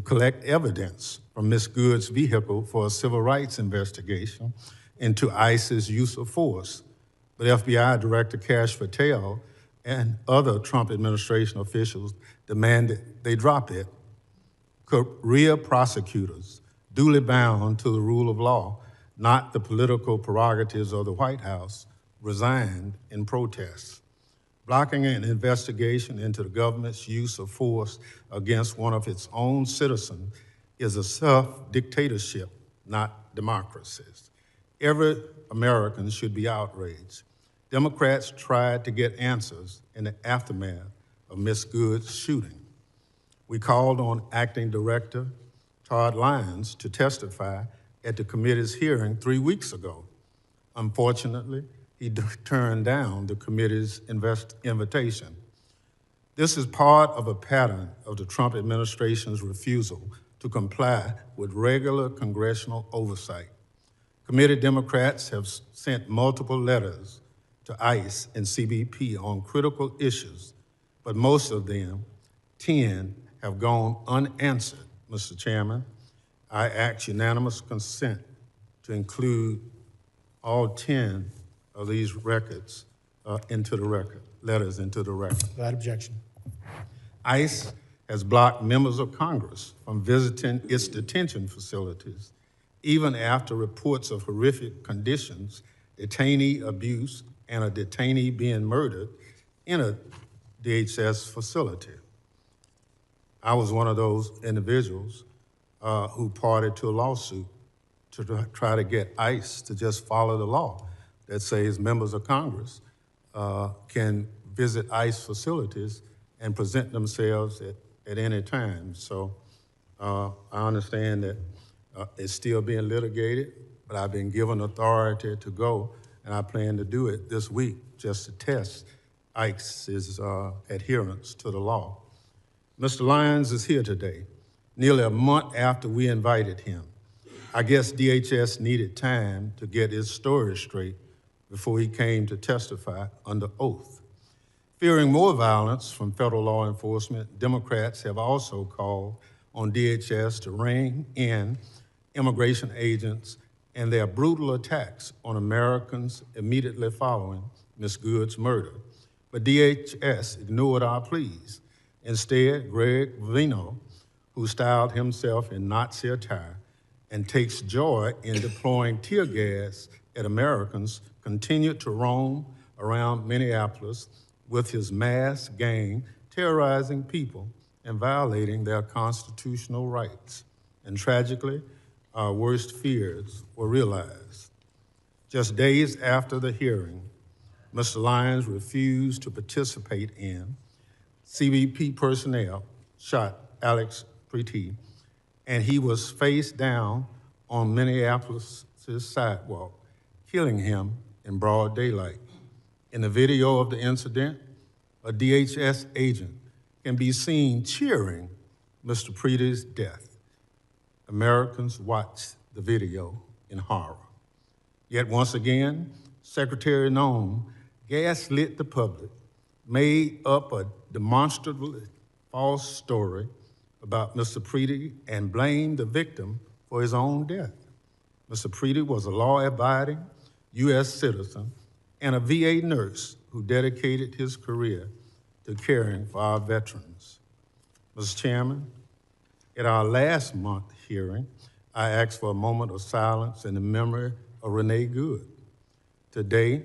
collect evidence from Ms. Good's vehicle for a civil rights investigation into ICE's use of force. But FBI Director Kash Patel and other Trump administration officials demanded they drop it. Career prosecutors, duly bound to the rule of law, not the political prerogatives of the White House, resigned in protest. Blocking an investigation into the government's use of force against one of its own citizens is a self-dictatorship, not democracies. Every American should be outraged. Democrats tried to get answers in the aftermath of Ms. Good's shooting. We called on Acting Director Todd Lyons to testify at the committee's hearing 3 weeks ago. Unfortunately, he turned down the committee's invitation. This is part of a pattern of the Trump administration's refusal to comply with regular congressional oversight. Committee Democrats have sent multiple letters to ICE and CBP on critical issues, but most of them, 10, have gone unanswered. Mr. Chairman, I ask unanimous consent to include all 10 of these records into the record, letters into the record. Without objection. ICE has blocked members of Congress from visiting its detention facilities, even after reports of horrific conditions, detainee abuse, and a detainee being murdered in a DHS facility. I was one of those individuals who parted to a lawsuit to try to get ICE to just follow the law that says members of Congress can visit ICE facilities and present themselves at any time. So I understand that it's still being litigated, but I've been given authority to go, and I plan to do it this week just to test ICE's adherence to the law. Mr. Lyons is here today, nearly a month after we invited him. I guess DHS needed time to get his story straight before he came to testify under oath. Fearing more violence from federal law enforcement, Democrats have also called on DHS to rein in immigration agents and their brutal attacks on Americans immediately following Ms. Good's murder. But DHS ignored our pleas. Instead, Greg Vino, who styled himself in Nazi attire and takes joy in deploying tear gas at Americans, continued to roam around Minneapolis with his masked gang, terrorizing people and violating their constitutional rights. And tragically, our worst fears were realized. Just days after the hearing, Mr. Lyons refused to participate in. CBP personnel shot Alex Preety, and he was face down on Minneapolis' sidewalk, killing him in broad daylight. In the video of the incident, a DHS agent can be seen cheering Mr. Preety's death. Americans watched the video in horror. Yet once again, Secretary Noem gaslit the public, made up a demonstrably false story about Mr. Preety and blamed the victim for his own death. Mr. Preety was a law-abiding U.S. citizen and a VA nurse who dedicated his career to caring for our veterans. Mr. Chairman, at our last month hearing, I asked for a moment of silence in the memory of Renee Good. Today,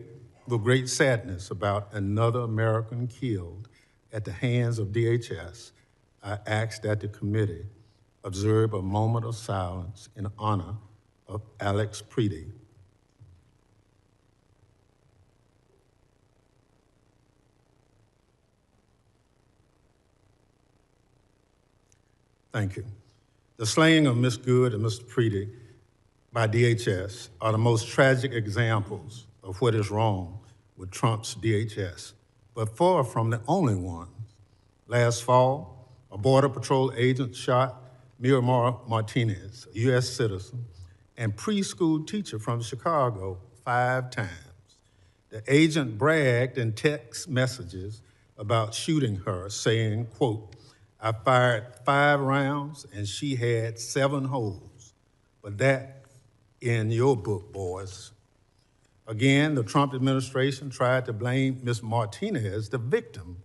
with great sadness about another American killed at the hands of DHS, I ask that the committee observe a moment of silence in honor of Alex Preety. Thank you. The slaying of Ms. Good and Mr. Preety by DHS are the most tragic examples of what is wrong with Trump's DHS, but far from the only ones. Last fall, a Border Patrol agent shot Miramar Martinez, a U.S. citizen, and preschool teacher from Chicago 5 times. The agent bragged in text messages about shooting her, saying, quote, I fired 5 rounds and she had 7 holes. But that in your book, boys. Again, the Trump administration tried to blame Ms. Martinez, the victim,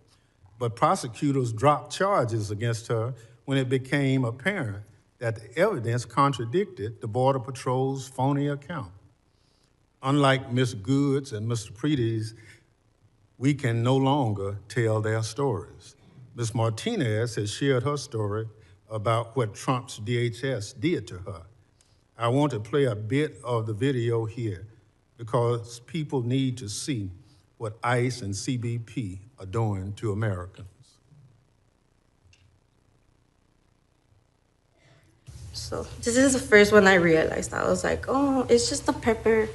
but prosecutors dropped charges against her when it became apparent that the evidence contradicted the Border Patrol's phony account. Unlike Ms. Goods and Mr. Preedy's, we can no longer tell their stories. Ms. Martinez has shared her story about what Trump's DHS did to her. I want to play a bit of the video here because people need to see what ICE and CBP are doing to Americans. So this is the first one I realized. I was like, oh, it's just a pepper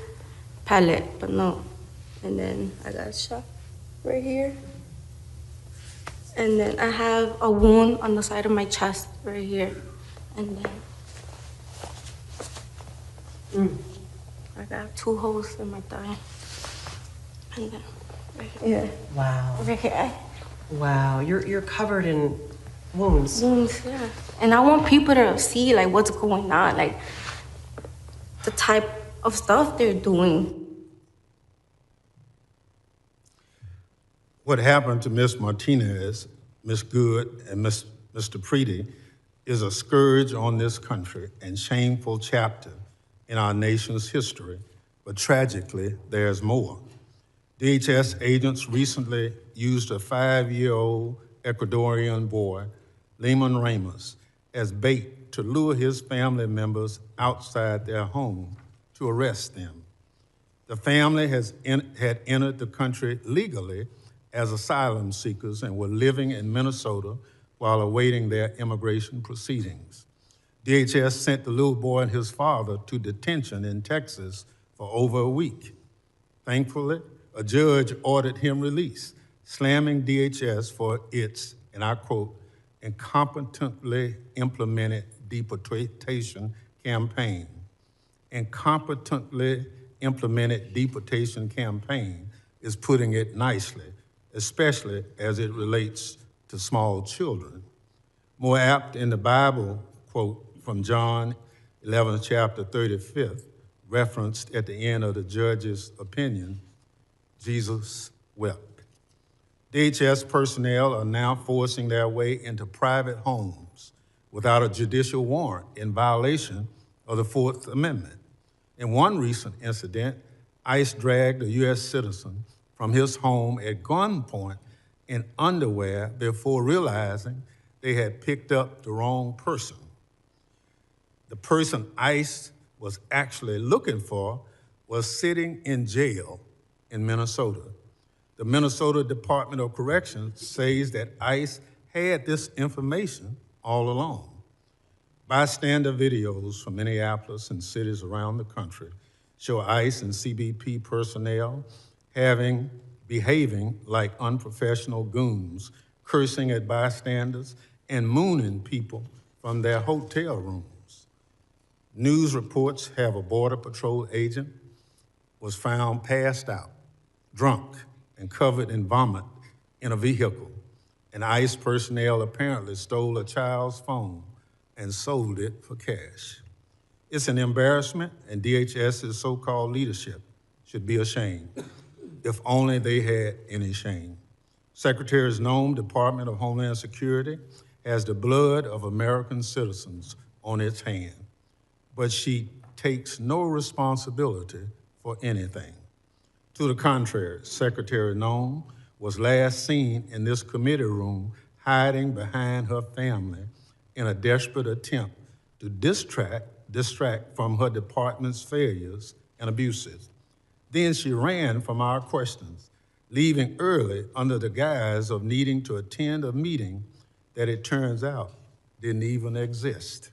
pellet, but no. And then I got shot right here. And then I have a wound on the side of my chest right here. And then I got 2 holes in my thigh. And then right here. Wow. Right here. Wow. You're covered in wounds. Wounds, yeah. And I want people to see like what's going on, like the type of stuff they're doing. What happened to Ms. Martinez, Ms. Good, and Mr. Preedy is a scourge on this country and shameful chapter in our nation's history, but tragically, there's more. DHS agents recently used a 5-year-old Ecuadorian boy, Lehman Ramos, as bait to lure his family members outside their home to arrest them. The family had entered the country legally as asylum seekers and were living in Minnesota while awaiting their immigration proceedings. DHS sent the little boy and his father to detention in Texas for over a week. Thankfully, a judge ordered him released, slamming DHS for its, and I quote, incompetently implemented deportation campaign. Incompetently implemented deportation campaign is putting it nicely, especially as it relates to small children. More apt in the Bible, quote from John 11, chapter 35th, referenced at the end of the judge's opinion, Jesus wept. DHS personnel are now forcing their way into private homes without a judicial warrant in violation of the Fourth Amendment. In one recent incident, ICE dragged a U.S. citizen from his home at gunpoint in underwear before realizing they had picked up the wrong person. The person ICE was actually looking for was sitting in jail in Minnesota. The Minnesota Department of Corrections says that ICE had this information all along. Bystander videos from Minneapolis and cities around the country show ICE and CBP personnel behaving like unprofessional goons, cursing at bystanders and mooning people from their hotel rooms. News reports have a Border Patrol agent was found passed out, drunk, and covered in vomit in a vehicle. And ICE personnel apparently stole a child's phone and sold it for cash. It's an embarrassment, and DHS's so-called leadership should be ashamed, if only they had any shame. Secretary Noem, Department of Homeland Security, has the blood of American citizens on its hand, but she takes no responsibility for anything. To the contrary, Secretary Noem was last seen in this committee room hiding behind her family in a desperate attempt to distract from her department's failures and abuses. Then she ran from our questions, leaving early under the guise of needing to attend a meeting that it turns out didn't even exist.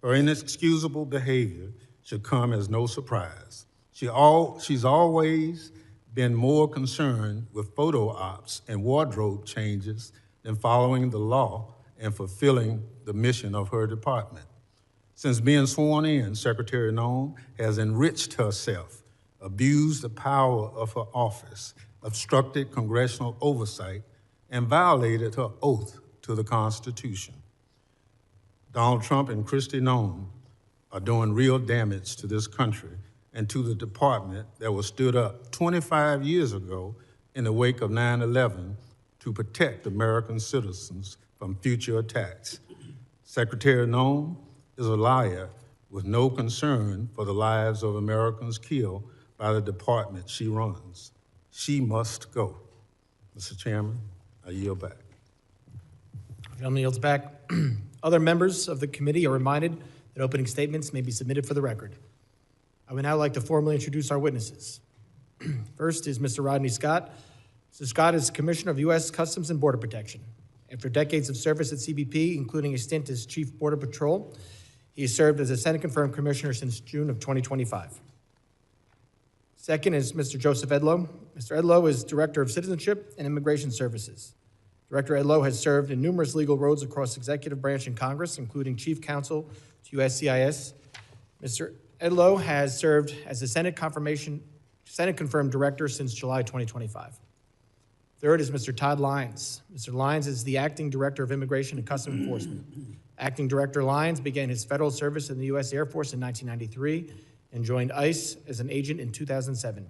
Her inexcusable behavior should come as no surprise. She's always been more concerned with photo ops and wardrobe changes than following the law and fulfilling the mission of her department. Since being sworn in, Secretary Noem has enriched herself, abused the power of her office, obstructed congressional oversight, and violated her oath to the Constitution. Donald Trump and Kristi Noem are doing real damage to this country and to the department that was stood up 25 years ago in the wake of 9/11 to protect American citizens from future attacks. Secretary Noem is a liar with no concern for the lives of Americans killed by the department she runs. She must go. Mr. Chairman, I yield back. Gentleman yields back. Other members of the committee are reminded that opening statements may be submitted for the record. I would now like to formally introduce our witnesses. First is Mr. Rodney Scott. Mr. Scott is Commissioner of U.S. Customs and Border Protection. After decades of service at CBP, including a stint as Chief Border Patrol, he has served as a Senate-confirmed commissioner since June of 2025. Second is Mr. Joseph Edlow. Mr. Edlow is Director of Citizenship and Immigration Services. Director Edlow has served in numerous legal roles across executive branch and Congress, including Chief Counsel to USCIS. Mr. Edlow has served as a Senate-confirmed Director since July 2025. Third is Mr. Todd Lyons. Mr. Lyons is the Acting Director of Immigration and Customs Enforcement. Acting Director Lyons began his federal service in the U.S. Air Force in 1993 and joined ICE as an agent in 2007.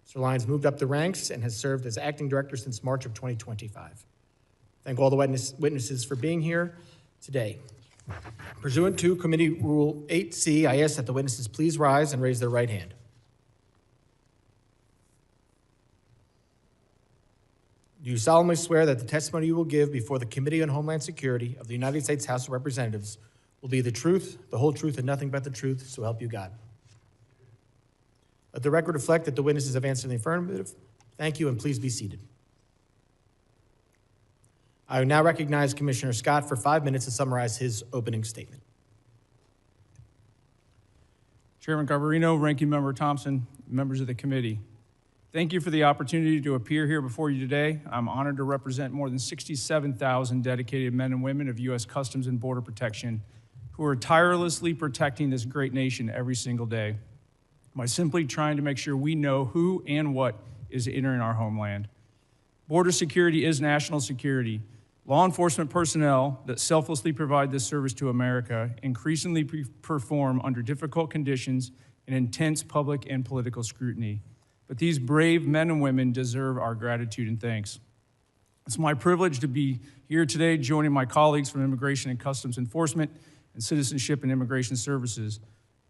Mr. Lyons moved up the ranks and has served as Acting Director since March of 2025. Thank all the witnesses for being here today. Pursuant to Committee Rule 8C, I ask that the witnesses please rise and raise their right hand. Do you solemnly swear that the testimony you will give before the Committee on Homeland Security of the United States House of Representatives will be the truth, the whole truth, and nothing but the truth, so help you God? Let the record reflect that the witnesses have answered in the affirmative. Thank you, and please be seated. I now recognize Commissioner Scott for 5 minutes to summarize his opening statement. Chairman Garbarino, Ranking Member Thompson, members of the committee. Thank you for the opportunity to appear here before you today. I'm honored to represent more than 67,000 dedicated men and women of U.S. Customs and Border Protection who are tirelessly protecting this great nation every single day by simply trying to make sure we know who and what is entering our homeland. Border security is national security. Law enforcement personnel that selflessly provide this service to America increasingly perform under difficult conditions and intense public and political scrutiny. But these brave men and women deserve our gratitude and thanks. It's my privilege to be here today joining my colleagues from Immigration and Customs Enforcement and Citizenship and Immigration Services.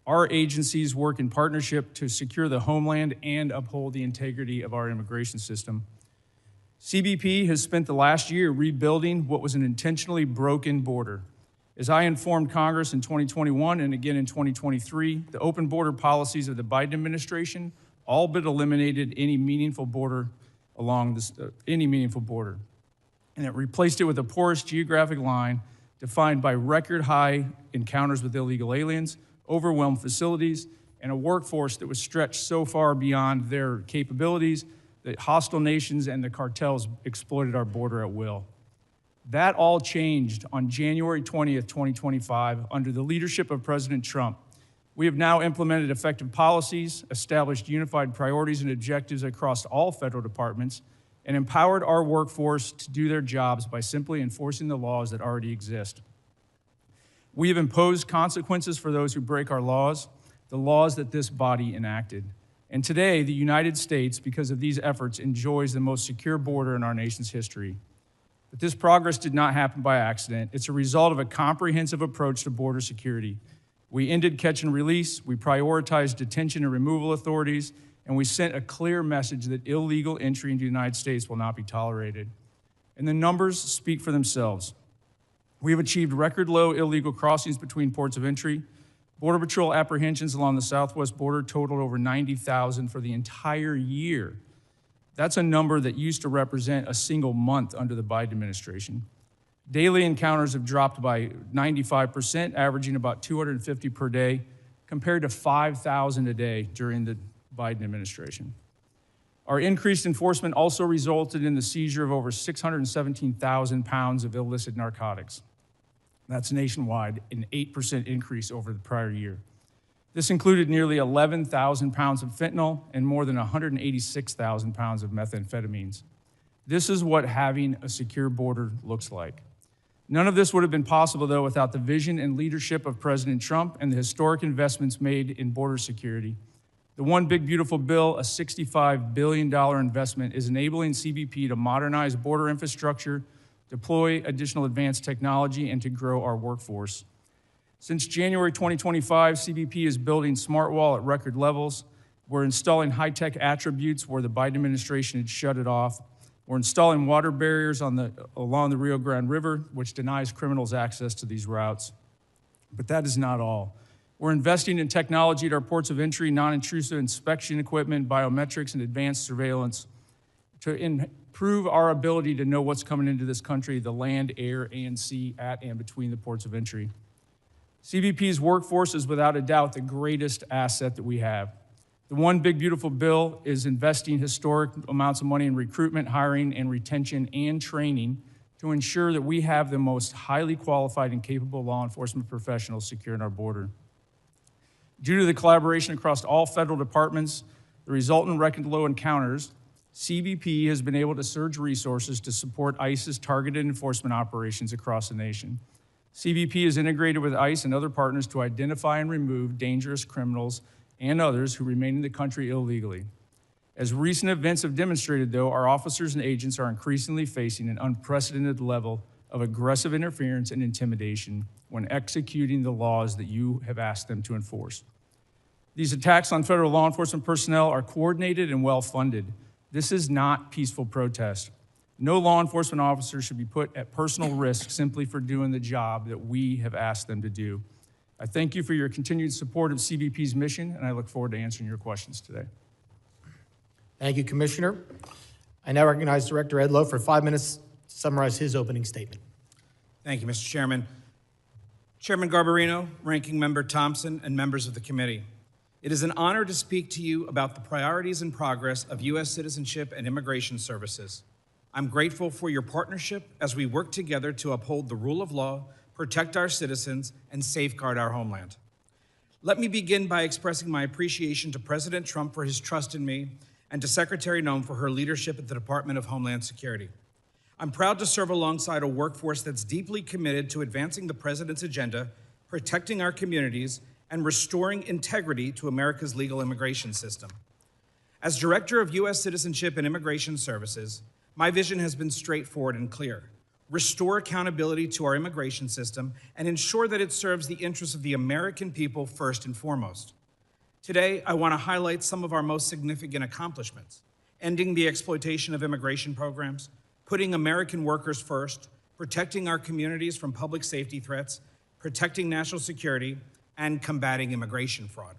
Our agencies work in partnership to secure the homeland and uphold the integrity of our immigration system. CBP has spent the last year rebuilding what was an intentionally broken border. As I informed Congress in 2021 and again in 2023, the open border policies of the Biden administration all but eliminated any meaningful border And it replaced it with a porous geographic line defined by record high encounters with illegal aliens, overwhelmed facilities, and a workforce that was stretched so far beyond their capabilities that hostile nations and the cartels exploited our border at will. That all changed on January 20th, 2025, under the leadership of President Trump. We have now implemented effective policies, established unified priorities and objectives across all federal departments, and empowered our workforce to do their jobs by simply enforcing the laws that already exist. We have imposed consequences for those who break our laws, the laws that this body enacted. And today, the United States, because of these efforts, enjoys the most secure border in our nation's history. But this progress did not happen by accident. It's a result of a comprehensive approach to border security. We ended catch and release, we prioritized detention and removal authorities, and we sent a clear message that illegal entry into the United States will not be tolerated. And the numbers speak for themselves. We have achieved record low illegal crossings between ports of entry. Border Patrol apprehensions along the southwest border totaled over 90,000 for the entire year. That's a number that used to represent a single month under the Biden administration. Daily encounters have dropped by 95%, averaging about 250 per day, compared to 5,000 a day during the Biden administration. Our increased enforcement also resulted in the seizure of over 617,000 pounds of illicit narcotics. That's nationwide, an 8% increase over the prior year. This included nearly 11,000 pounds of fentanyl and more than 186,000 pounds of methamphetamines. This is what having a secure border looks like. None of this would have been possible, though, without the vision and leadership of President Trump and the historic investments made in border security. The One Big Beautiful Bill, a $65 billion investment, is enabling CBP to modernize border infrastructure, deploy additional advanced technology, and to grow our workforce. Since January 2025, CBP is building smart wall at record levels. We're installing high-tech attributes where the Biden administration had shut it off. We're installing water barriers along the Rio Grande River, which denies criminals access to these routes. But that is not all. We're investing in technology at our ports of entry, non-intrusive inspection equipment, biometrics, and advanced surveillance to improve our ability to know what's coming into this country, the land, air, and sea, at and between the ports of entry. CBP's workforce is without a doubt the greatest asset that we have. The One Big Beautiful Bill is investing historic amounts of money in recruitment, hiring, and retention and training to ensure that we have the most highly qualified and capable law enforcement professionals securing our border. Due to the collaboration across all federal departments, the resultant record low encounters, CBP has been able to surge resources to support ICE's targeted enforcement operations across the nation. CBP is integrated with ICE and other partners to identify and remove dangerous criminals and others who remain in the country illegally. As recent events have demonstrated, though, our officers and agents are increasingly facing an unprecedented level of aggressive interference and intimidation when executing the laws that you have asked them to enforce. These attacks on federal law enforcement personnel are coordinated and well-funded. This is not peaceful protest. No law enforcement officer should be put at personal risk simply for doing the job that we have asked them to do. I thank you for your continued support of CBP's mission, and I look forward to answering your questions today. Thank you, Commissioner. I now recognize Director Edlow for 5 minutes to summarize his opening statement. Thank you, Mr. Chairman. Chairman Garbarino, Ranking Member Thompson, and members of the committee. It is an honor to speak to you about the priorities and progress of U.S. Citizenship and Immigration Services. I'm grateful for your partnership as we work together to uphold the rule of law, protect our citizens, and safeguard our homeland. Let me begin by expressing my appreciation to President Trump for his trust in me and to Secretary Noem for her leadership at the Department of Homeland Security. I'm proud to serve alongside a workforce that's deeply committed to advancing the President's agenda, protecting our communities, and restoring integrity to America's legal immigration system. As Director of U.S. Citizenship and Immigration Services, my vision has been straightforward and clear. Restore accountability to our immigration system and ensure that it serves the interests of the American people first and foremost. Today, I want to highlight some of our most significant accomplishments: ending the exploitation of immigration programs, putting American workers first, protecting our communities from public safety threats, protecting national security, and combating immigration fraud.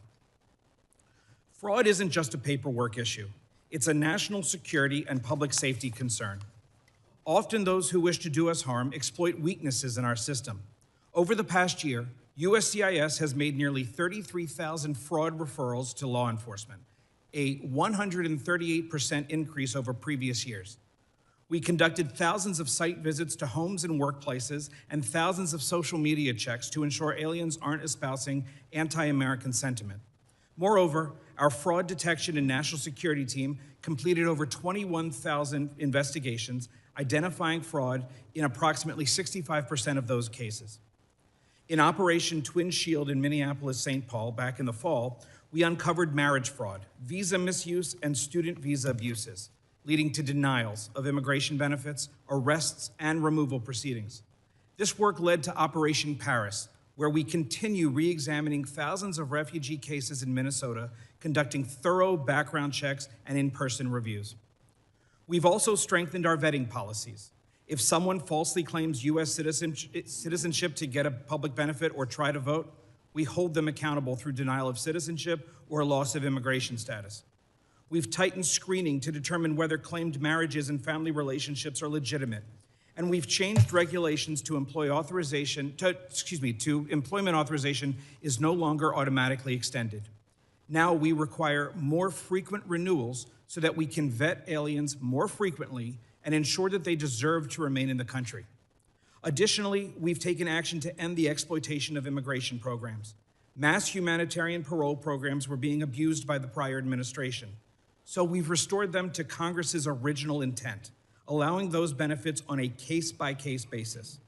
Fraud isn't just a paperwork issue. It's a national security and public safety concern. Often those who wish to do us harm exploit weaknesses in our system. Over the past year, USCIS has made nearly 33,000 fraud referrals to law enforcement, a 138% increase over previous years. We conducted thousands of site visits to homes and workplaces and thousands of social media checks to ensure aliens aren't espousing anti-American sentiment. Moreover, our fraud detection and national security team completed over 21,000 investigations, identifying fraud in approximately 65% of those cases. In Operation Twin Shield in Minneapolis-St. Paul back in the fall, we uncovered marriage fraud, visa misuse, and student visa abuses, leading to denials of immigration benefits, arrests, and removal proceedings. This work led to Operation Paris, where we continue re-examining thousands of refugee cases in Minnesota, conducting thorough background checks and in-person reviews. We've also strengthened our vetting policies. If someone falsely claims U.S. citizenship to get a public benefit or try to vote, we hold them accountable through denial of citizenship or loss of immigration status. We've tightened screening to determine whether claimed marriages and family relationships are legitimate. And we've changed regulations to employment authorization is no longer automatically extended. Now we require more frequent renewals so that we can vet aliens more frequently and ensure that they deserve to remain in the country. Additionally, we've taken action to end the exploitation of immigration programs. Mass humanitarian parole programs were being abused by the prior administration. So we've restored them to Congress's original intent, allowing those benefits on a case-by-case basis.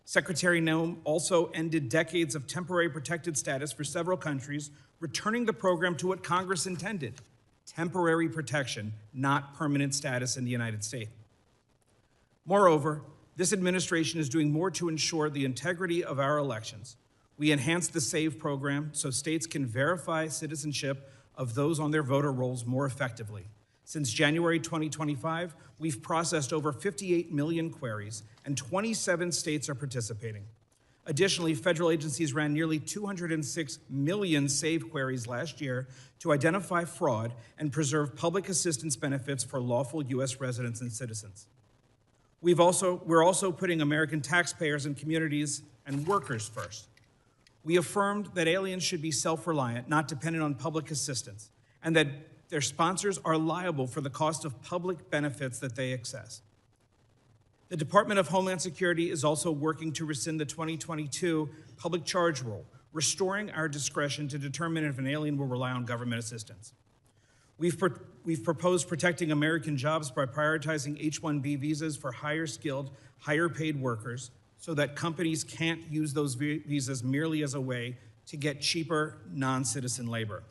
Secretary Noem also ended decades of temporary protected status for several countries, returning the program to what Congress intended: temporary protection, not permanent status in the United States. Moreover, this administration is doing more to ensure the integrity of our elections. We enhanced the SAVE program so states can verify citizenship of those on their voter rolls more effectively. Since January 2025, we've processed over 58 million queries, and 27 states are participating. Additionally, federal agencies ran nearly 206 million SAVE queries last year to identify fraud and preserve public assistance benefits for lawful U.S. residents and citizens. We're also putting American taxpayers and communities and workers first. We affirmed that aliens should be self-reliant, not dependent on public assistance, and that their sponsors are liable for the cost of public benefits that they access. The Department of Homeland Security is also working to rescind the 2022 public charge rule, restoring our discretion to determine if an alien will rely on government assistance. We've proposed protecting American jobs by prioritizing H-1B visas for higher skilled, higher paid workers so that companies can't use those visas merely as a way to get cheaper non-citizen labor.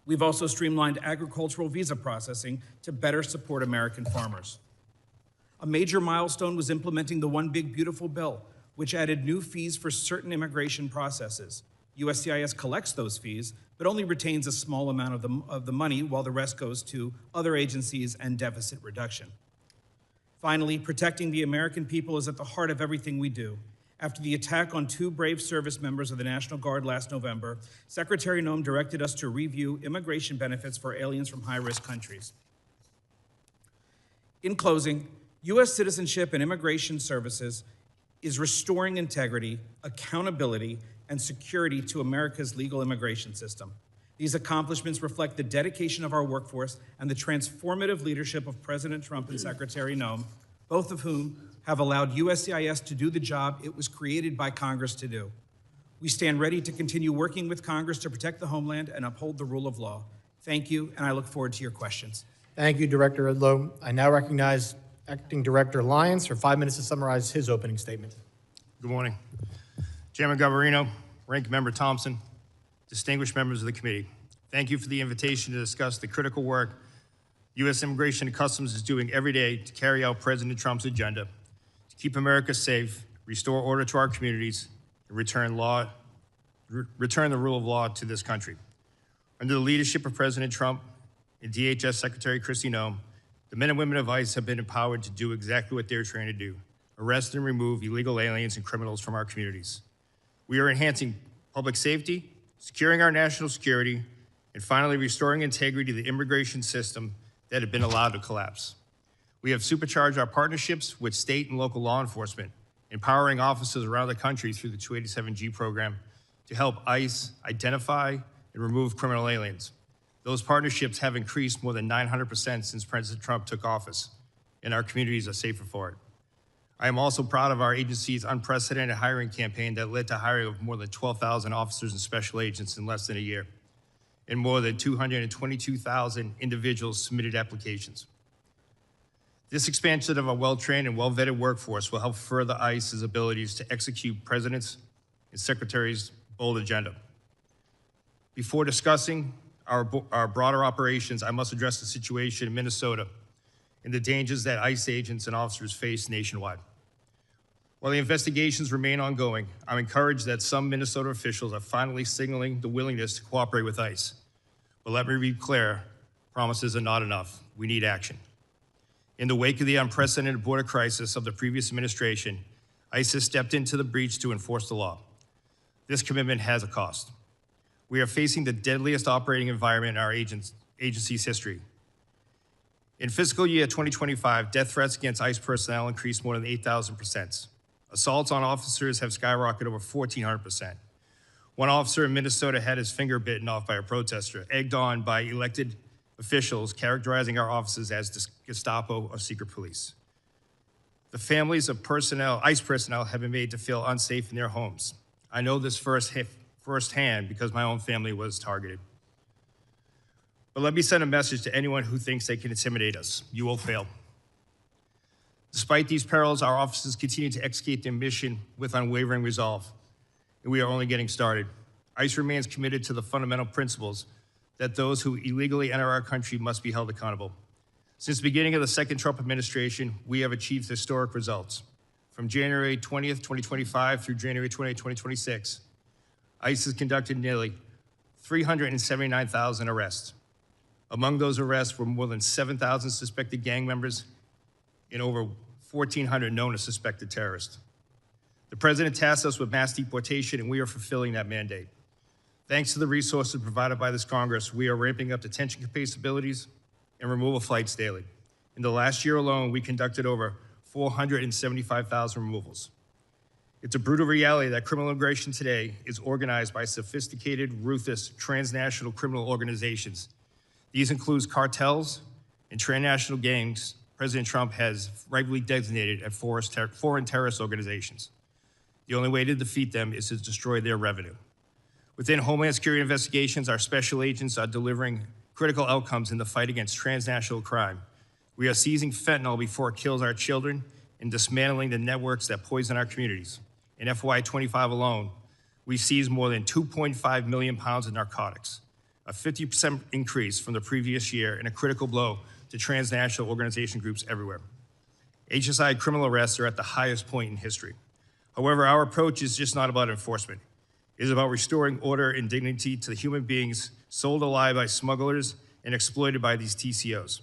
We've also streamlined agricultural visa processing to better support American farmers. A major milestone was implementing the One Big Beautiful Bill, which added new fees for certain immigration processes. USCIS collects those fees, but only retains a small amount of the money, while the rest goes to other agencies and deficit reduction. Finally, protecting the American people is at the heart of everything we do. After the attack on 2 brave service members of the National Guard last November, Secretary Noem directed us to review immigration benefits for aliens from high-risk countries. In closing, U.S. Citizenship and Immigration Services is restoring integrity, accountability, and security to America's legal immigration system. These accomplishments reflect the dedication of our workforce and the transformative leadership of President Trump and Secretary Noem, both of whom have allowed USCIS to do the job it was created by Congress to do. We stand ready to continue working with Congress to protect the homeland and uphold the rule of law. Thank you, and I look forward to your questions. Thank you, Director Udlow. I now recognize Acting Director Lyons for 5 minutes to summarize his opening statement. Good morning. Chairman Garbarino, Ranking Member Thompson, distinguished members of the committee, thank you for the invitation to discuss the critical work U.S. Immigration and Customs is doing every day to carry out President Trump's agenda to keep America safe, restore order to our communities, and return the rule of law to this country. Under the leadership of President Trump and DHS Secretary Kristi Noem, the men and women of ICE have been empowered to do exactly what they're trained to do: arrest and remove illegal aliens and criminals from our communities. We are enhancing public safety, securing our national security, and finally restoring integrity to the immigration system that had been allowed to collapse. We have supercharged our partnerships with state and local law enforcement, empowering officers around the country through the 287G program to help ICE identify and remove criminal aliens. Those partnerships have increased more than 900% since President Trump took office, and our communities are safer for it. I am also proud of our agency's unprecedented hiring campaign that led to hiring of more than 12,000 officers and special agents in less than a year, and more than 222,000 individuals submitted applications. This expansion of a well-trained and well-vetted workforce will help further ICE's abilities to execute President's and Secretary's bold agenda. Before discussing our broader operations, I must address the situation in Minnesota and the dangers that ICE agents and officers face nationwide. While the investigations remain ongoing, I'm encouraged that some Minnesota officials are finally signaling the willingness to cooperate with ICE. But let me be clear, promises are not enough. We need action. In the wake of the unprecedented border crisis of the previous administration, ICE has stepped into the breach to enforce the law. This commitment has a cost. We are facing the deadliest operating environment in our agency's history. In fiscal year 2025, death threats against ICE personnel increased more than 8,000%. Assaults on officers have skyrocketed over 1,400%. One officer in Minnesota had his finger bitten off by a protester, egged on by elected officials characterizing our officers as Gestapo or secret police. The families of ICE personnel have been made to feel unsafe in their homes. I know this firsthand because my own family was targeted. But let me send a message to anyone who thinks they can intimidate us. You will fail. Despite these perils, our officers continue to execute their mission with unwavering resolve, and we are only getting started. ICE remains committed to the fundamental principles that those who illegally enter our country must be held accountable. Since the beginning of the second Trump administration, we have achieved historic results. From January 20th, 2025 through January 20th, 2026, ICE has conducted nearly 379,000 arrests. Among those arrests were more than 7,000 suspected gang members and over 1,400 known as suspected terrorists. The president tasked us with mass deportation, and we are fulfilling that mandate. Thanks to the resources provided by this Congress, we are ramping up detention capabilities and removal flights daily. In the last year alone, we conducted over 475,000 removals. It's a brutal reality that criminal immigration today is organized by sophisticated, ruthless, transnational criminal organizations. These include cartels and transnational gangs President Trump has rightly designated as foreign terrorist organizations. The only way to defeat them is to destroy their revenue. Within Homeland Security investigations, our special agents are delivering critical outcomes in the fight against transnational crime. We are seizing fentanyl before it kills our children and dismantling the networks that poison our communities. In FY25 alone, we seized more than 2.5 million pounds of narcotics, a 50% increase from the previous year and a critical blow to transnational organization groups everywhere. HSI criminal arrests are at the highest point in history. However, our approach is just not about enforcement. It is about restoring order and dignity to the human beings sold alive by smugglers and exploited by these TCOs.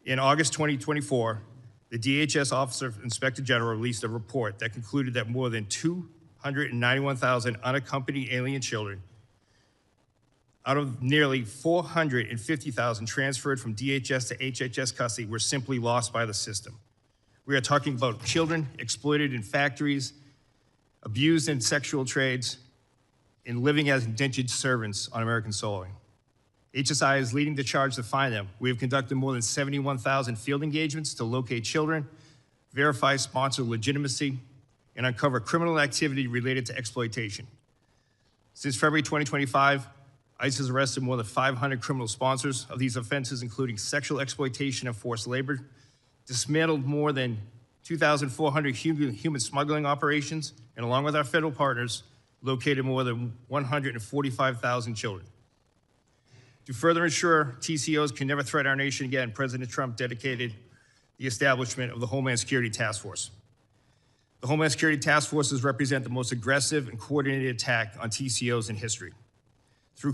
In August 2024, the DHS Office of Inspector General released a report that concluded that more than 291,000 unaccompanied alien children out of nearly 450,000 transferred from DHS to HHS custody were simply lost by the system. We are talking about children exploited in factories, abused in sexual trades, and living as indentured servants on American soil. HSI is leading the charge to find them. We have conducted more than 71,000 field engagements to locate children, verify sponsor legitimacy, and uncover criminal activity related to exploitation. Since February 2025, ICE has arrested more than 500 criminal sponsors of these offenses, including sexual exploitation and forced labor, dismantled more than 2,400 human smuggling operations, and along with our federal partners, located more than 145,000 children. To further ensure TCOs can never threaten our nation again, President Trump dedicated the establishment of the Homeland Security Task Force. The Homeland Security Task Forces represent the most aggressive and coordinated attack on TCOs in history. Through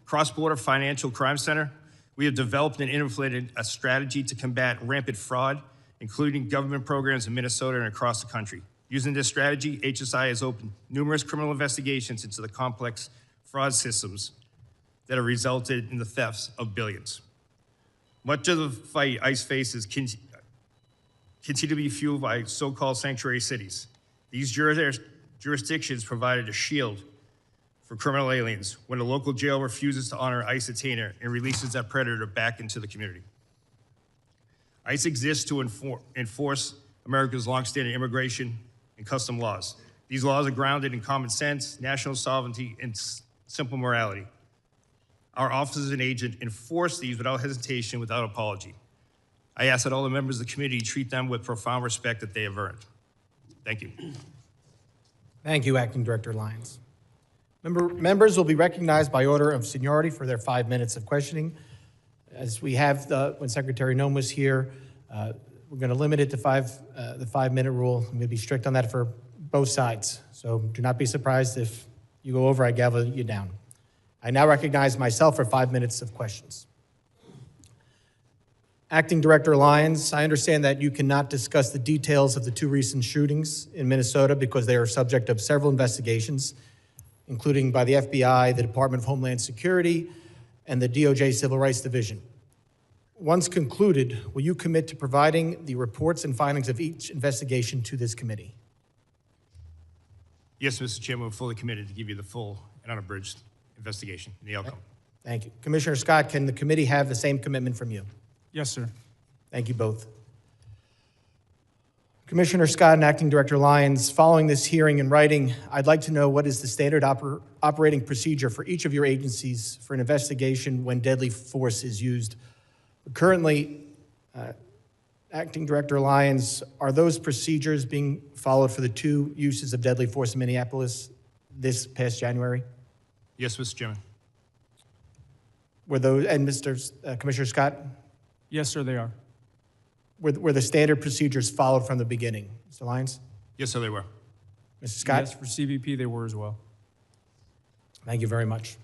Cross-Border Financial Crime Center, we have developed and implemented a strategy to combat rampant fraud, including government programs in Minnesota and across the country. Using this strategy, HSI has opened numerous criminal investigations into the complex fraud systems that have resulted in the thefts of billions. Much of the fight ICE faces continue to be fueled by so-called sanctuary cities. These jurisdictions provided a shield for criminal aliens when a local jail refuses to honor ICE detainer and releases that predator back into the community. ICE exists to enforce America's longstanding immigration and custom laws. These laws are grounded in common sense, national sovereignty, and simple morality. Our officers and agents enforce these without hesitation, without apology. I ask that all the members of the committee treat them with profound respect that they have earned. Thank you. Thank you, Acting Director Lyons. Members will be recognized by order of seniority for their 5 minutes of questioning. As we have when Secretary Noem was here, we're going to limit it to the 5-minute rule. I'm going to be strict on that for both sides. So do not be surprised if you go over, I gavel you down. I now recognize myself for 5 minutes of questions. Acting Director Lyons, I understand that you cannot discuss the details of the 2 recent shootings in Minnesota because they are subject of several investigations, including by the FBI, the Department of Homeland Security, and the DOJ Civil Rights Division. Once concluded, will you commit to providing the reports and findings of each investigation to this committee? Yes, Mr. Chairman, we're fully committed to give you the full and unabridged investigation and the outcome. Thank you. Commissioner Scott, can the committee have the same commitment from you? Yes, sir. Thank you both. Commissioner Scott and Acting Director Lyons, following this hearing in writing, I'd like to know what is the standard operating procedure for each of your agencies for an investigation when deadly force is used. Currently, Acting Director Lyons, are those procedures being followed for the 2 uses of deadly force in Minneapolis this past January? Yes, Mr. Chairman. Were those, and Commissioner Scott, Yes, sir, they are. were the standard procedures followed from the beginning? Mr. Lyons? Yes, sir, they were. Mr. Scott? Yes, for CBP, they were as well. Thank you very much.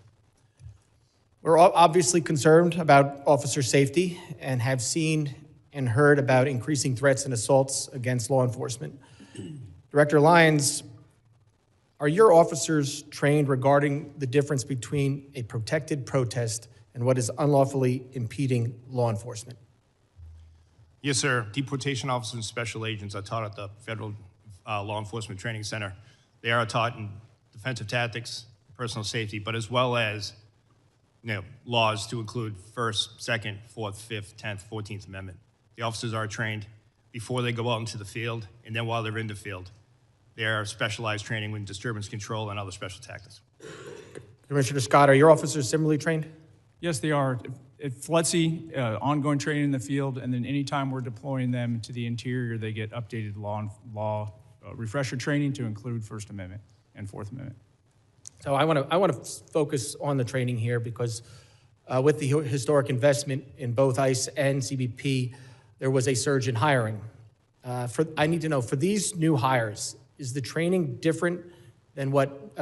We're all obviously concerned about officer safety and have seen and heard about increasing threats and assaults against law enforcement. Director Lyons, are your officers trained regarding the difference between a protected protest and what is unlawfully impeding law enforcement? Yes, sir. Deportation officers and special agents are taught at the Federal Law Enforcement Training Center. They are taught in defensive tactics, personal safety, but as well as laws to include First, Second, Fourth, Fifth, 10th, 14th Amendment. The officers are trained before they go out into the field, and then while they're in the field. They are specialized training in disturbance control and other special tactics. Commissioner Scott, are your officers similarly trained? Yes, they are. At FLETC, ongoing training in the field, and then anytime we're deploying them to the interior, they get updated law refresher training to include First Amendment and Fourth Amendment. So I want to focus on the training here because with the historic investment in both ICE and CBP, there was a surge in hiring. I need to know, for these new hires, is the training different than what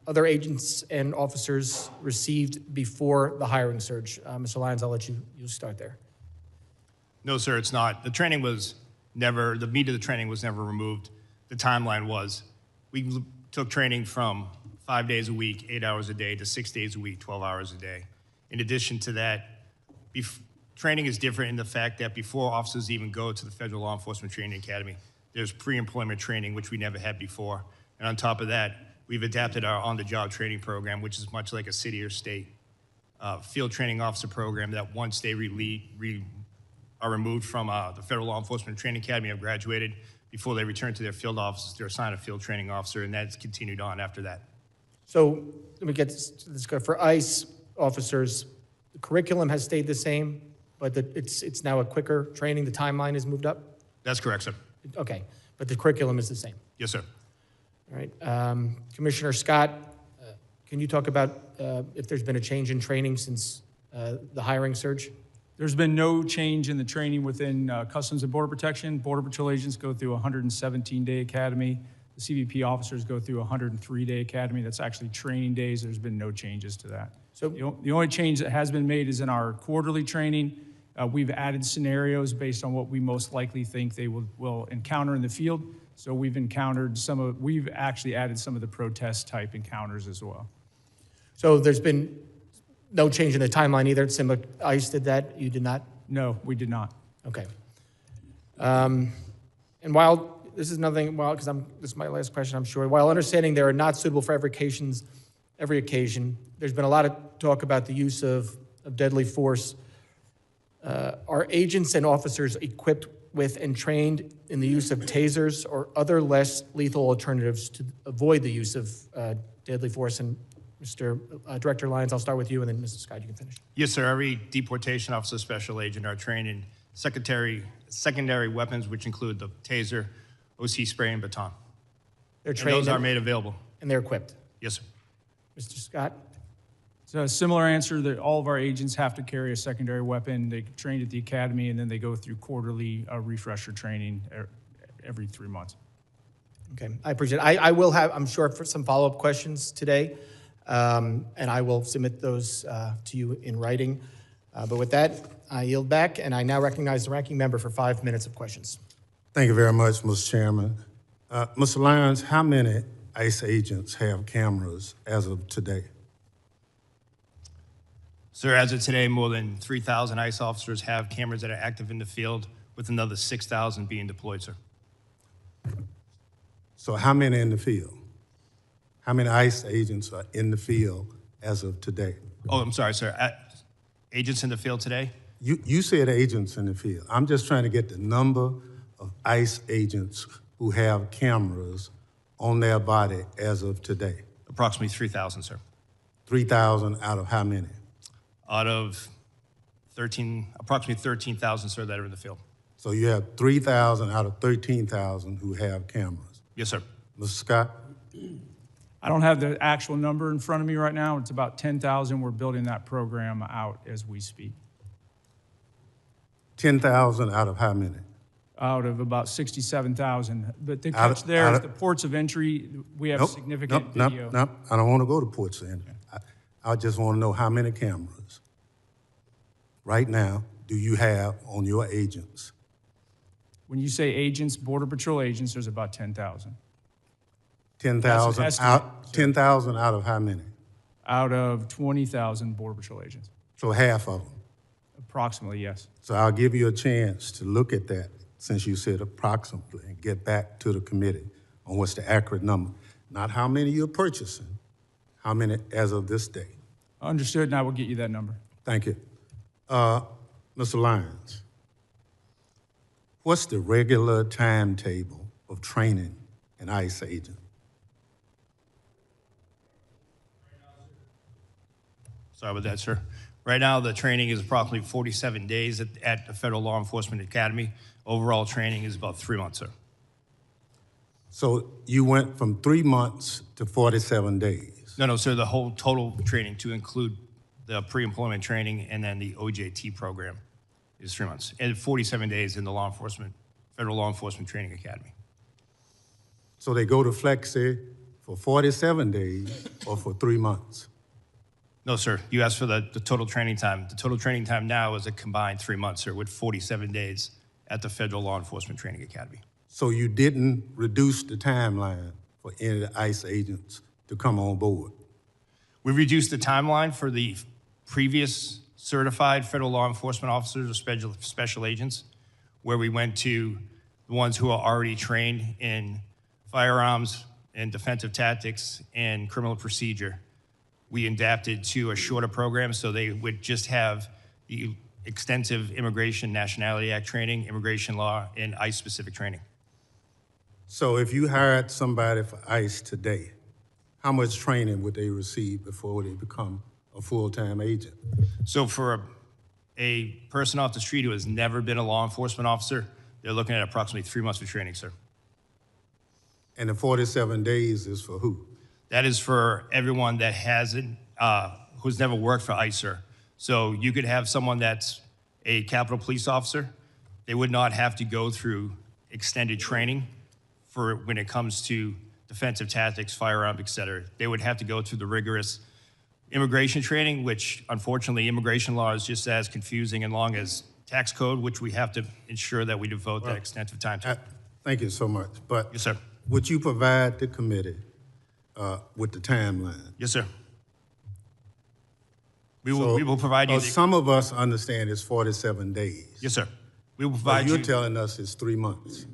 other agents and officers received before the hiring surge? Mr. Lyons, I'll let you start there. No, sir, it's not. The training was never, the meat of the training was never removed. The timeline was. We took training from 5 days a week, 8 hours a day, to 6 days a week, 12 hours a day. In addition to that, training is different in the fact that before officers even go to the Federal Law Enforcement Training Academy, there's pre-employment training, which we never had before. And on top of that, we've adapted our on-the-job training program, which is much like a city or state field training officer program that once they are removed from the Federal Law Enforcement Training Academy, have graduated, before they return to their field offices, they're assigned a field training officer, and that's continued on after that. So let me get this. For ICE officers, the curriculum has stayed the same, but it's now a quicker training. The timeline has moved up? That's correct, sir. Okay, but the curriculum is the same. Yes, sir. All right. Commissioner Scott, can you talk about if there's been a change in training since the hiring surge? There's been no change in the training within Customs and Border Protection. Border Patrol agents go through a 117-day academy. The CBP officers go through a 103-day academy. That's actually training days. There's been no changes to that. So the only change that has been made is in our quarterly training. We've added scenarios based on what we most likely think they will encounter in the field. So we've actually added some of the protest type encounters as well. So there's been no change in the timeline either. Similar, ICE did that. You did not? No, we did not. Okay. And while this is nothing, because this is my last question, I'm sure. While understanding they are not suitable for every occasion, there's been a lot of talk about the use of deadly force. Are agents and officers equipped with and trained in the use of tasers or other less lethal alternatives to avoid the use of deadly force? And Mr. Director Lyons, I'll start with you, and then Mrs. Scott, you can finish. Yes, sir. Every deportation officer, special agent are trained in secondary weapons, which include the taser, OC spray, and baton. They're trained. And those are made available. And they're equipped. Yes, sir. Mr. Scott? So a similar answer that all of our agents have to carry a secondary weapon. They trained at the academy, and then they go through quarterly refresher training every 3 months. Okay, I appreciate it. I will have, I'm sure, for some follow-up questions today, and I will submit those to you in writing. But with that, I yield back, and I now recognize the ranking member for 5 minutes of questions. Thank you very much, Mr. Chairman. Mr. Lyons, how many ICE agents have cameras as of today? Sir, as of today, more than 3,000 ICE officers have cameras that are active in the field, with another 6,000 being deployed, sir. So how many in the field? How many ICE agents are in the field as of today? Oh, I'm sorry, sir. Agents in the field today? You said agents in the field. I'm just trying to get the number of ICE agents who have cameras on their body as of today. Approximately 3,000, sir. 3,000 out of how many? Out of approximately 13,000, sir, that are in the field. So you have 3,000 out of 13,000 who have cameras. Yes, sir. Mr. Scott? I don't have the actual number in front of me right now. It's about 10,000. We're building that program out as we speak. 10,000 out of how many? Out of about 67,000. But the Out of- catch there out is of- the ports of entry, we have significant video. Nope. I don't want to go to Port Sandy. I just want to know how many cameras right now do you have on your agents? When you say agents, Border Patrol agents, there's about 10,000. 10,000 That's an estimate, out, 10,000 out of how many? Out of 20,000 Border Patrol agents. So half of them. Approximately, yes. So I'll give you a chance to look at that, since you said approximately, and get back to the committee on what's the accurate number. Not how many you're purchasing, how many as of this day. Understood, and I will get you that number. Thank you. Mr. Lyons, what's the regular timetable of training an ICE agent? Sorry about that, sir. Right now, the training is approximately 47 days at the Federal Law Enforcement Academy. Overall training is about 3 months, sir. So you went from 3 months to 47 days. No, sir, the whole total training to include the pre-employment training and then the OJT program is 3 months. And 47 days in the Federal Law Enforcement Training Academy. So they go to Flexi for 47 days or for 3 months? No, sir, you asked for the total training time. The total training time now is a combined 3 months, sir, with 47 days at the Federal Law Enforcement Training Academy. So you didn't reduce the timeline for any of the ICE agents to come on board? We reduced the timeline for the previous certified federal law enforcement officers or special agents, where we went to the ones who are already trained in firearms and defensive tactics and criminal procedure. We adapted to a shorter program so they would just have the extensive Immigration Nationality Act training, immigration law, and ICE-specific training. So if you hired somebody for ICE today, how much training would they receive before they become a full-time agent? So for a person off the street who has never been a law enforcement officer, they're looking at approximately 3 months of training, sir. And the 47 days is for who? That is for everyone that hasn't, who's never worked for ICE, sir. So you could have someone that's a Capitol Police officer. They would not have to go through extended training for when it comes to defensive tactics, firearms, et cetera. They would have to go through the rigorous immigration training, which unfortunately immigration law is just as confusing and long as tax code, which we have to ensure that we devote that extensive time to. Thank you so much. But Yes, sir. would you provide the committee with the timeline? Yes, sir. We will provide you. Some of us understand it's 47 days. Yes, sir. We will But provide you're you telling us it's 3 months.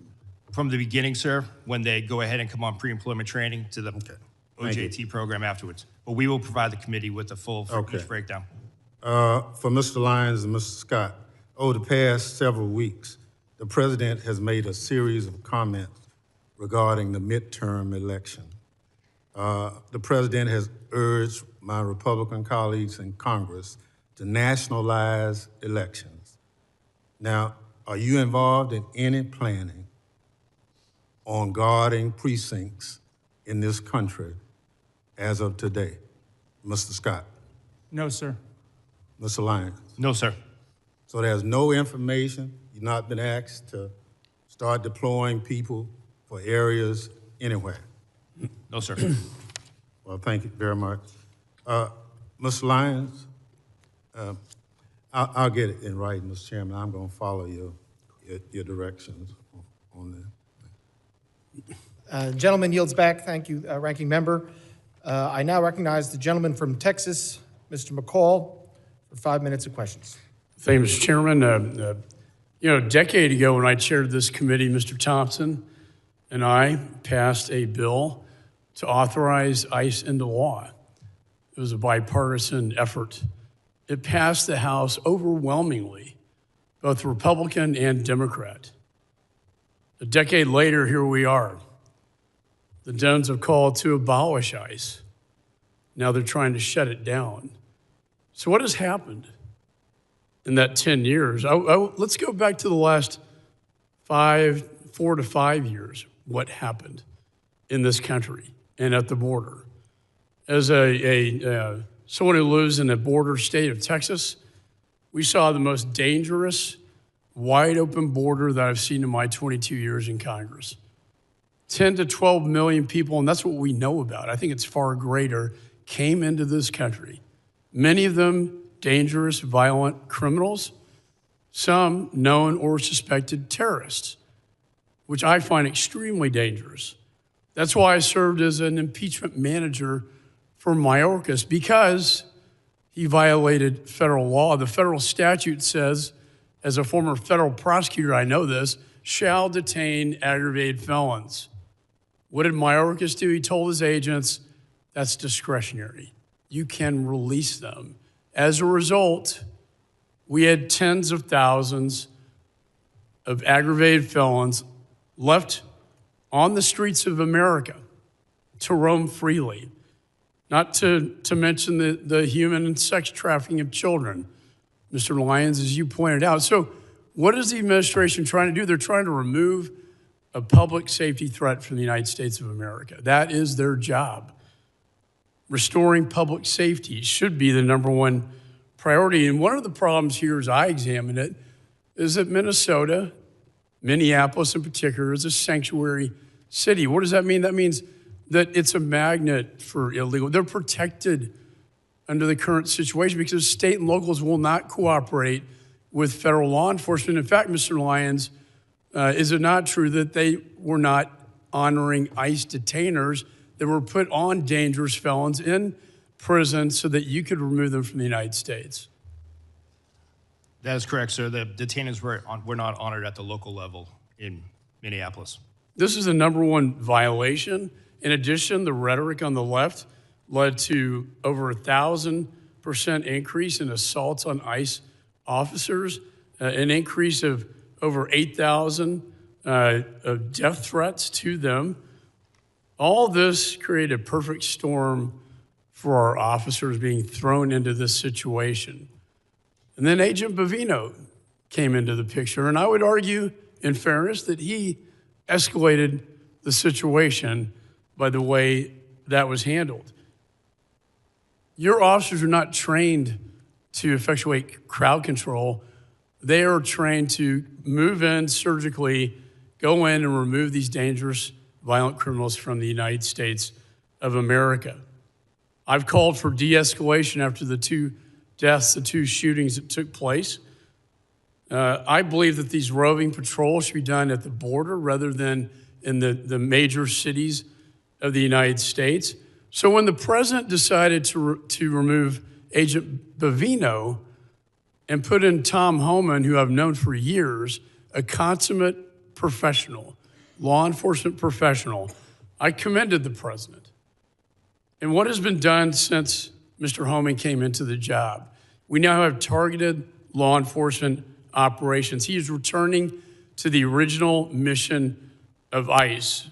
from the beginning, sir, when they go ahead and come on pre-employment training to the Thank you. OJT program afterwards. But we will provide the committee with the full Okay. breakdown. For Mr. Lyons and Mr. Scott, over the past several weeks, the president has made a series of comments regarding the midterm election. The president has urged my Republican colleagues in Congress to nationalize elections. Now, are you involved in any planning on guarding precincts in this country as of today? Mr. Scott, No, sir. Mr. Lyons. No, sir. So there's no information, you've not been asked to start deploying people for areas anywhere? No, sir. Well, thank you very much. Mr. Lyons, I'll get it in writing, Mr. Chairman. I'm going to follow your directions on that. Gentleman yields back. Thank you, Ranking Member. I now recognize the gentleman from Texas, Mr. McCall, for 5 minutes of questions. Thank you, Mr. Chairman. A decade ago when I chaired this committee, Mr. Thompson and I passed a bill to authorize ICE into law. It was a bipartisan effort. It passed the House overwhelmingly, both Republican and Democrat. A decade later, here we are. The Dems have called to abolish ICE. Now they're trying to shut it down. So what has happened in that 10 years? Let's go back to the last 4 to 5 years what happened in this country and at the border. As someone who lives in the border state of Texas, we saw the most dangerous, wide open border that I've seen in my 22 years in Congress. 10 to 12 million people, and that's what we know about. I think it's far greater, came into this country. Many of them dangerous, violent criminals, some known or suspected terrorists, which I find extremely dangerous. That's why I served as an impeachment manager for Mayorkas, because he violated federal law. The federal statute says, as a former federal prosecutor, I know this, shall detain aggravated felons. What did Mayorkas do? He told his agents, that's discretionary. You can release them. As a result, we had tens of thousands of aggravated felons left on the streets of America to roam freely, not to mention the human and sex trafficking of children, Mr. Lyons, as you pointed out. So what is the administration trying to do? They're trying to remove a public safety threat from the United States of America. That is their job. Restoring public safety should be the number one priority. And one of the problems here, as I examine it, is that Minnesota, Minneapolis in particular, is a sanctuary city. What does that mean? That means that it's a magnet for illegal. They're protected under the current situation because state and locals will not cooperate with federal law enforcement. In fact, Mr. Lyons, is it not true that they were not honoring ICE detainers that were put on dangerous felons in prison so that you could remove them from the United States? That is correct, sir. The detainers were not honored at the local level in Minneapolis. This is the number one violation. In addition, the rhetoric on the left led to over 1,000% increase in assaults on ICE officers, an increase of over 8,000 of death threats to them. All this created a perfect storm for our officers being thrown into this situation. And then Agent Bovino came into the picture, and I would argue, in fairness, that he escalated the situation by the way that was handled. Your officers are not trained to effectuate crowd control. They are trained to move in surgically, go in and remove these dangerous, violent criminals from the United States of America. I've called for de-escalation after the two deaths, the two shootings that took place. I believe that these roving patrols should be done at the border rather than in the major cities of the United States. So when the president decided to remove Agent Bovino and put in Tom Homan, who I've known for years, a consummate professional, law enforcement professional, I commended the president. And what has been done since Mr. Homan came into the job? We now have targeted law enforcement operations. He is returning to the original mission of ICE.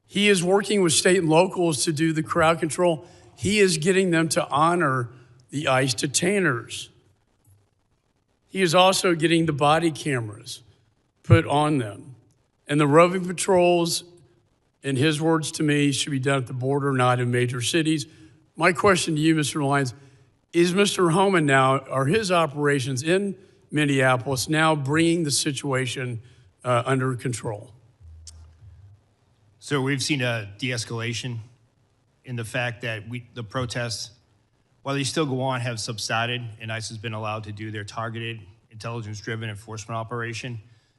He is working with state and locals to do the crowd control. He is getting them to honor the ICE detainers. He is also getting the body cameras put on them. And the roving patrols, in his words to me, should be done at the border, not in major cities. My question to you, Mr. Lyons, is Mr. Homan now, are his operations in Minneapolis now bringing the situation under control? So we've seen a de-escalation in the fact that the protests, while they still go on, have subsided, and ICE has been allowed to do their targeted, intelligence-driven enforcement operation.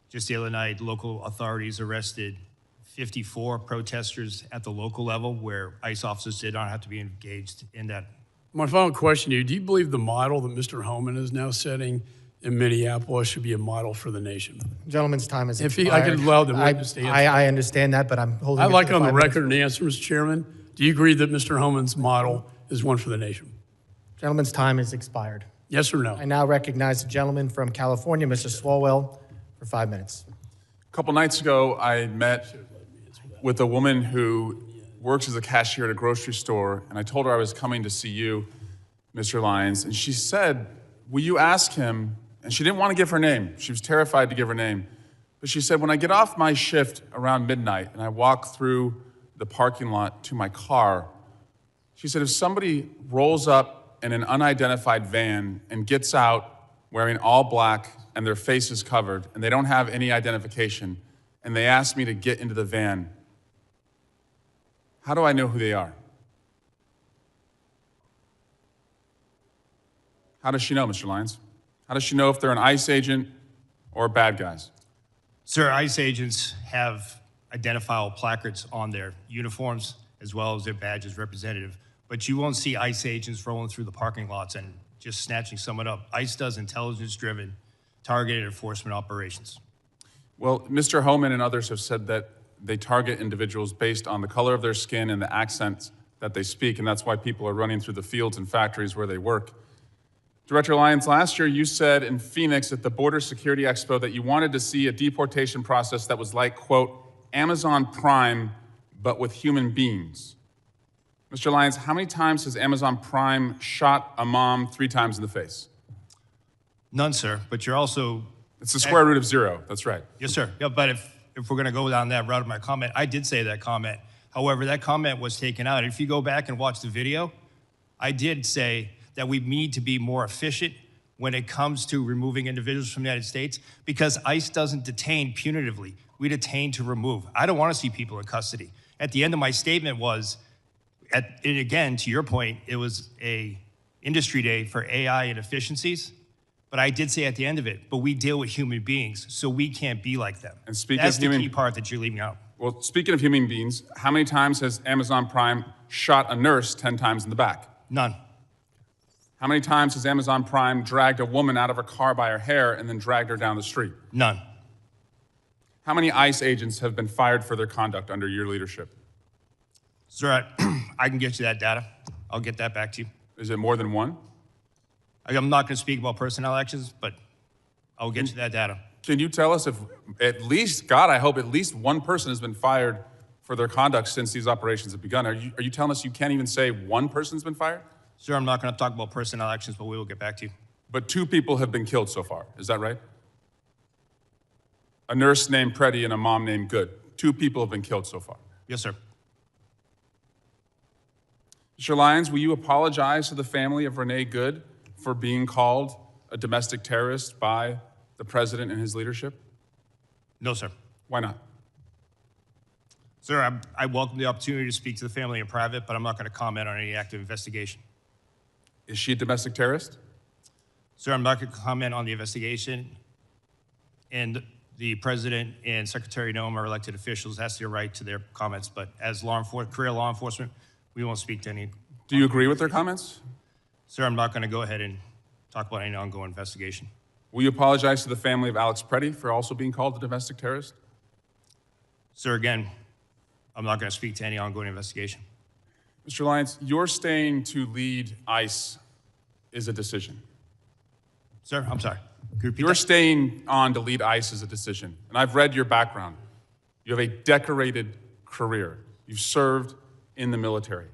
Just the other night, local authorities arrested 54 protesters at the local level where ICE officers did not have to be engaged in that. My final question to you, do you believe the model that Mr. Homan is now setting in Minneapolis should be a model for the nation? Gentleman's time is If expired. I could allow the witness to answer. I understand that, but I'm holding I'd it like to on the 5 minutes. record an answer, Mr. Chairman. Do you agree that Mr. Homan's model is one for the nation? Gentleman's time is expired. Yes or no? I now recognize the gentleman from California, Mr. Swalwell, for 5 minutes. A couple nights ago, I met with a woman who works as a cashier at a grocery store, and I told her I was coming to see you, Mr. Lyons, and she said, will you ask him, and she didn't want to give her name. She was terrified to give her name. But she said, when I get off my shift around midnight and I walk through the parking lot to my car, she said, if somebody rolls up in an unidentified van and gets out wearing all black and their face is covered and they don't have any identification and they ask me to get into the van, how do I know who they are? How does she know, Mr. Lyons? How does she know if they're an ICE agent or bad guys? Sir, ICE agents have identifiable placards on their uniforms as well as their badges representative, but you won't see ICE agents rolling through the parking lots and just snatching someone up. ICE does intelligence-driven, targeted enforcement operations. Well, Mr. Homan and others have said that they target individuals based on the color of their skin and the accents that they speak, and that's why people are running through the fields and factories where they work. Director Lyons, last year you said in Phoenix at the Border Security Expo that you wanted to see a deportation process that was like, quote, Amazon Prime, but with human beings. Mr. Lyons, how many times has Amazon Prime shot a mom 3 times in the face? None, sir, but you're also... It's the square root of 0, that's right. Yes, sir. Yeah, but if we're going to go down that route of my comment, I did say that comment. However, that comment was taken out. If you go back and watch the video, I did say that we need to be more efficient when it comes to removing individuals from the United States because ICE doesn't detain punitively. We detain to remove. I don't want to see people in custody. At the end of my statement was, again, to your point, it was a industry day for AI and efficiencies, but I did say at the end of it, but we deal with human beings, so we can't be like them. And speaking That's of human, the key part that you're leaving out. Well, speaking of human beings, how many times has Amazon Prime shot a nurse 10 times in the back? None. How many times has Amazon Prime dragged a woman out of her car by her hair and then dragged her down the street? None. How many ICE agents have been fired for their conduct under your leadership? Sir, I can get you that data. I'll get that back to you. Is it more than 1? I'm not going to speak about personnel actions, but I'll get you that data. Can you tell us if at least, God, I hope at least 1 person has been fired for their conduct since these operations have begun? Are you telling us you can't even say 1 person's been fired? Sir, I'm not going to talk about personnel actions, but we will get back to you. But 2 people have been killed so far, is that right? A nurse named Preddy and a mom named Good. 2 people have been killed so far. Yes, sir. Mr. Lyons, will you apologize to the family of Renee Good for being called a domestic terrorist by the president and his leadership? No, sir. Why not? Sir, I welcome the opportunity to speak to the family in private, but I'm not going to comment on any active investigation. Is she a domestic terrorist? Sir, I'm not going to comment on the investigation, and the president and Secretary Noem are elected officials. That's their right to their comments, but as career law enforcement, we won't speak to any. Do you agree with their comments? Sir, I'm not going to go ahead and talk about any ongoing investigation. Will you apologize to the family of Alex Preddy for also being called a domestic terrorist? Sir, again, I'm not going to speak to any ongoing investigation. Mr. Lyons, your staying to lead ICE is a decision. Sir, I'm sorry. Could you repeat Your that? staying on to lead ICE is a decision. And I've read your background. You have a decorated career. You've served in the military.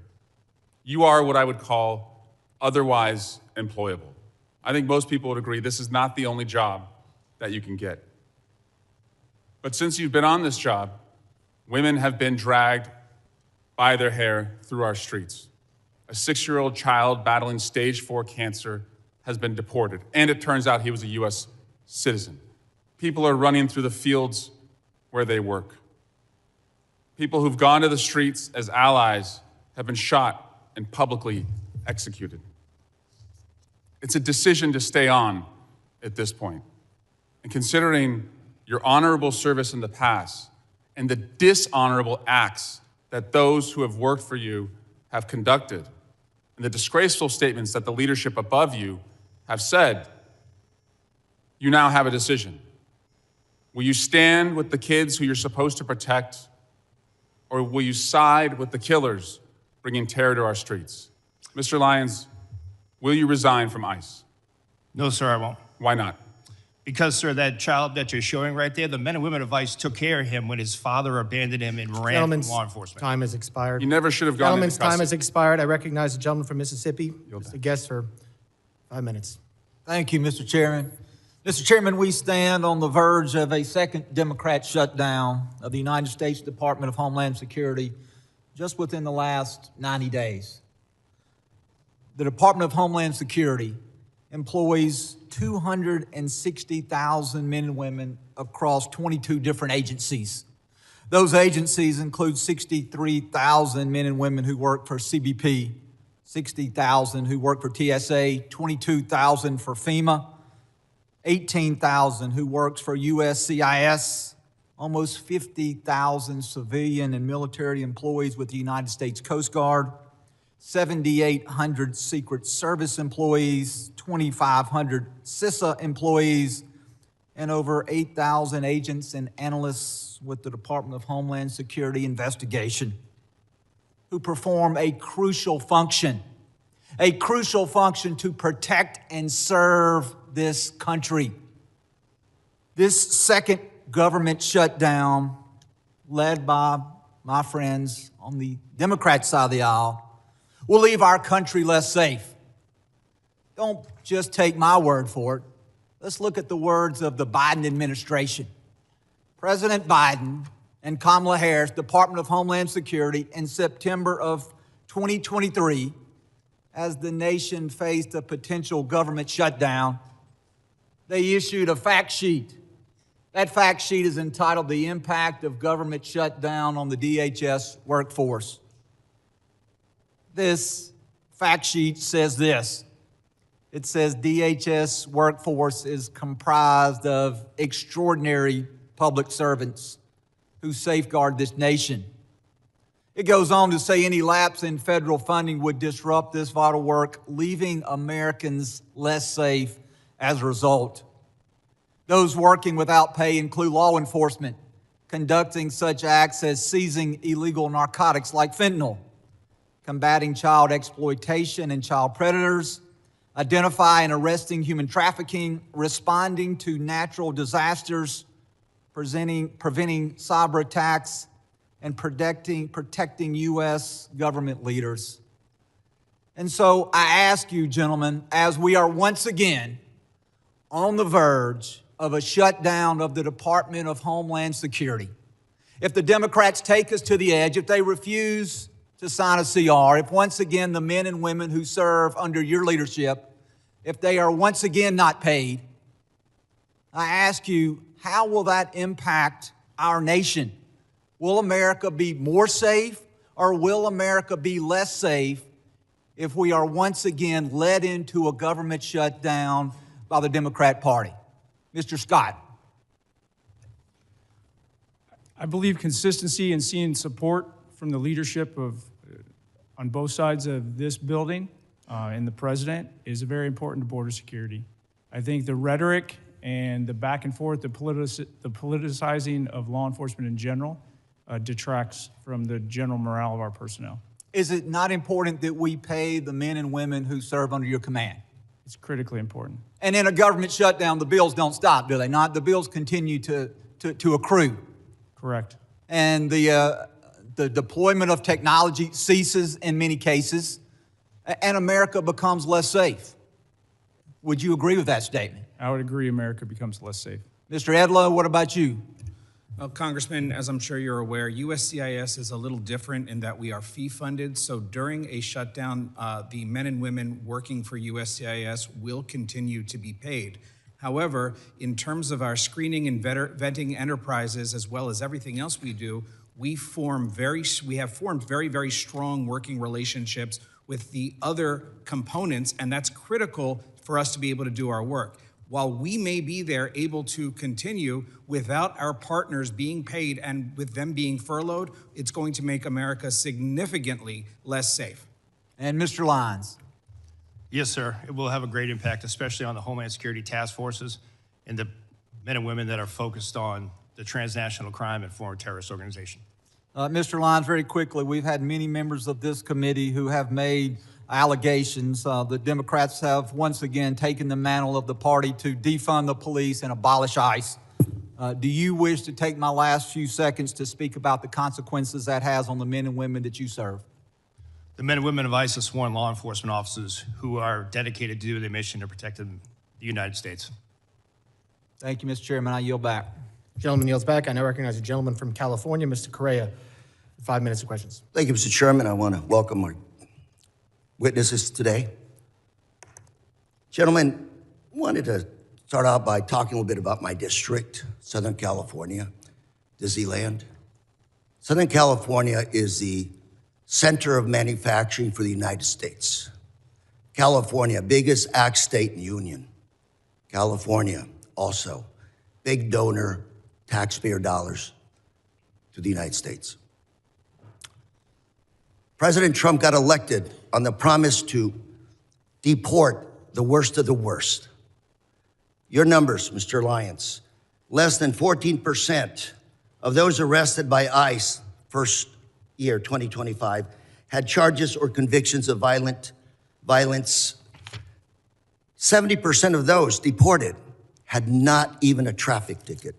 You are what I would call otherwise employable. I think most people would agree this is not the only job that you can get. But since you've been on this job, women have been dragged by their hair through our streets. A 6-year-old child battling stage 4 cancer has been deported, and it turns out he was a U.S. citizen. People are running through the fields where they work. People who've gone to the streets as allies have been shot and publicly executed. It's a decision to stay on at this point. And considering your honorable service in the past and the dishonorable acts that those who have worked for you have conducted, and the disgraceful statements that the leadership above you have said, you now have a decision. Will you stand with the kids who you're supposed to protect, or will you side with the killers bringing terror to our streets? Mr. Lyons, will you resign from ICE? No, sir, I won't. Why not? Because, sir, that child that you're showing right there, the men and women of ICE took care of him when his father abandoned him and ran from Gentleman's law enforcement. time has expired. You never should have gone Gentleman's into custody. time has expired. I recognize the gentleman from Mississippi, Mr. Guest, for 5 minutes. Thank you, Mr. Chairman. Mr. Chairman, we stand on the verge of a second Democrat shutdown of the United States Department of Homeland Security just within the last 90 days. The Department of Homeland Security employs 260,000 men and women across 22 different agencies. Those agencies include 63,000 men and women who work for CBP, 60,000 who work for TSA, 22,000 for FEMA, 18,000 who works for USCIS, almost 50,000 civilian and military employees with the United States Coast Guard, 7,800 Secret Service employees, 2,500 CISA employees, and over 8,000 agents and analysts with the Department of Homeland Security investigation who perform a crucial function to protect and serve this country. This second government shutdown, led by my friends on the Democrat side of the aisle, will leave our country less safe. Don't just take my word for it. Let's look at the words of the Biden administration. President Biden and Kamala Harris, Department of Homeland Security, in September of 2023, as the nation faced a potential government shutdown, they issued a fact sheet. That fact sheet is entitled The Impact of Government Shutdown on the DHS Workforce. This fact sheet says this. It says DHS workforce is comprised of extraordinary public servants who safeguard this nation. It goes on to say any lapse in federal funding would disrupt this vital work, leaving Americans less safe as a result. Those working without pay include law enforcement, conducting such acts as seizing illegal narcotics like fentanyl, combating child exploitation and child predators, identifying and arresting human trafficking, responding to natural disasters, preventing cyber attacks, and protecting U.S. government leaders. And so I ask you, gentlemen, as we are once again on the verge of a shutdown of the Department of Homeland Security, if the Democrats take us to the edge, if they refuse to sign a CR, if once again the men and women who serve under your leadership, if they are once again not paid, I ask you, how will that impact our nation? Will America be more safe, or will America be less safe if we are once again led into a government shutdown by the Democrat Party? Mr. Scott. I believe consistency and seeing support from the leadership on both sides of this building and the president is very important to border security. I think the rhetoric and the back and forth, the politicizing of law enforcement in general detracts from the general morale of our personnel. Is it not important that we pay the men and women who serve under your command? It's critically important. And in a government shutdown, the bills don't stop, do they not? The bills continue to accrue. Correct. And the deployment of technology ceases in many cases, and America becomes less safe. Would you agree with that statement? I would agree America becomes less safe. Mr. Edlow, what about you? Well, Congressman, as I'm sure you're aware, USCIS is a little different in that we are fee-funded. So during a shutdown, the men and women working for USCIS will continue to be paid. However, in terms of our screening and vetting enterprises, as well as everything else we do, we have formed very, very strong working relationships with the other components, and that's critical for us to be able to do our work. While we may be there able to continue without our partners being paid and with them being furloughed, it's going to make America significantly less safe. And Mr. Lyons. Yes, sir. It will have a great impact, especially on the Homeland Security task forces and the men and women that are focused on the transnational crime and foreign terrorist organization. Mr. Lyons, very quickly, we've had many members of this committee who have made allegations. The Democrats have once again taken the mantle of the party to defund the police and abolish ICE. Do you wish to take my last few seconds to speak about the consequences that has on the men and women that you serve? The men and women of ICE are sworn law enforcement officers who are dedicated to do their mission to protect the United States. Thank you, Mr. Chairman. I yield back. Gentleman yields back. I now recognize the gentleman from California, Mr. Correa, for 5 minutes of questions. Thank you, Mr. Chairman. I want to welcome our witnesses today. Gentlemen, I wanted to start out by talking a little bit about my district, Southern California, Disneyland. Southern California is the center of manufacturing for the United States. California, biggest ag state in the Union. California, also, big donor, taxpayer dollars to the United States. President Trump got elected on the promise to deport the worst of the worst. Your numbers, Mr. Lyons, less than 14% of those arrested by ICE first year, 2025, had charges or convictions of violence. 70% of those deported had not even a traffic ticket.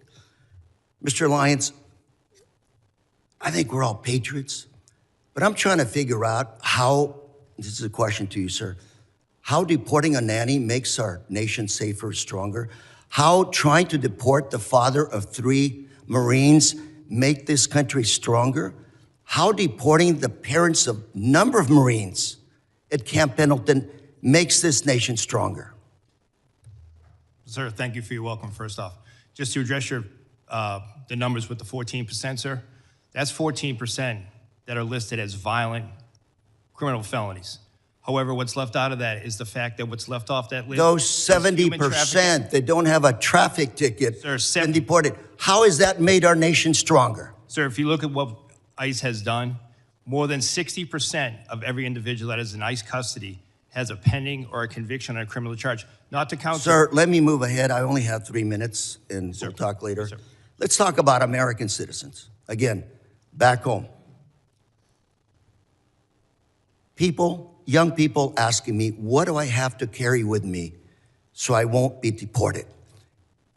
Mr. Lyons, I think we're all patriots, but I'm trying to figure out how, this is a question to you, sir, how deporting a nanny makes our nation safer, stronger, how trying to deport the father of 3 Marines make this country stronger, how deporting the parents of a number of Marines at Camp Pendleton makes this nation stronger. Sir, thank you for your welcome, first off. Just to address your, the numbers with the 14%, sir, that's 14% that are listed as violent criminal felonies. However, what's left out of that is the fact that what's left off that list. Those 70% that don't have a traffic ticket and deported, how has that made our nation stronger? Sir, if you look at what ICE has done, more than 60% of every individual that is in ICE custody has a pending or a conviction on a criminal charge. Not to count. Sir, let me move ahead. I only have 3 minutes, and we'll talk later. Yes, Let's talk about American citizens. Again, back home. Young people asking me, what do I have to carry with me so I won't be deported?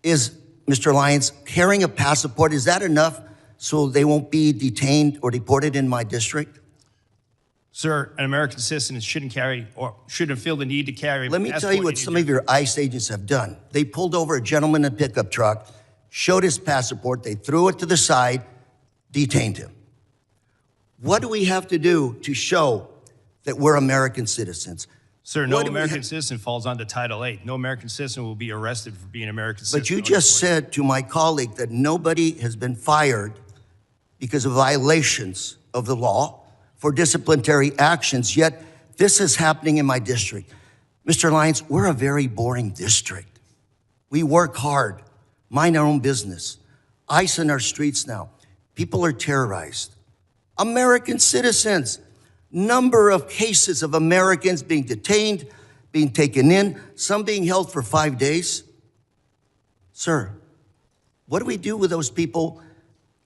Is, Mr. Lyons, carrying a passport, is that enough so they won't be detained or deported in my district? Sir, an American citizen shouldn't carry or shouldn't feel the need to carry. Let me tell you what some of your ICE agents have done. They pulled over a gentleman in a pickup truck, showed his passport, they threw it to the side, detained him. What do we have to do to show that we're American citizens? Sir, no American citizen falls under Title VIII. No American citizen will be arrested for being an American citizen. But you just said to my colleague that nobody has been fired because of violations of the law for disciplinary actions, yet this is happening in my district. Mr. Lyons, we're a very boring district. We work hard, mind our own business. ICE in our streets now. People are terrorized. American citizens. Number of cases of Americans being detained, being taken in, some being held for 5 days. Sir, what do we do with those people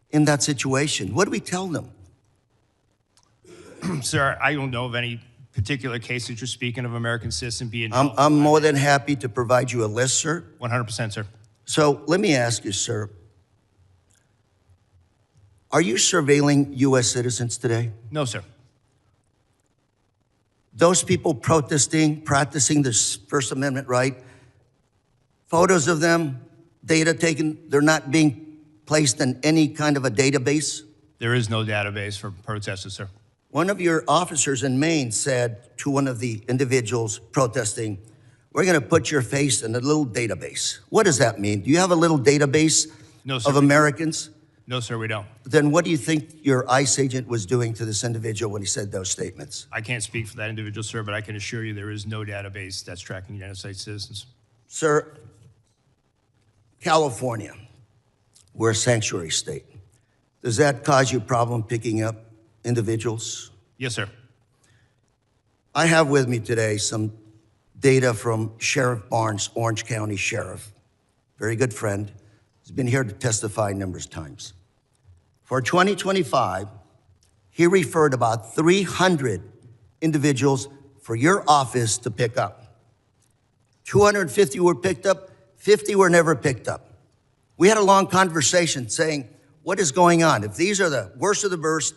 in that situation? What do we tell them? Sir, I don't know of any particular case that you're speaking of American citizen being held. I'm more than happy to provide you a list, sir. 100%, sir. So let me ask you, sir, are you surveilling U.S. citizens today? No, sir. Those people protesting, practicing this First Amendment right, photos of them, data taken, they're not being placed in any kind of a database? There is no database for protesters, sir. One of your officers in Maine said to one of the individuals protesting, we're going to put your face in a little database. What does that mean? Do you have a little database of Americans? No, sir, we don't. Then what do you think your ICE agent was doing to this individual when he said those statements? I can't speak for that individual, sir, but I can assure you there is no database that's tracking United States citizens. Sir, California, we're a sanctuary state. Does that cause you a problem picking up individuals? Yes, sir. I have with me today some data from Sheriff Barnes, Orange County Sheriff, very good friend. He's been here to testify numerous times. For 2025, he referred about 300 individuals for your office to pick up. 250 were picked up, 50 were never picked up. We had a long conversation saying, what is going on? If these are the worst of the worst,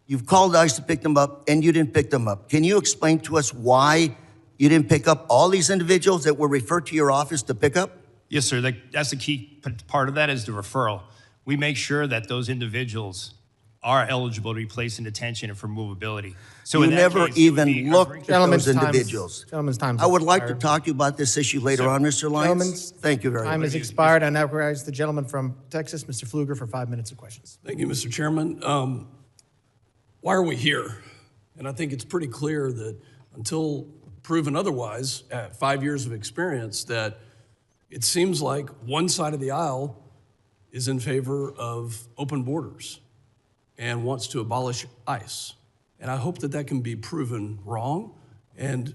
you've called ICE to pick them up and you didn't pick them up. Can you explain to us why you didn't pick up all these individuals that were referred to your office to pick up? Yes, sir. That's the key part of that is the referral. We make sure that those individuals are eligible to be placed in detention and for movability. So You in that never case, it would be even looked at Gentlemen's those time's- individuals. Gentlemen's time's I would like to expired. talk to you about this issue later on, Mr. Lyons. Gentlemen's Thank you very time much. has expired. I now recognize the gentleman from Texas, Mr. Pfluger, for 5 minutes of questions. Thank you, Mr. Chairman. Why are we here? And I think it's pretty clear that until proven otherwise, at 5 years of experience, that it seems like one side of the aisle is in favor of open borders and wants to abolish ICE. And I hope that that can be proven wrong. And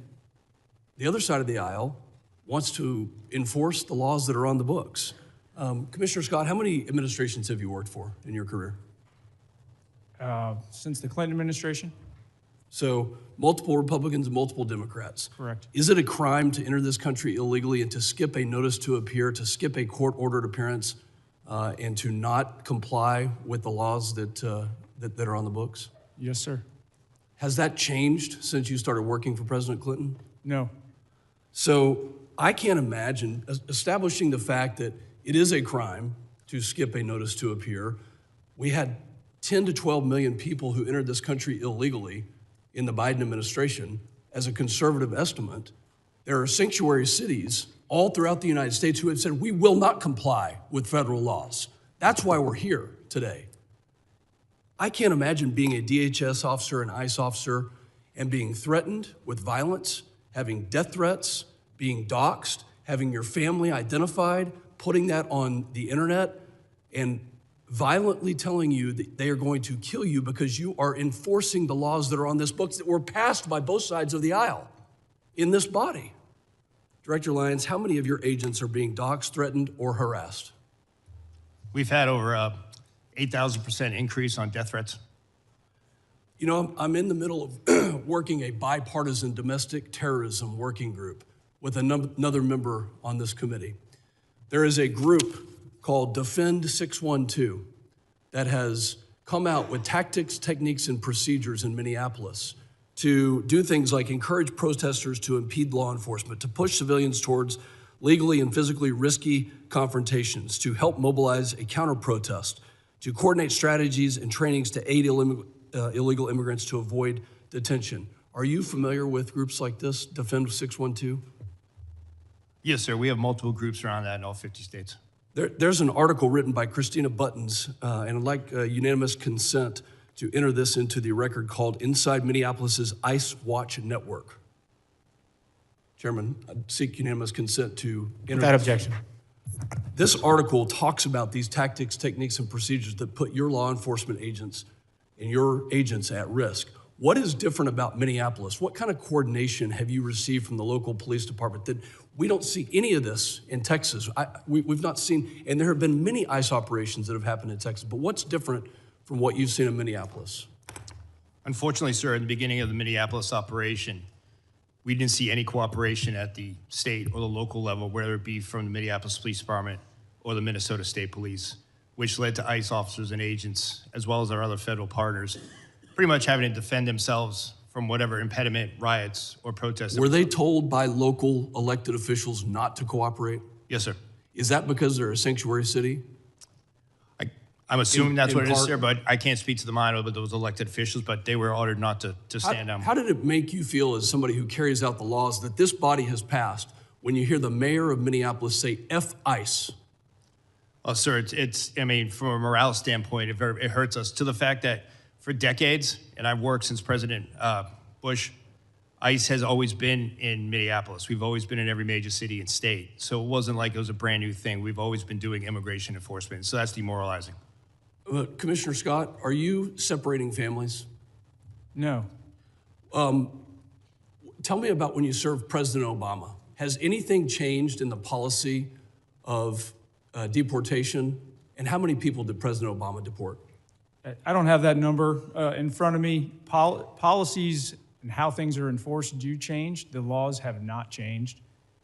the other side of the aisle wants to enforce the laws that are on the books. Commissioner Scott, how many administrations have you worked for in your career? Since the Clinton administration? So multiple Republicans and multiple Democrats. Correct. Is it a crime to enter this country illegally and to skip a notice to appear, to skip a court-ordered appearance, and to not comply with the laws that are on the books? Yes, sir. Has that changed since you started working for President Clinton? No. So I can't imagine establishing the fact that it is a crime to skip a notice to appear. We had 10 to 12 million people who entered this country illegally in the Biden administration. As a conservative estimate, there are sanctuary cities all throughout the United States who have said, we will not comply with federal laws. That's why we're here today. I can't imagine being a DHS officer, an ICE officer, and being threatened with violence, having death threats, being doxxed, having your family identified, putting that on the internet, and violently telling you that they are going to kill you because you are enforcing the laws that are on this book that were passed by both sides of the aisle in this body. Director Lyons, how many of your agents are being doxxed, threatened, or harassed? We've had over 8,000% increase on death threats. You know, I'm in the middle of working a bipartisan domestic terrorism working group with another member on this committee. There is a group called Defend 612 that has come out with tactics, techniques, and procedures in Minneapolis to do things like encourage protesters to impede law enforcement, to push civilians towards legally and physically risky confrontations, to help mobilize a counter-protest, to coordinate strategies and trainings to aid illegal immigrants to avoid detention. Are you familiar with groups like this, Defend 612? Yes, sir. We have multiple groups around that in all 50 states. There's an article written by Christina Buttons, and I'd like unanimous consent to enter this into the record called Inside Minneapolis's ICE Watch Network. Chairman, I seek unanimous consent to enter Without this. objection. This article talks about these tactics, techniques, and procedures that put your law enforcement agents and your agents at risk. What is different about Minneapolis? What kind of coordination have you received from the local police department that we don't see any of this in Texas? We've not seen, and there have been many ICE operations that have happened in Texas, but what's different from what you've seen in Minneapolis? Unfortunately, sir, in the beginning of the Minneapolis operation, we didn't see any cooperation at the state or the local level, whether it be from the Minneapolis Police Department or the Minnesota State Police, which led to ICE officers and agents, as well as our other federal partners, pretty much having to defend themselves from whatever impediment, riots, or protests. Were they told by local elected officials not to cooperate? Yes, sir. Is that because they're a sanctuary city? I'm assuming that's in what it is, part- sir, but I can't speak to the mind of those elected officials, but they were ordered not to stand down. How did it make you feel as somebody who carries out the laws that this body has passed when you hear the mayor of Minneapolis say, F ICE? Well, sir, I mean, from a morale standpoint, it hurts us to the fact that for decades, and I've worked since President Bush, ICE has always been in Minneapolis. We've always been in every major city and state. So it wasn't like it was a brand new thing. We've always been doing immigration enforcement. So that's demoralizing. Commissioner Scott, are you separating families? No. Tell me about when you served President Obama. Has anything changed in the policy of deportation? And how many people did President Obama deport? I don't have that number in front of me. Policies and how things are enforced do change. The laws have not changed.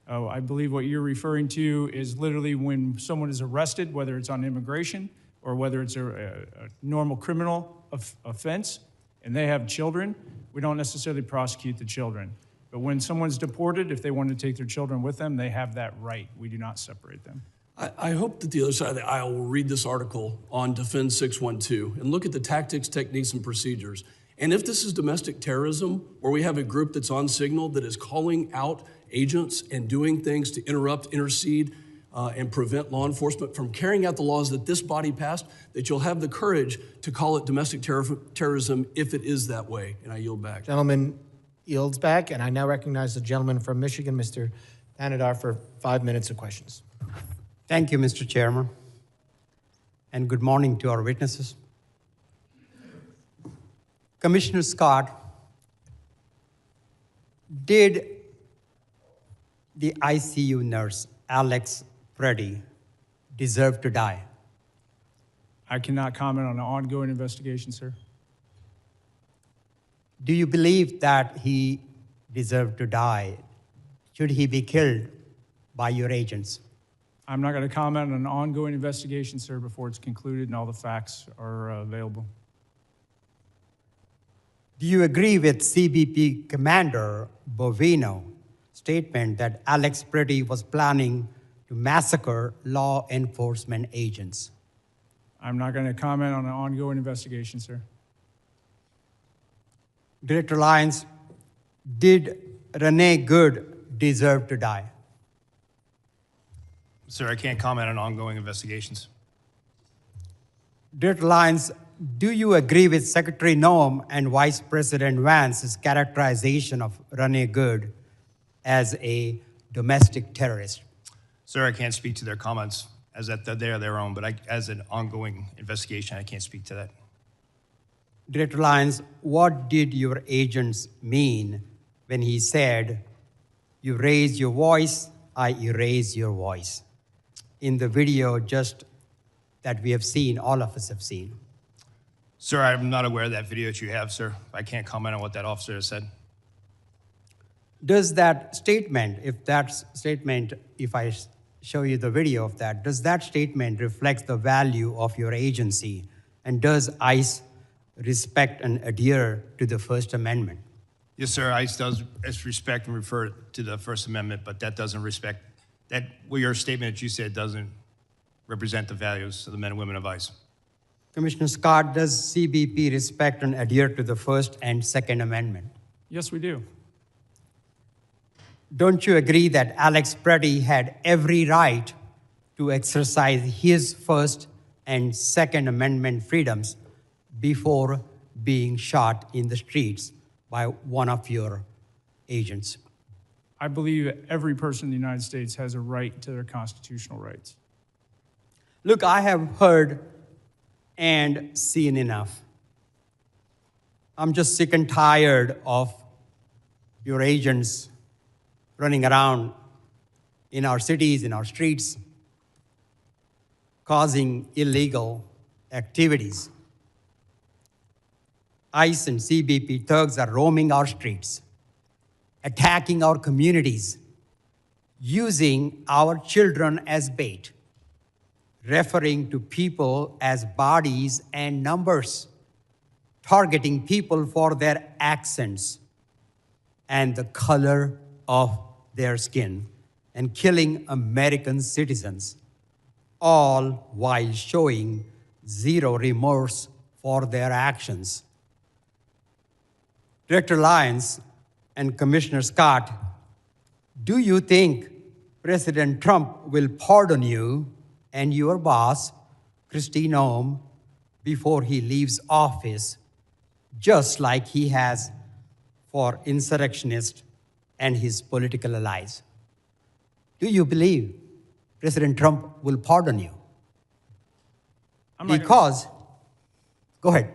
I believe what you're referring to is literally when someone is arrested, whether it's on immigration or whether it's a normal criminal offense, and they have children, we don't necessarily prosecute the children. But when someone's deported, if they want to take their children with them, they have that right. We do not separate them. I hope that the other side of the aisle will read this article on Defend 612 and look at the tactics, techniques, and procedures. And if this is domestic terrorism, where we have a group that's on signal that is calling out agents and doing things to interrupt, intercede, and prevent law enforcement from carrying out the laws that this body passed, that you'll have the courage to call it domestic terrorism if it is that way. And I yield back. Gentleman yields back, and I now recognize the gentleman from Michigan, Mr. Tanadar, for 5 minutes of questions. Thank you, Mr. Chairman, and good morning to our witnesses. Commissioner Scott, did the ICU nurse, Alex Preddy, deserve to die? I cannot comment on an ongoing investigation, sir. Do you believe that he deserved to die? Should he be killed by your agents? I'm not going to comment on an ongoing investigation, sir, before it's concluded and all the facts are available. Do you agree with CBP Commander Bovino's statement that Alex Preddy was planning to massacre law enforcement agents? I'm not going to comment on an ongoing investigation, sir. Director Lyons, did Renee Good deserve to die? Sir, I can't comment on ongoing investigations. Director Lyons, do you agree with Secretary Noem and Vice President Vance's characterization of Renee Good as a domestic terrorist? Sir, I can't speak to their comments as that they are their own, but as an ongoing investigation, I can't speak to that. Director Lyons, what did your agents mean when he said, "You raise your voice, I erase your voice"? In the video just that we have seen, all of us have seen. Sir, I'm not aware of that video that you have, sir. I can't comment on what that officer has said. Does that statement, if I show you the video of that, does that statement reflect the value of your agency? And does ICE respect and adhere to the First Amendment? Yes, sir, ICE does respect and refer to the First Amendment, but that doesn't respect, your statement that you said doesn't represent the values of the men and women of ICE. Commissioner Scott, does CBP respect and adhere to the First and Second Amendment? Yes, we do. Don't you agree that Alex Preddy had every right to exercise his First and Second Amendment freedoms before being shot in the streets by one of your agents? I believe every person in the United States has a right to their constitutional rights. Look, I have heard and seen enough. I'm just sick and tired of your agents running around in our cities, in our streets, causing illegal activities. ICE and CBP thugs are roaming our streets, attacking our communities, using our children as bait, referring to people as bodies and numbers, targeting people for their accents and the color of their skin, and killing American citizens, all while showing zero remorse for their actions. Director Lyons and Commissioner Scott, do you think President Trump will pardon you and your boss, Kristi Noem, before he leaves office, just like he has for insurrectionists and his political allies? Do you believe President Trump will pardon you? Go ahead.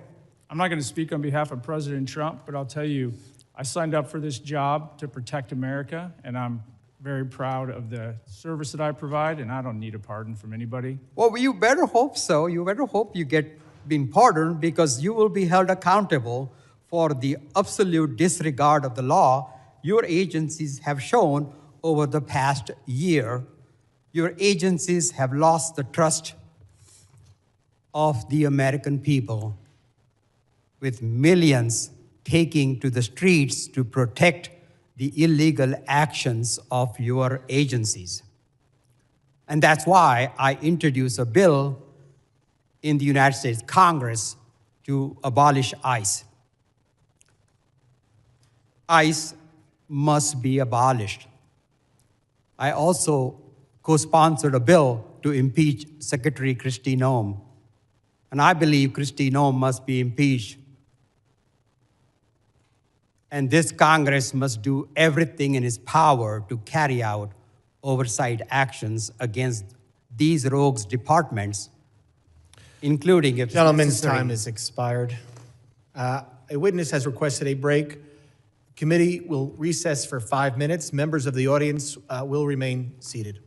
I'm not going to speak on behalf of President Trump, but I'll tell you, I signed up for this job to protect America, and I'm very proud of the service that I provide, and I don't need a pardon from anybody. Well, you better hope so. You better hope you get being pardoned, because you will be held accountable for the absolute disregard of the law your agencies have shown over the past year. Your agencies have lost the trust of the American people, with millions taking to the streets to protect the illegal actions of your agencies. And that's why I introduced a bill in the United States Congress to abolish ICE. ICE must be abolished. I also co-sponsored a bill to impeach Secretary Kristi Noem. And I believe Kristi Noem must be impeached. And this Congress must do everything in its power to carry out oversight actions against these rogue departments, including if Gentleman's necessary. time has expired. A witness has requested a break. Committee will recess for 5 minutes. Members of the audience will remain seated.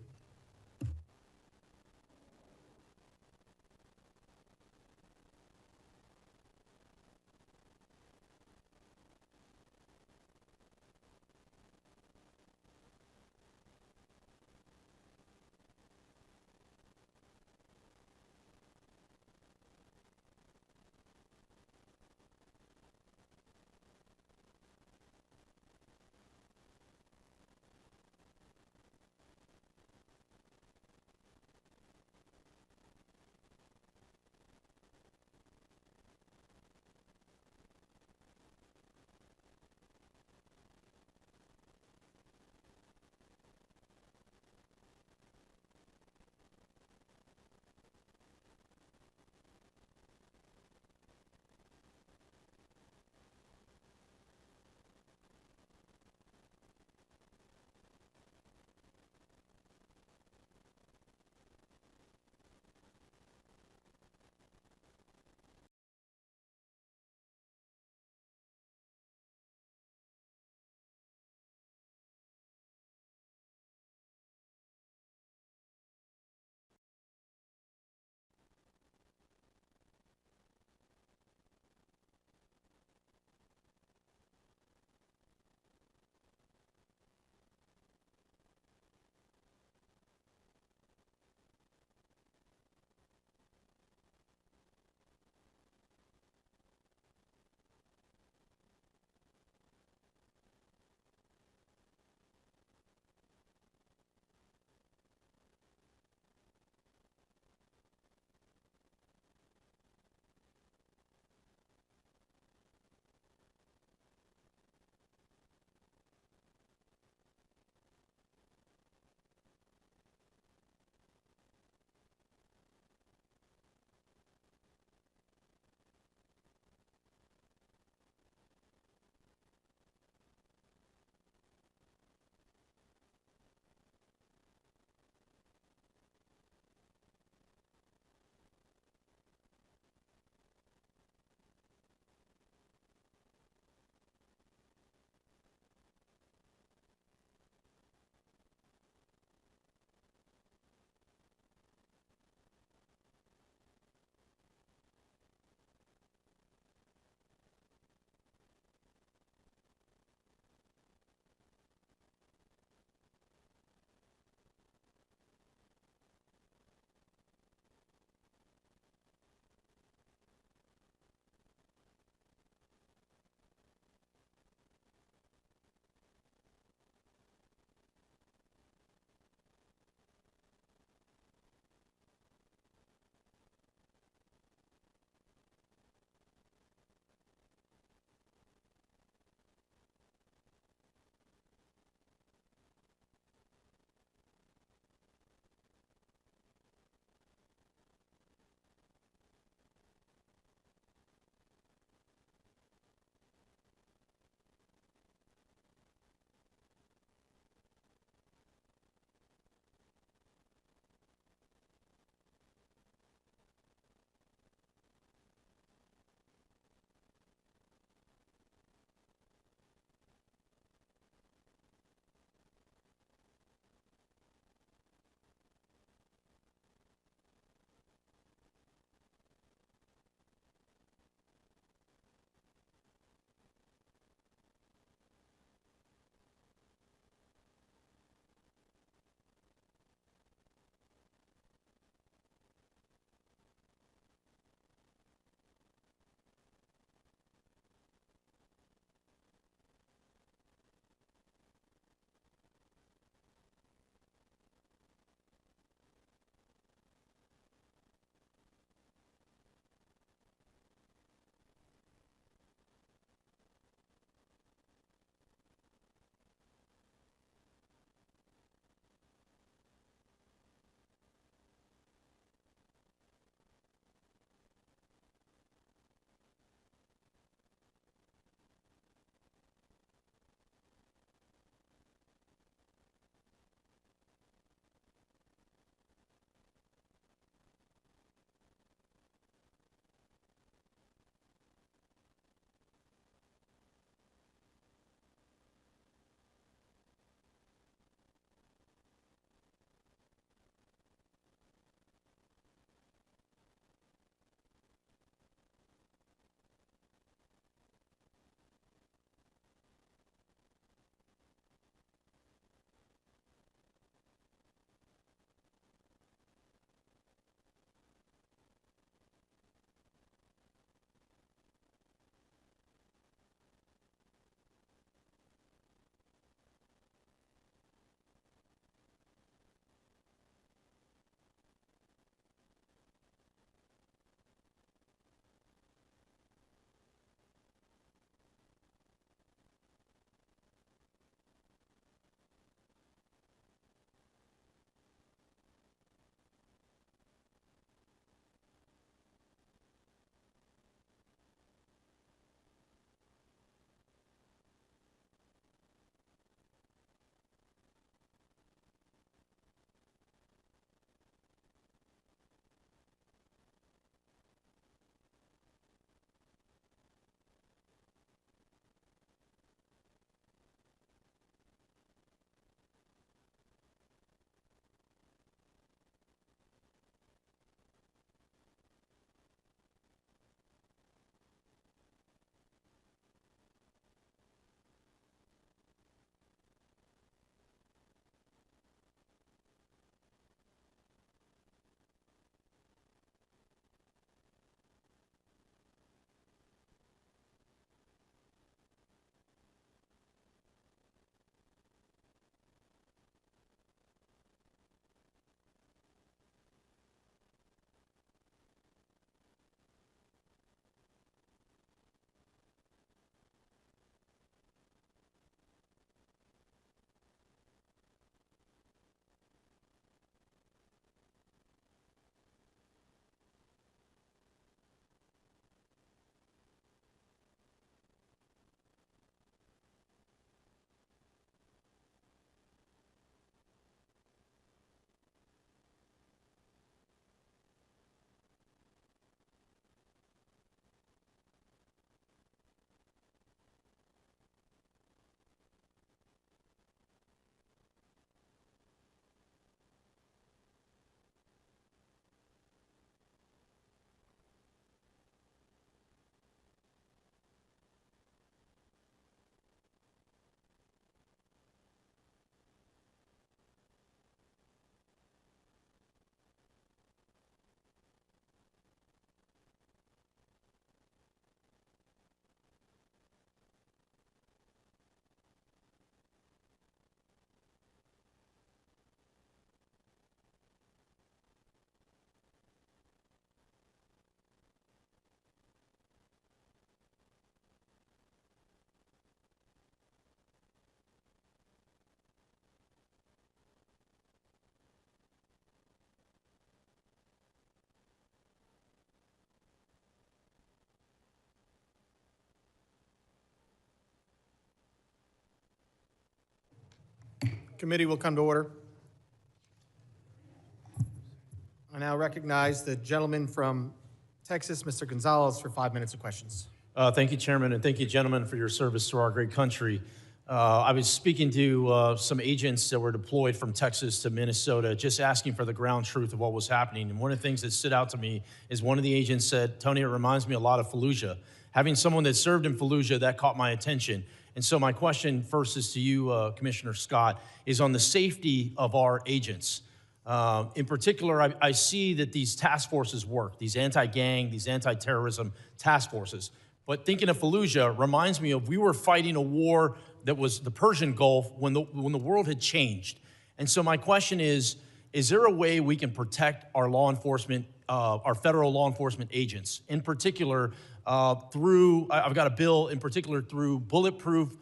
Committee will come to order. I now recognize the gentleman from Texas, Mr. Gonzalez, for 5 minutes of questions. Thank you, Chairman, and thank you, gentlemen, for your service to our great country. I was speaking to some agents that were deployed from Texas to Minnesota, just asking for the ground truth of what was happening. And one of the things that stood out to me is one of the agents said, Tony, it reminds me a lot of Fallujah. Having someone that served in Fallujah, that caught my attention. And so my question first is to you, Commissioner Scott, is on the safety of our agents. In particular, I see that these task forces work, these anti-gang, these anti-terrorism task forces. But thinking of Fallujah reminds me of we were fighting a war that was the Persian Gulf when the world had changed. And so my question is there a way we can protect our law enforcement, our federal law enforcement agents, in particular through, I've got a bill in particular through bulletproof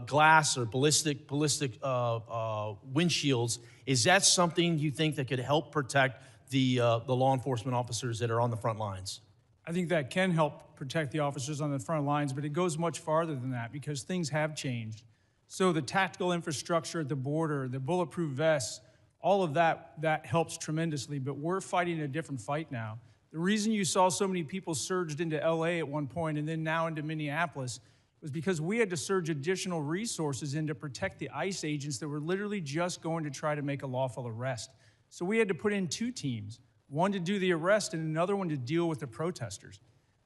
glass or ballistic windshields. Is that something you think that could help protect the law enforcement officers that are on the front lines? I think that can help protect the officers on the front lines, but it goes much farther than that because things have changed. So the tactical infrastructure at the border, the bulletproof vests, all of that helps tremendously, but we're fighting a different fight now. The reason you saw so many people surged into LA at one point and then now into Minneapolis was because we had to surge additional resources in to protect the ICE agents that were literally just going to try to make a lawful arrest. So we had to put in two teams, one to do the arrest and another one to deal with the protesters.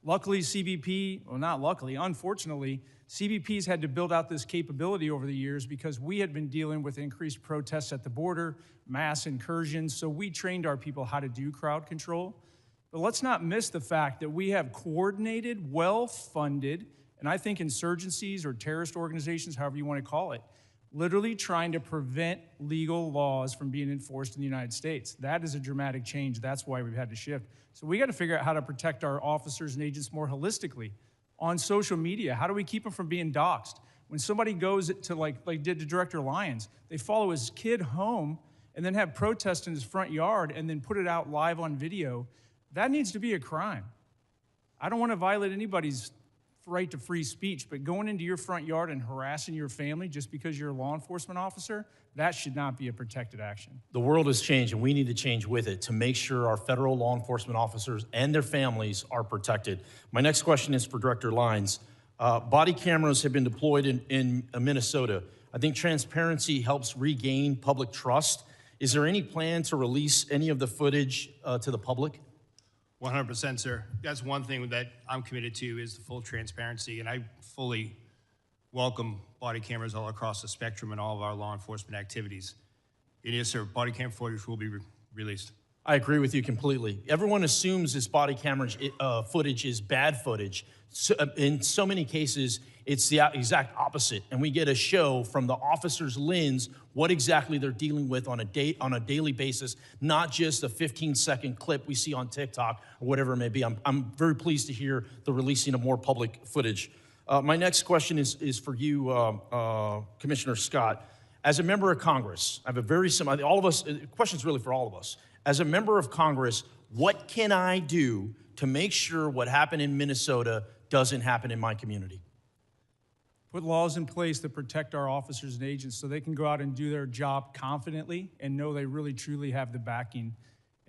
Luckily, CBP, well, not luckily, unfortunately, CBP's had to build out this capability over the years because we had been dealing with increased protests at the border, mass incursions, so we trained our people how to do crowd control. But let's not miss the fact that we have coordinated, well-funded, and I think insurgencies or terrorist organizations, however you want to call it, literally trying to prevent legal laws from being enforced in the United States. That is a dramatic change. That's why we've had to shift. So we got to figure out how to protect our officers and agents more holistically. On social media, how do we keep them from being doxxed? When somebody goes to like did to Director Lyons, they follow his kid home and then have protests in his front yard and then put it out live on video. That needs to be a crime. I don't want to violate anybody's right to free speech, but going into your front yard and harassing your family just because you're a law enforcement officer, that should not be a protected action. The world has changed, and we need to change with it to make sure our federal law enforcement officers and their families are protected. My next question is for Director Lyons. Body cameras have been deployed in Minnesota. I think transparency helps regain public trust. Is there any plan to release any of the footage to the public? 100%, sir. That's one thing that I'm committed to is the full transparency, and I fully welcome body cameras all across the spectrum in all of our law enforcement activities. And yes, sir, body cam footage will be released. I agree with you completely. Everyone assumes this body camera footage is bad footage. So, in so many cases, it's the exact opposite. And we get a show from the officer's lens what exactly they're dealing with on a daily basis, not just a 15-second clip we see on TikTok or whatever it may be. I'm very pleased to hear the releasing of more public footage. My next question is for you, Commissioner Scott. As a member of Congress, I have a very similar, the question's really for all of us. As a member of Congress, what can I do to make sure what happened in Minnesota doesn't happen in my community? Put laws in place that protect our officers and agents so they can go out and do their job confidently and know they really truly have the backing.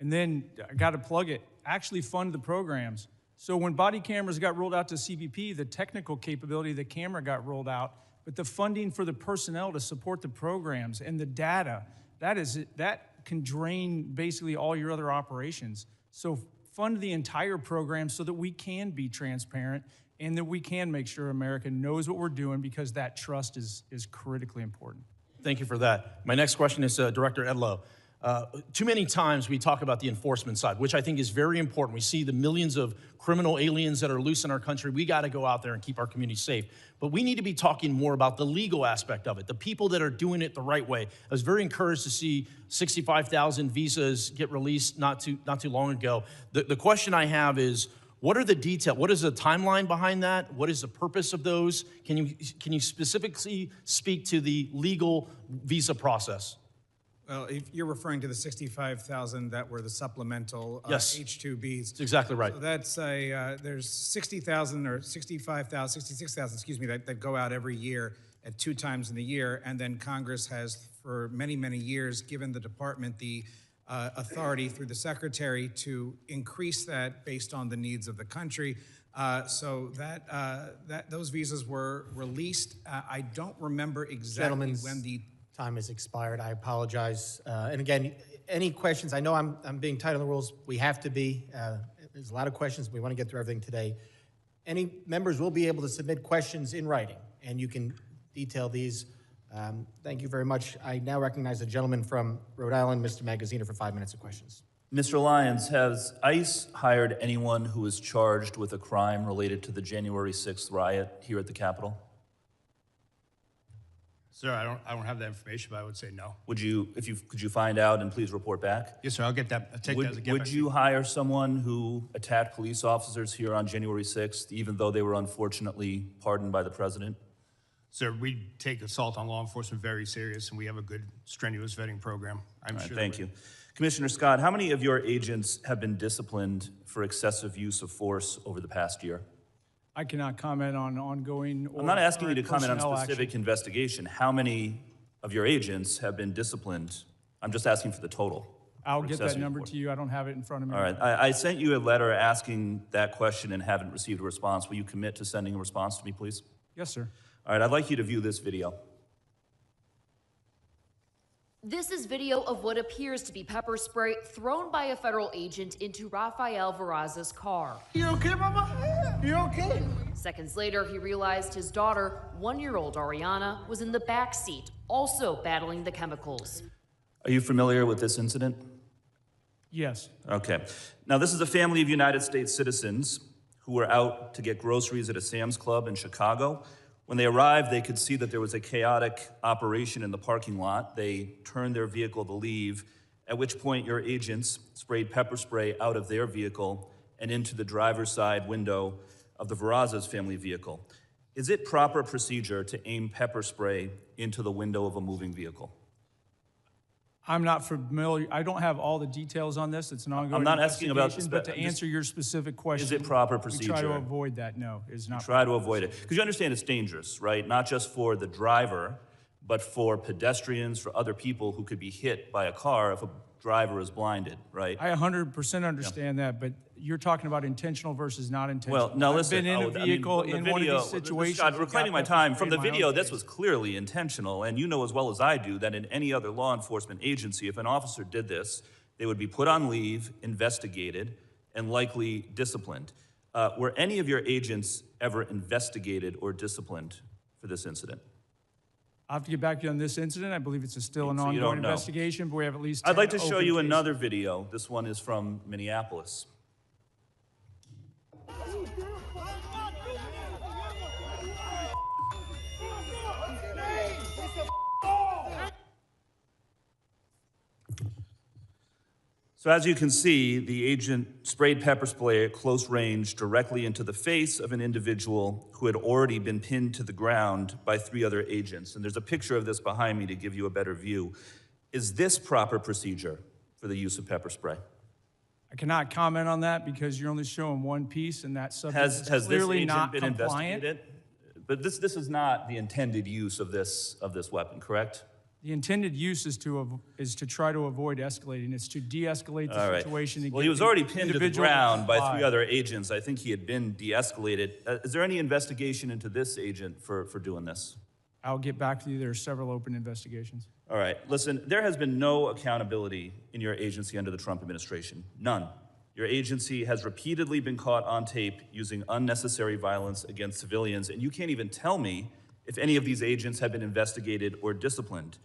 And then, I gotta plug it, actually fund the programs. So when body cameras got rolled out to CBP, the technical capability of the camera got rolled out, but the funding for the personnel to support the programs and the data, that can drain basically all your other operations. So fund the entire program so that we can be transparent and that we can make sure America knows what we're doing because that trust is critically important. Thank you for that. My next question is Director Edlow. Too many times we talk about the enforcement side, which I think is very important. We see the millions of criminal aliens that are loose in our country. We got to go out there and keep our community safe. But we need to be talking more about the legal aspect of it, the people that are doing it the right way. I was very encouraged to see 65,000 visas get released not too long ago. The question I have is, what are the details? What is the timeline behind that? What is the purpose of those? Can you specifically speak to the legal visa process? Well, if you're referring to the 65,000 that were the supplemental yes. H-2Bs. That's exactly right. So that's there's 60,000 or 65,000, 66,000, excuse me, that go out every year. at 2 times in the year, and then Congress has, for many, many years, given the department the authority through the secretary to increase that based on the needs of the country. So those visas were released. I don't remember exactly when the time has expired. I apologize. And again, any questions? I know I'm being tight on the rules. We have to be. There's a lot of questions. We want to get through everything today. Any members will be able to submit questions in writing, and you can detail these. Thank you very much. I now recognize the gentleman from Rhode Island, Mr. Magaziner, for 5 minutes of questions. Mr. Lyons, has ICE hired anyone who is charged with a crime related to the January 6th riot here at the Capitol? Sir, I don't have that information, but I would say no. Could you find out and please report back? Yes, sir, I'll get that. I'll take that as a get Would back. you hire someone who attacked police officers here on January 6th, even though they were unfortunately pardoned by the president? Sir, we take assault on law enforcement very serious, and we have a good, strenuous vetting program. I'm sure. Thank you. Commissioner Scott, how many of your agents have been disciplined for excessive use of force over the past year? I cannot comment on ongoing or I'm not asking you to comment on personnel specific action. investigation. How many of your agents have been disciplined? I'm just asking for the total. I'll for get that excessive number force. to you. I don't have it in front of me. All right. I sent you a letter asking that question and haven't received a response. Will you commit to sending a response to me, please? Yes, sir. All right. I'd like you to view this video. This is video of what appears to be pepper spray thrown by a federal agent into Rafael Verraz's car. You okay, Mama? You okay? Seconds later, he realized his daughter, 1-year-old Ariana, was in the back seat, also battling the chemicals. Are you familiar with this incident? Yes. Okay. Now, this is a family of United States citizens who were out to get groceries at a Sam's Club in Chicago. When they arrived, they could see that there was a chaotic operation in the parking lot. They turned their vehicle to leave, at which point your agents sprayed pepper spray out of their vehicle and into the driver's side window of the Verraz's family vehicle. Is it proper procedure to aim pepper spray into the window of a moving vehicle? I'm not familiar. I don't have all the details on this. It's an ongoing I'm not asking about investigation, but to answer your specific question, is it proper procedure? we try to avoid that. No, it's not. Try to avoid it. Because you understand it's dangerous, right? Not just for the driver, but for pedestrians, for other people who could be hit by a car if a driver is blinded, right? I 100% understand that, but you're talking about intentional versus not intentional. Well, now listen. I've been in a vehicle in one of these situations. Scott, reclaiming my time. From the video, this was. was clearly intentional, and you know as well as I do that in any other law enforcement agency, if an officer did this, they would be put on leave, investigated, and likely disciplined. Were any of your agents ever investigated or disciplined for this incident? I'll have to get back to you on this incident. I believe it's still an So you ongoing don't know. investigation, but we have at least 10 I'd like to show open you cases. another video. This one is from Minneapolis. So as you can see, the agent sprayed pepper spray at close range directly into the face of an individual who had already been pinned to the ground by 3 other agents. And there's a picture of this behind me to give you a better view. Is this proper procedure for the use of pepper spray? I cannot comment on that because you're only showing one piece, and that subject Has is this clearly agent not been compliant. investigated? But this is not the intended use of this weapon, correct? The intended use is to try to avoid escalating. It's to de-escalate the All right. situation. And Well, get he was the already pinned to the individual ground by comply. 3 other agents. I think he had been de-escalated. Is there any investigation into this agent for doing this? I'll get back to you. There are several open investigations. All right. Listen, there has been no accountability in your agency under the Trump administration. None. Your agency has repeatedly been caught on tape using unnecessary violence against civilians, and you can't even tell me if any of these agents have been investigated or disciplined.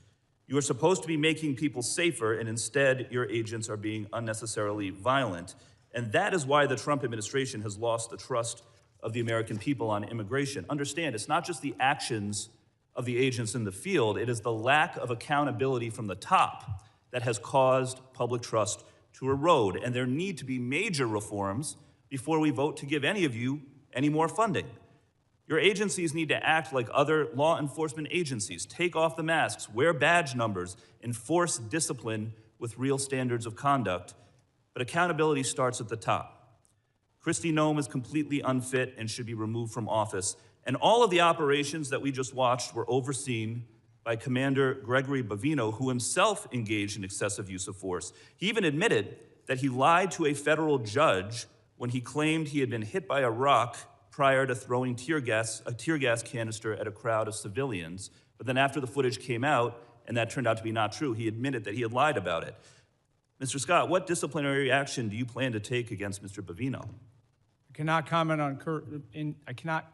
You are supposed to be making people safer, and instead, your agents are being unnecessarily violent. And that is why the Trump administration has lost the trust of the American people on immigration. Understand, it's not just the actions of the agents in the field, it is the lack of accountability from the top that has caused public trust to erode. And there need to be major reforms before we vote to give any of you any more funding. Your agencies need to act like other law enforcement agencies. Take off the masks, wear badge numbers, enforce discipline with real standards of conduct. But accountability starts at the top. Kristi Noem is completely unfit and should be removed from office. And all of the operations that we just watched were overseen by Commander Gregory Bavino, who himself engaged in excessive use of force. He even admitted that he lied to a federal judge when he claimed he had been hit by a rock prior to throwing a tear gas canister at a crowd of civilians. But then after the footage came out, and that turned out to be not true, he admitted that he had lied about it. Mr. Scott, what disciplinary action do you plan to take against Mr. Bavino? I cannot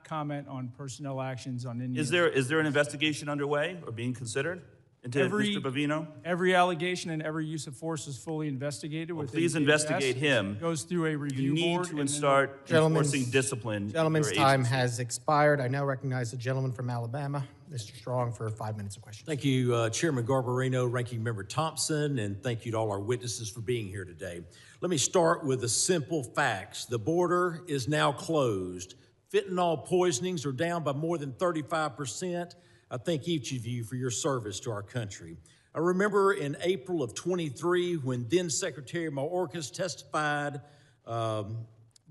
comment on personnel actions on Indian. Is there an investigation underway or being considered into Mr. Bavino? Every allegation and every use of force is fully investigated. Well, please investigate him. Goes through a review board. You need to start enforcing discipline. Gentleman's time has expired. I now recognize the gentleman from Alabama, Mr. Strong, for 5 minutes of questions. Thank you, Chairman Garbarino, Ranking Member Thompson, and thank you to all our witnesses for being here today. Let me start with the simple facts. The border is now closed. Fentanyl poisonings are down by more than 35%. I thank each of you for your service to our country. I remember in April of 23 when then Secretary Mayorkas testified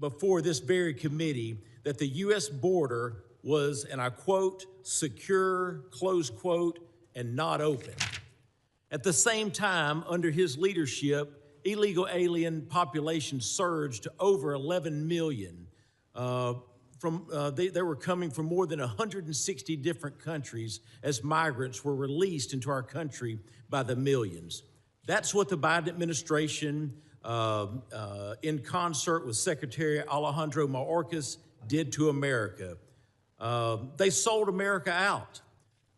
before this very committee that the U.S. border was, and I quote, secure, close quote, and not open. At the same time, under his leadership, illegal alien population surged to over 11 million. They were coming from more than 160 different countries as migrants were released into our country by the millions. That's what the Biden administration, in concert with Secretary Alejandro Mayorkas, did to America. They sold America out.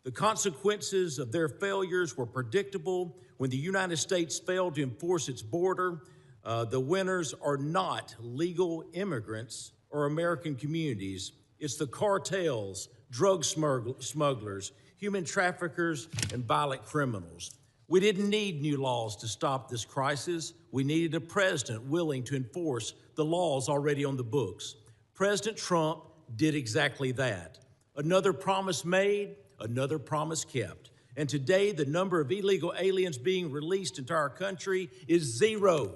The consequences of their failures were predictable. When the United States failed to enforce its border, the winners are not legal immigrants or American communities. It's the cartels, drug smugglers, human traffickers, and violent criminals. We didn't need new laws to stop this crisis. We needed a president willing to enforce the laws already on the books. President Trump did exactly that. Another promise made, another promise kept. And today, the number of illegal aliens being released into our country is zero.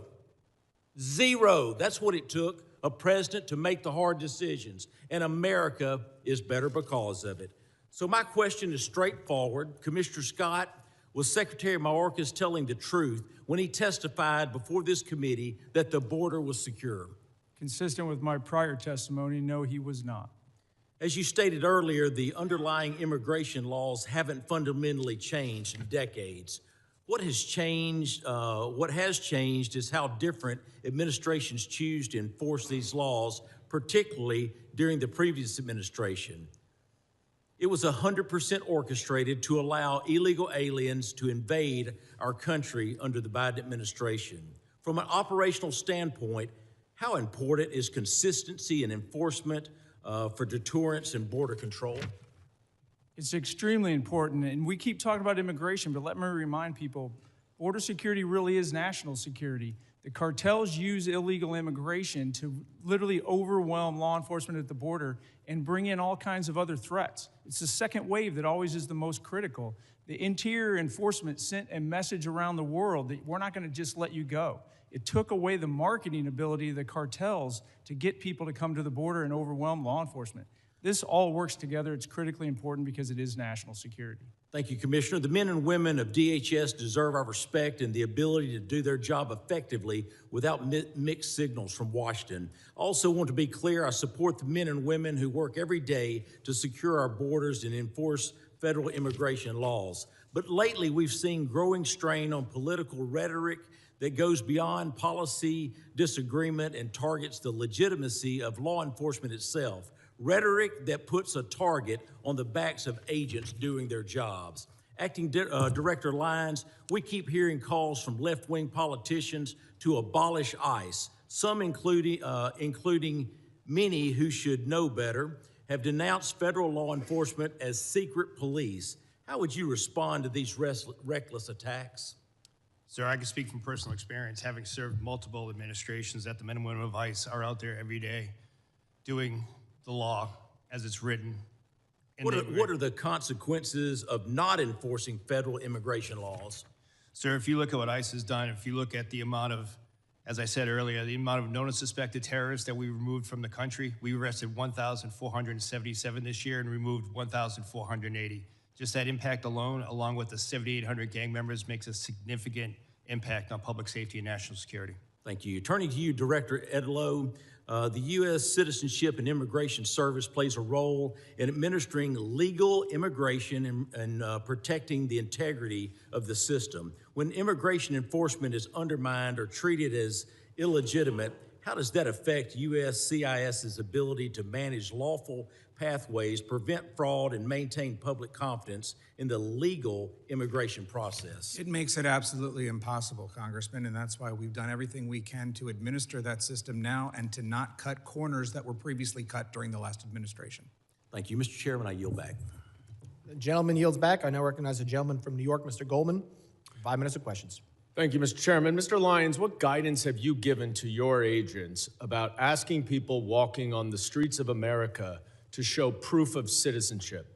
Zero. That's what it took a president to make the hard decisions. And America is better because of it. So my question is straightforward. Commissioner Scott, was Secretary Mayorkas telling the truth when he testified before this committee that the border was secure? Consistent with my prior testimony, no, he was not. As you stated earlier, the underlying immigration laws haven't fundamentally changed in decades. What has changed is how different administrations choose to enforce these laws, particularly during the previous administration. It was 100% orchestrated to allow illegal aliens to invade our country under the Biden administration. From an operational standpoint, how important is consistency and enforcement for deterrence and border control? It's extremely important, and we keep talking about immigration, but let me remind people, border security really is national security. The cartels use illegal immigration to literally overwhelm law enforcement at the border and bring in all kinds of other threats. It's the second wave that always is the most critical. The Interior Enforcement sent a message around the world that we're not going to just let you go. It took away the marketing ability of the cartels to get people to come to the border and overwhelm law enforcement. This all works together. It's critically important because it is national security. Thank you, Commissioner. The men and women of DHS deserve our respect and the ability to do their job effectively without mixed signals from Washington. I also want to be clear, I support the men and women who work every day to secure our borders and enforce federal immigration laws. But lately, we've seen growing strain on political rhetoric that goes beyond policy disagreement and targets the legitimacy of law enforcement itself. Rhetoric that puts a target on the backs of agents doing their jobs. Acting Director Lyons, we keep hearing calls from left-wing politicians to abolish ICE. Some, including many who should know better, have denounced federal law enforcement as secret police. How would you respond to these reckless attacks? Sir, I can speak from personal experience, having served multiple administrations, that the men and women of ICE are out there every day doing the law as it's written. What are the consequences of not enforcing federal immigration laws? Sir, if you look at what ICE has done, if you look at the amount of As I said earlier, the amount of known and suspected terrorists that we removed from the country, we arrested 1,477 this year and removed 1,480. Just that impact alone, along with the 7,800 gang members, makes a significant impact on public safety and national security. Thank you. Turning to you, Director Edlow, the U.S. Citizenship and Immigration Service plays a role in administering legal immigration and protecting the integrity of the system. When immigration enforcement is undermined or treated as illegitimate, how does that affect USCIS's ability to manage lawful pathways, prevent fraud, and maintain public confidence in the legal immigration process? It makes it absolutely impossible, Congressman, and that's why we've done everything we can to administer that system now and to not cut corners that were previously cut during the last administration. Thank you. Mr. Chairman, I yield back. The gentleman yields back. I now recognize the gentleman from New York, Mr. Goldman. 5 minutes of questions. Thank you, Mr. Chairman. Mr. Lyons, what guidance have you given to your agents about asking people walking on the streets of America to show proof of citizenship?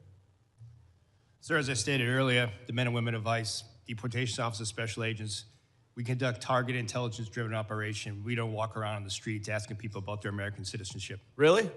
Sir, as I stated earlier, the men and women of ICE, deportation officers, special agents, we conduct targeted intelligence-driven operation. We don't walk around on the streets asking people about their American citizenship. Really?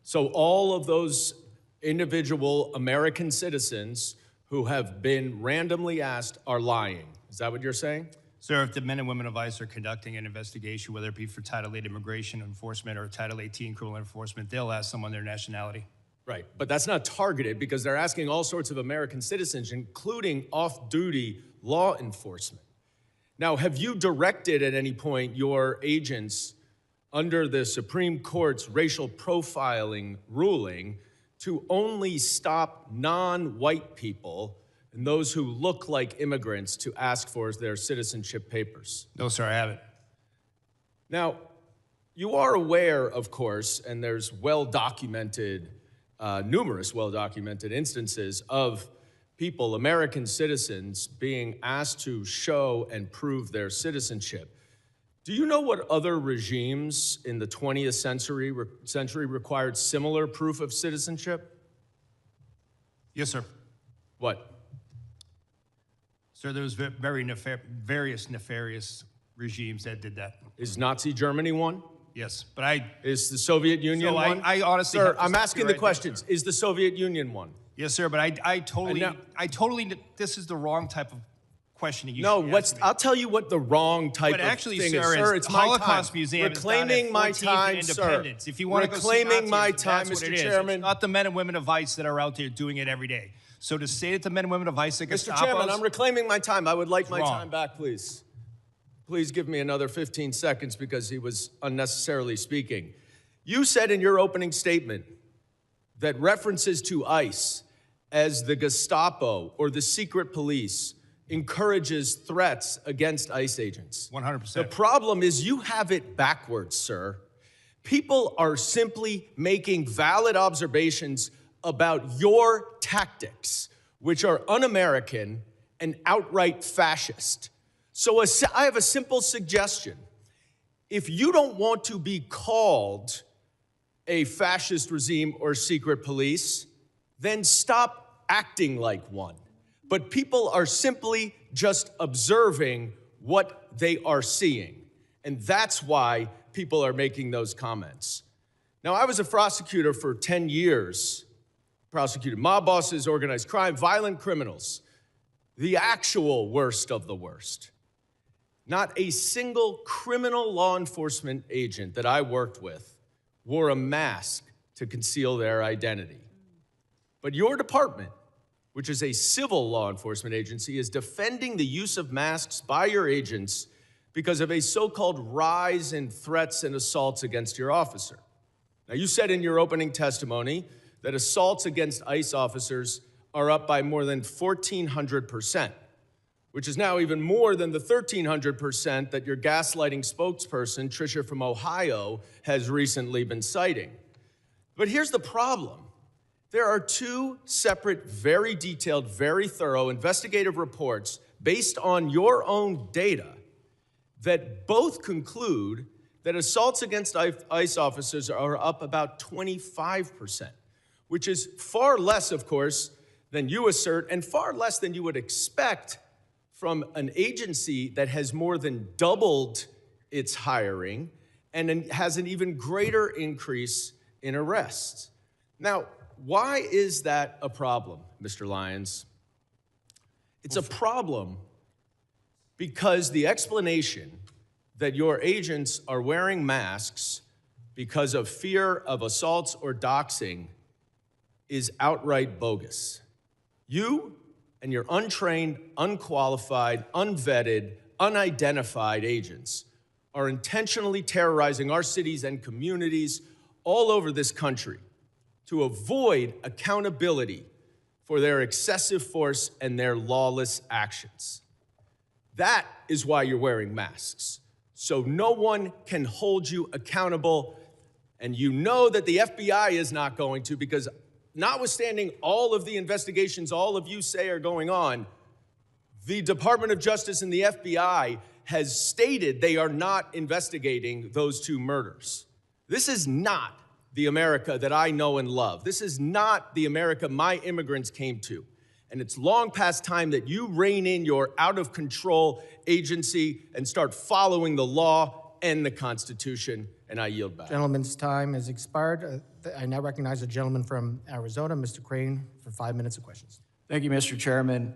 So all of those individual American citizens who have been randomly asked are lying. Is that what you're saying? Sir, if the men and women of ICE are conducting an investigation, whether it be for Title 8 immigration enforcement or Title 18 criminal enforcement, they'll ask someone their nationality. Right, but that's not targeted because they're asking all sorts of American citizens, including off-duty law enforcement. Now, have you directed at any point your agents under the Supreme Court's racial profiling ruling to only stop non-white people and those who look like immigrants to ask for their citizenship papers? No, sir, I haven't. Now, you are aware, of course, and there's well-documented, numerous well-documented instances of people, American citizens, being asked to show and prove their citizenship. Do you know what other regimes in the 20th century required similar proof of citizenship? Yes, sir. What? Sir, there was various nefarious regimes that did that. Is Nazi Germany one? Yes, but Is the Soviet Union one? I honestly, Sir, I'm asking the questions. Is the Soviet Union one? Yes, sir, but I totally, this is the wrong type of questioning. I'll tell you what the wrong type of thing is, sir. It's my Holocaust time. Museum Reclaiming my time, sir. If you want to go see Reclaiming my Nazism, time, that's what Mr. it is. Chairman. It's not the men and women of ICE that are out there doing it every day. So to say that the men and women of ICE are Mr. Chairman, I'm reclaiming my time. I would like my wrong. time back, please. Please give me another 15 seconds because he was unnecessarily speaking. You said in your opening statement that references to ICE as the Gestapo or the secret police encourages threats against ICE agents. 100%. The problem is you have it backwards, sir. People are simply making valid observations about your tactics, which are un-American and outright fascist. So I have a simple suggestion. If you don't want to be called a fascist regime or secret police, then stop acting like one. But people are simply just observing what they are seeing. And that's why people are making those comments. Now, I was a prosecutor for 10 years, prosecuted mob bosses, organized crime, violent criminals, the actual worst of the worst. Not a single criminal law enforcement agent that I worked with wore a mask to conceal their identity. But your department, which is a civil law enforcement agency, is defending the use of masks by your agents because of a so-called rise in threats and assaults against your officer. Now, you said in your opening testimony that assaults against ICE officers are up by more than 1,400%, which is now even more than the 1,300% that your gaslighting spokesperson, Tricia from Ohio, has recently been citing. But here's the problem. There are two separate, very detailed, very thorough investigative reports based on your own data that both conclude that assaults against ICE officers are up about 25%, which is far less, of course, than you assert and far less than you would expect from an agency that has more than doubled its hiring and then has an even greater increase in arrests. Now, why is that a problem, Mr. Lyons? It's a problem because the explanation that your agents are wearing masks because of fear of assaults or doxing is outright bogus. You and your untrained, unqualified, unvetted, unidentified agents are intentionally terrorizing our cities and communities all over this country to avoid accountability for their excessive force and their lawless actions. That is why you're wearing masks, so no one can hold you accountable, and you know that the FBI is not going to, because notwithstanding all of the investigations all of you say are going on, the Department of Justice and the FBI has stated they are not investigating those two murders. This is not the America that I know and love. This is not the America my immigrants came to. And it's long past time that you rein in your out-of-control agency and start following the law and the Constitution, and I yield back. Gentleman's time has expired. I now recognize the gentleman from Arizona, Mr. Crane, for 5 minutes of questions. Thank you, Mr. Chairman.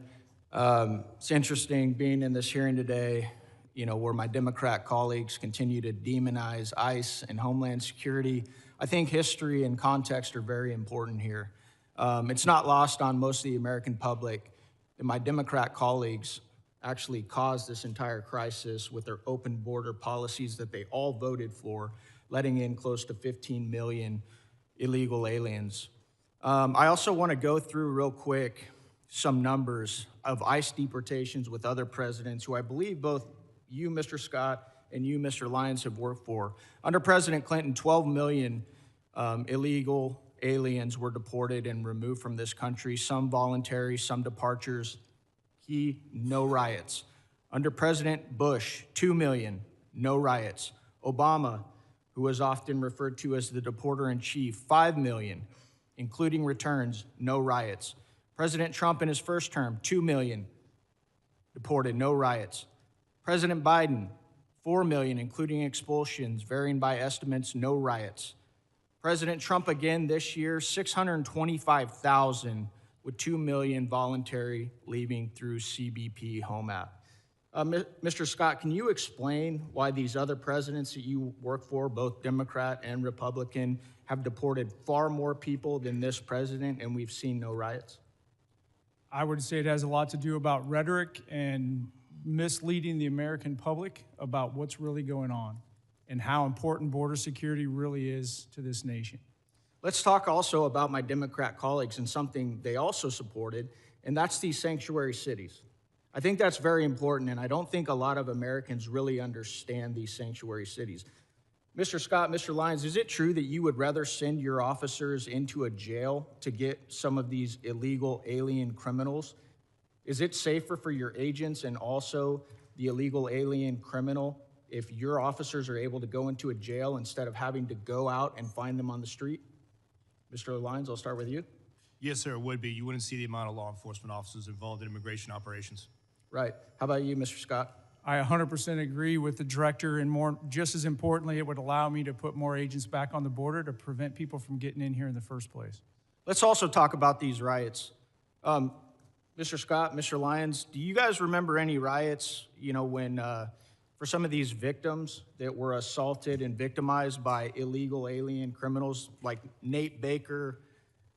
It's interesting being in this hearing today, where my Democrat colleagues continue to demonize ICE and Homeland Security. I think history and context are very important here. It's not lost on most of the American public that my Democrat colleagues actually caused this entire crisis with their open border policies that they all voted for, letting in close to 15 million illegal aliens. I also want to go through real quick some numbers of ICE deportations with other presidents who I believe both you, Mr. Scott, and you, Mr. Lyons, have worked for. Under President Clinton, 12 million illegal aliens were deported and removed from this country, some voluntary, some departures. Key, no riots. Under President Bush, 2 million, no riots. Obama, who was often referred to as the deporter-in-chief, 5 million, including returns, no riots. President Trump in his first term, 2 million deported, no riots. President Biden, 4 million, including expulsions, varying by estimates, no riots. President Trump again this year, 625,000 with 2 million voluntary leaving through CBP Home App. Mr. Scott, can you explain why these other presidents that you work for, both Democrat and Republican, have deported far more people than this president and we've seen no riots? I would say it has a lot to do about rhetoric and misleading the American public about what's really going on and how important border security really is to this nation. Let's talk also about my Democrat colleagues and something they also supported, and that's these sanctuary cities. I think that's very important, and I don't think a lot of Americans really understand these sanctuary cities. Mr. Scott, Mr. Lyons, is it true that you would rather send your officers into a jail to get some of these illegal alien criminals? Is it safer for your agents and also the illegal alien criminal if your officers are able to go into a jail instead of having to go out and find them on the street? Mr. Lyons, I'll start with you. Yes, sir, it would be. You wouldn't see the amount of law enforcement officers involved in immigration operations. Right. How about you, Mr. Scott? I 100% agree with the director, and just as importantly, it would allow me to put more agents back on the border to prevent people from getting in here in the first place. Let's also talk about these riots. Mr. Scott, Mr. Lyons, do you guys remember any riots, when for some of these victims that were assaulted and victimized by illegal alien criminals like Nate Baker,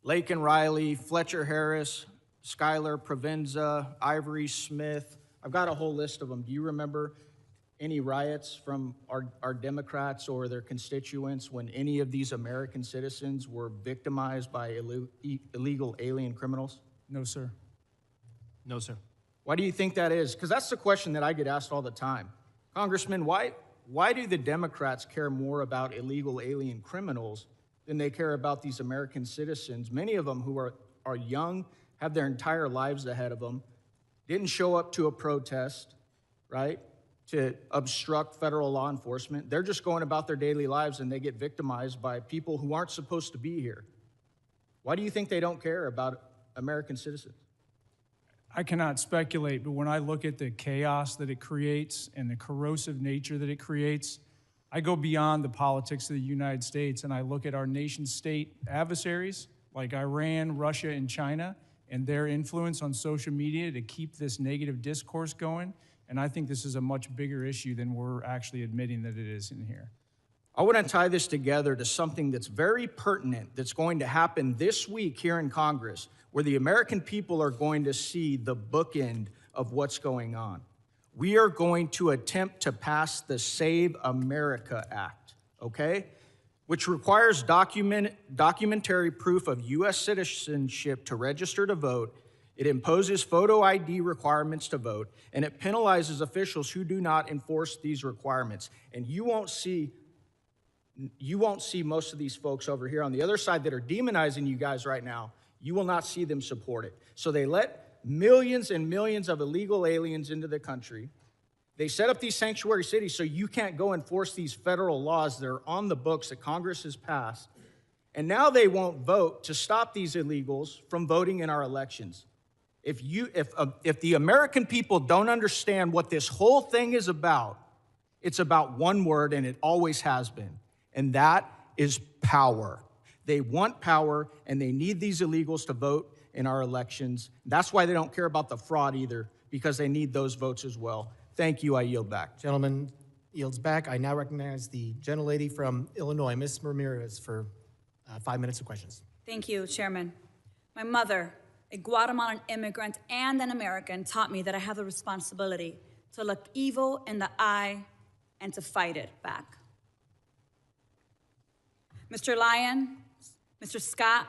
Laken Riley, Fletcher Harris, Skylar Provenza, Ivory Smith? I've got a whole list of them. Do you remember any riots from our Democrats or their constituents when any of these American citizens were victimized by illegal alien criminals? No, sir. No, sir. Why do you think that is? Because that's the question that I get asked all the time. Congressman, why do the Democrats care more about illegal alien criminals than they care about these American citizens, many of them who are young, have their entire lives ahead of them, didn't show up to a protest, right, to obstruct federal law enforcement. They're just going about their daily lives and they get victimized by people who aren't supposed to be here. Why do you think they don't care about American citizens? I cannot speculate, but when I look at the chaos that it creates and the corrosive nature that it creates, I go beyond the politics of the United States and I look at our nation-state adversaries like Iran, Russia, and China, and their influence on social media to keep this negative discourse going. And I think this is a much bigger issue than we're actually admitting that it is in here. I want to tie this together to something that's very pertinent that's going to happen this week here in Congress, where the American people are going to see the bookend of what's going on. We are going to attempt to pass the Save America Act, okay? Which requires documentary proof of U.S. citizenship to register to vote. It imposes photo ID requirements to vote, and it penalizes officials who do not enforce these requirements. And you won't see most of these folks over here on the other side that are demonizing you guys right now. You will not see them support it. So they let millions and millions of illegal aliens into the country. They set up these sanctuary cities so you can't go enforce these federal laws that are on the books that Congress has passed. And now they won't vote to stop these illegals from voting in our elections. If the American people don't understand what this whole thing is about, it's about one word, and it always has been, and that is power. They want power, and they need these illegals to vote in our elections. That's why they don't care about the fraud either, because they need those votes as well. Thank you. I yield back. Gentleman yields back. I now recognize the gentlelady from Illinois, Ms. Ramirez, for 5 minutes of questions. Thank you, Chairman. My mother, a Guatemalan immigrant and an American, taught me that I have the responsibility to look evil in the eye and to fight it back. Mr. Lyon, Mr. Scott,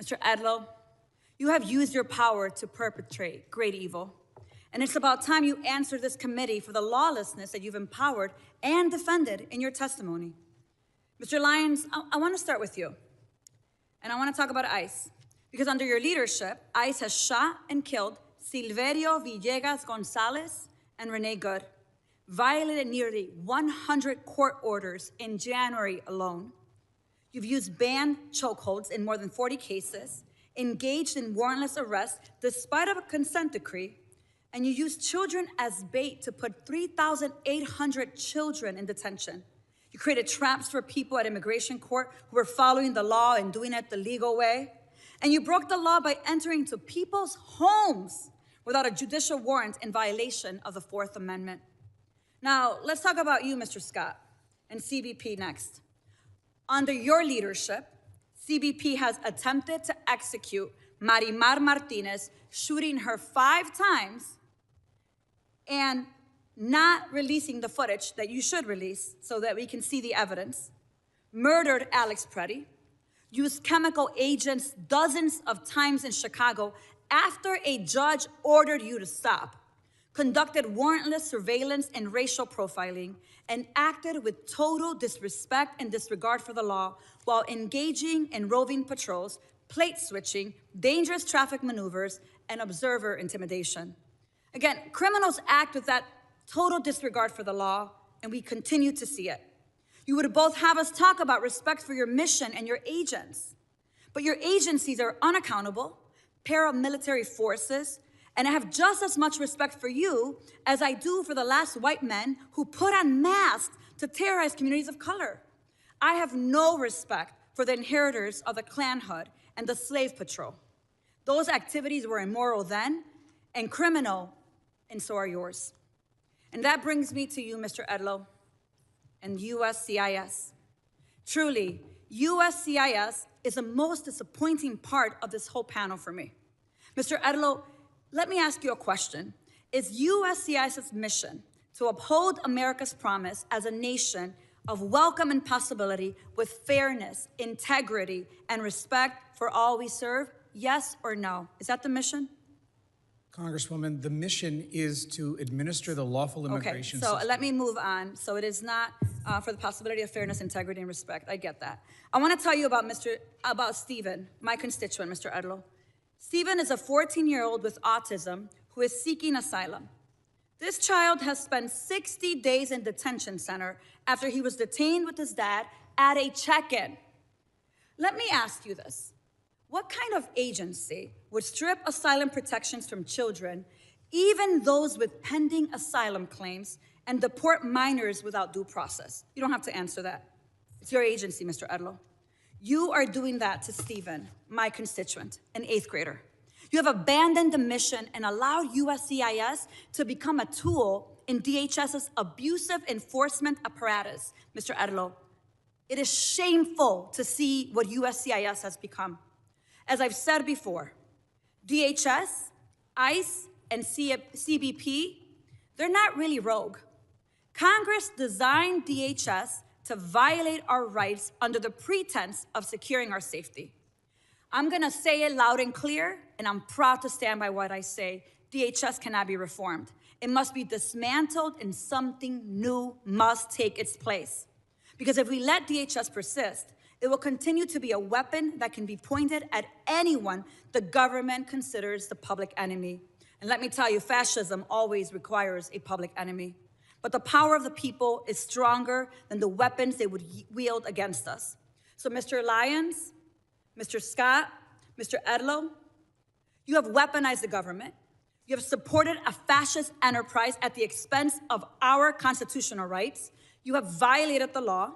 Mr. Edlow, you have used your power to perpetrate great evil. And it's about time you answer this committee for the lawlessness that you've empowered and defended in your testimony. Mr. Lyons, I want to start with you. And I want to talk about ICE. Because under your leadership, ICE has shot and killed Silverio Villegas Gonzalez and Renee Good, violated nearly 100 court orders in January alone. You've used banned chokeholds in more than 40 cases, engaged in warrantless arrests despite of a consent decree, and you used children as bait to put 3,800 children in detention. You created traps for people at immigration court who were following the law and doing it the legal way. And you broke the law by entering into people's homes without a judicial warrant in violation of the Fourth Amendment. Now, let's talk about you, Mr. Scott, and CBP next. Under your leadership, CBP has attempted to execute Marimar Martinez, shooting her 5 times and not releasing the footage that you should release so that we can see the evidence, murdered Alex Preddy, used chemical agents dozens of times in Chicago after a judge ordered you to stop, conducted warrantless surveillance and racial profiling, and acted with total disrespect and disregard for the law while engaging in roving patrols, plate switching, dangerous traffic maneuvers, and observer intimidation. Again, criminals act with that total disregard for the law, and we continue to see it. You would both have us talk about respect for your mission and your agents, but your agencies are unaccountable, paramilitary forces, and I have just as much respect for you as I do for the last white men who put on masks to terrorize communities of color. I have no respect for the inheritors of the Klan Hood and the Slave Patrol. Those activities were immoral then and criminal, and so are yours. And that brings me to you, Mr. Edlow, and USCIS. Truly, USCIS is the most disappointing part of this whole panel for me. Mr. Edlow, let me ask you a question. Is USCIS's mission to uphold America's promise as a nation of welcome and possibility with fairness, integrity, and respect for all we serve? Yes or no? Is that the mission? Congresswoman, the mission is to administer the lawful immigration system. Okay, so let me move on. So it is not for the possibility of fairness, integrity, and respect. I get that. I want to tell you about Stephen, my constituent, Mr. Edlow. Stephen is a 14-year-old with autism who is seeking asylum. This child has spent 60 days in detention center after he was detained with his dad at a check-in. Let me ask you this. What kind of agency would strip asylum protections from children, even those with pending asylum claims, and deport minors without due process? You don't have to answer that. It's your agency, Mr. Edlow. You are doing that to Stephen, my constituent, an 8th grader. You have abandoned the mission and allowed USCIS to become a tool in DHS's abusive enforcement apparatus, Mr. Edlow. It is shameful to see what USCIS has become. As I've said before, DHS, ICE, and CBP, they're not really rogue. Congress designed DHS to violate our rights under the pretense of securing our safety. I'm gonna say it loud and clear, and I'm proud to stand by what I say. DHS cannot be reformed. It must be dismantled, and something new must take its place. Because if we let DHS persist, it will continue to be a weapon that can be pointed at anyone the government considers the public enemy. And let me tell you, fascism always requires a public enemy. But the power of the people is stronger than the weapons they would wield against us. So Mr. Lyons, Mr. Scott, Mr. Edlow, you have weaponized the government. You have supported a fascist enterprise at the expense of our constitutional rights. You have violated the law.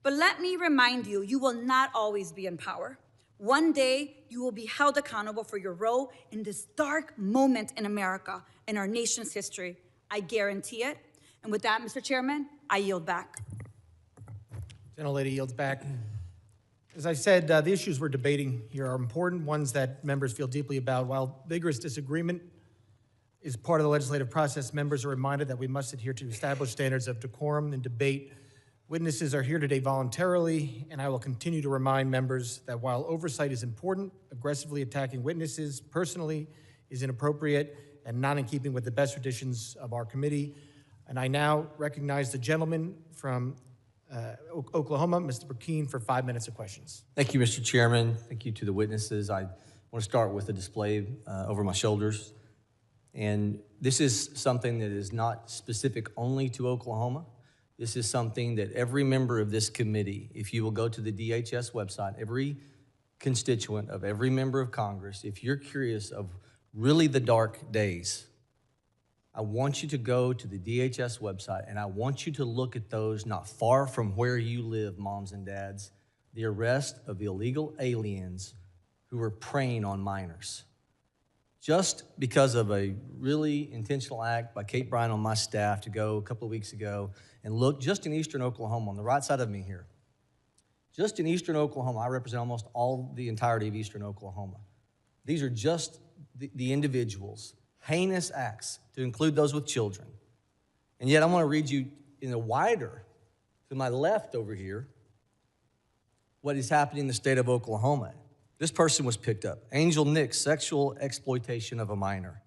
But let me remind you, you will not always be in power. One day, you will be held accountable for your role in this dark moment in America, in our nation's history. I guarantee it. And with that, Mr. Chairman, I yield back. Gentlelady yields back. As I said, the issues we're debating here are important, ones that members feel deeply about. While vigorous disagreement is part of the legislative process, members are reminded that we must adhere to established standards of decorum and debate. Witnesses are here today voluntarily, and I will continue to remind members that while oversight is important, aggressively attacking witnesses personally is inappropriate and not in keeping with the best traditions of our committee. And I now recognize the gentleman from Oklahoma, Mr. Burkeen, for 5 minutes of questions. Thank you, Mr. Chairman. Thank you to the witnesses. I want to start with the display over my shoulders. And this is something that is not specific only to Oklahoma. This is something that every member of this committee, if you will go to the DHS website, every constituent of every member of Congress, if you're curious of really the dark days, I want you to go to the DHS website and I want you to look at those not far from where you live, moms and dads, the arrest of illegal aliens who were preying on minors. Just because of a really intentional act by Kate Bryan on my staff to go a couple of weeks ago and look just in eastern Oklahoma, on the right side of me here. Just in eastern Oklahoma, I represent almost all the entirety of eastern Oklahoma. These are just the individuals, heinous acts, to include those with children. And yet I want to read you in a wider, to my left over here, what is happening in the state of Oklahoma. This person was picked up. Angel Nick, sexual exploitation of a minor.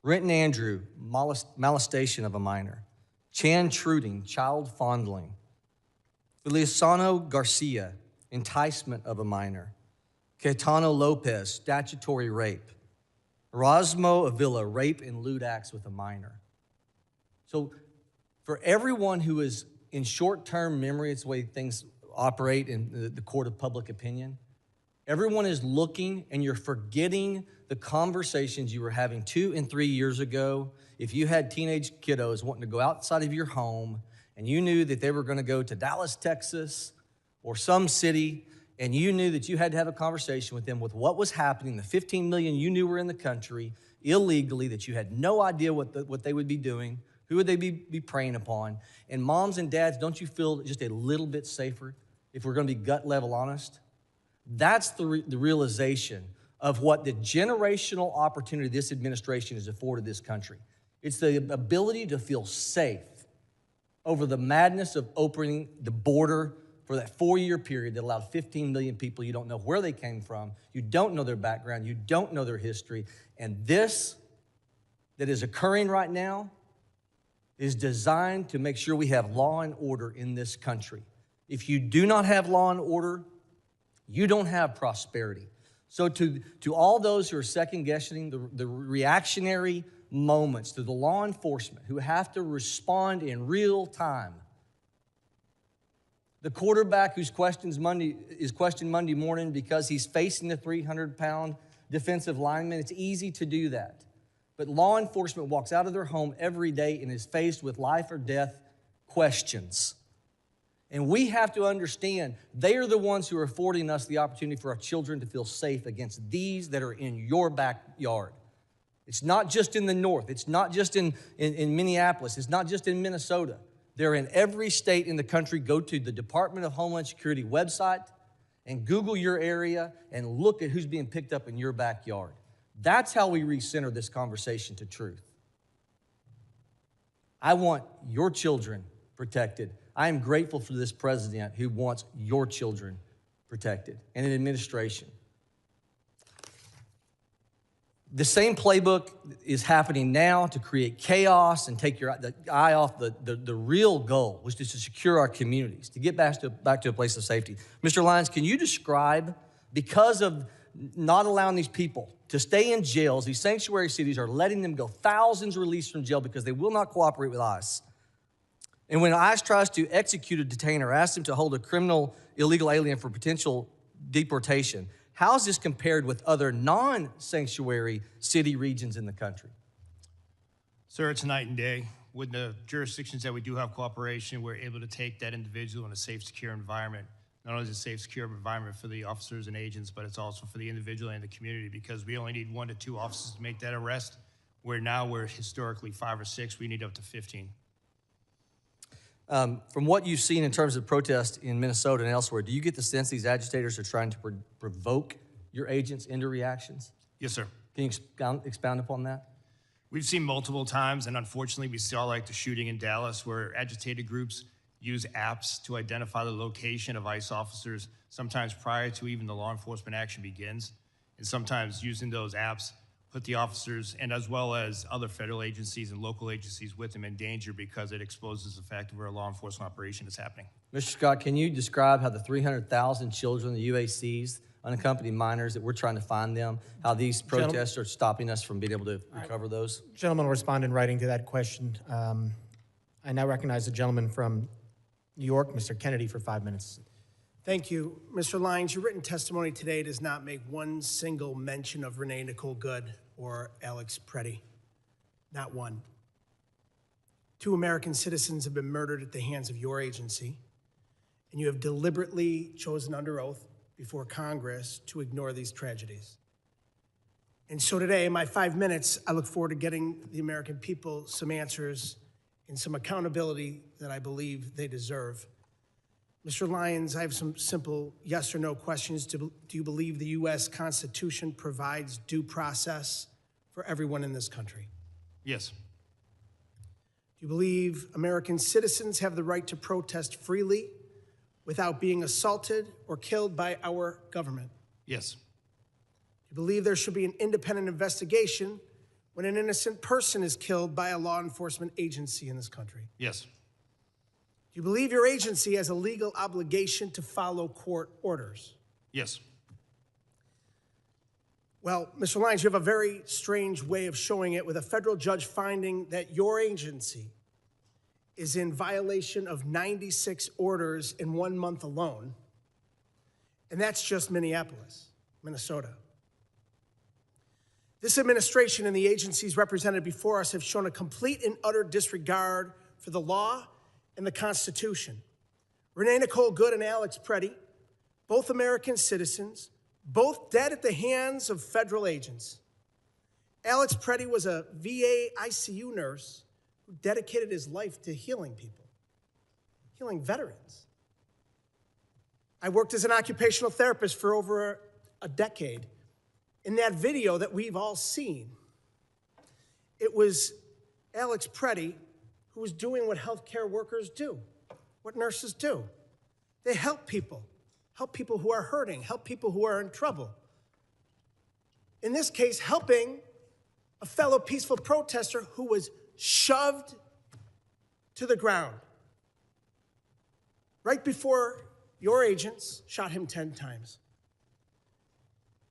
Renton Andrew, molestation of a minor. Chan Truding, child fondling. Feliciano Garcia, enticement of a minor. Caetano Lopez, statutory rape. Erasmo Avila, rape and lewd acts with a minor. So for everyone who is in short-term memory, it's the way things operate in the court of public opinion, everyone is looking and you're forgetting the conversations you were having 2 and 3 years ago. If you had teenage kiddos wanting to go outside of your home and you knew that they were going to go to Dallas, Texas, or some city, and you knew that you had to have a conversation with them with what was happening, the 15 million you knew were in the country illegally, that you had no idea what they would be doing, who would they be preying upon. And moms and dads, don't you feel just a little bit safer if we're going to be gut level honest? That's the realization of what the generational opportunity this administration has afforded this country. It's the ability to feel safe over the madness of opening the border for that 4-year period that allowed 15 million people. You don't know where they came from. You don't know their background. You don't know their history. And this that is occurring right now is designed to make sure we have law and order in this country. If you do not have law and order, you don't have prosperity. So to all those who are second-guessing the reactionary moments, to the law enforcement who have to respond in real time, The quarterback who's questioned Monday morning because he's facing the 300-pound defensive lineman. It's easy to do that. But law enforcement walks out of their home every day and is faced with life or death questions. And we have to understand they are the ones who are affording us the opportunity for our children to feel safe against these that are in your backyard. It's not just in the north. It's not just in Minneapolis. It's not just in Minnesota. They're in every state in the country. Go to the Department of Homeland Security website and Google your area and look at who's being picked up in your backyard. That's how we recenter this conversation to truth. I want your children protected. I am grateful for this president who wants your children protected and an administration. The same playbook is happening now to create chaos and take the eye off the real goal, which is to secure our communities, to get back to a place of safety. Mr. Lyons, can you describe, because of not allowing these people to stay in jails, these sanctuary cities are letting them go, thousands released from jail because they will not cooperate with ICE. And when ICE tries to execute a detainer, ask them to hold a criminal illegal alien for potential deportation, how is this compared with other non-sanctuary city regions in the country? Sir, it's night and day. With the jurisdictions that we do have cooperation, we're able to take that individual in a safe, secure environment. Not only is it a safe, secure environment for the officers and agents, but it's also for the individual and the community, because we only need 1 to 2 officers to make that arrest, where now we're historically 5 or 6, we need up to 15. From what you've seen in terms of protest in Minnesota and elsewhere, do you get the sense these agitators are trying to provoke your agents into reactions? Yes, sir. Can you expound upon that? We've seen multiple times, and unfortunately, we saw like the shooting in Dallas, where agitated groups use apps to identify the location of ICE officers, sometimes prior to even the law enforcement action begins, and sometimes using those apps put the officers and as well as other federal agencies and local agencies with them in danger because it exposes the fact of where a law enforcement operation is happening. Mr. Scott, can you describe how the 300,000 children, the UACs, unaccompanied minors, that we're trying to find them, how these protests are stopping us from being able to recover those? Gentleman will respond in writing to that question. I now recognize the gentleman from New York, Mr. Kennedy, for 5 minutes. Thank you. Mr. Lyons, your written testimony today does not make one single mention of Renee Nicole Good or Alex Preddy. Not one. 2 American citizens have been murdered at the hands of your agency, and you have deliberately chosen under oath before Congress to ignore these tragedies. And so today, in my 5 minutes, I look forward to getting the American people some answers and some accountability that I believe they deserve. Mr. Lyons, I have some simple yes or no questions. Do you believe the U.S. Constitution provides due process for everyone in this country? Yes. Do you believe American citizens have the right to protest freely without being assaulted or killed by our government? Yes. Do you believe there should be an independent investigation when an innocent person is killed by a law enforcement agency in this country? Yes. Do you believe your agency has a legal obligation to follow court orders? Yes. Well, Mr. Lyons, you have a very strange way of showing it, with a federal judge finding that your agency is in violation of 96 orders in 1 month alone, and that's just Minneapolis, Minnesota. This administration and the agencies represented before us have shown a complete and utter disregard for the law and the Constitution. Renee Nicole Good and Alex Preddy, both American citizens, both dead at the hands of federal agents. Alex Preddy was a VA ICU nurse who dedicated his life to healing people, healing veterans. I worked as an occupational therapist for over a decade. In that video that we've all seen, it was Alex Preddy who was doing what healthcare workers do, what nurses do. They help people who are hurting, help people who are in trouble. In this case, helping a fellow peaceful protester who was shoved to the ground right before your agents shot him 10 times.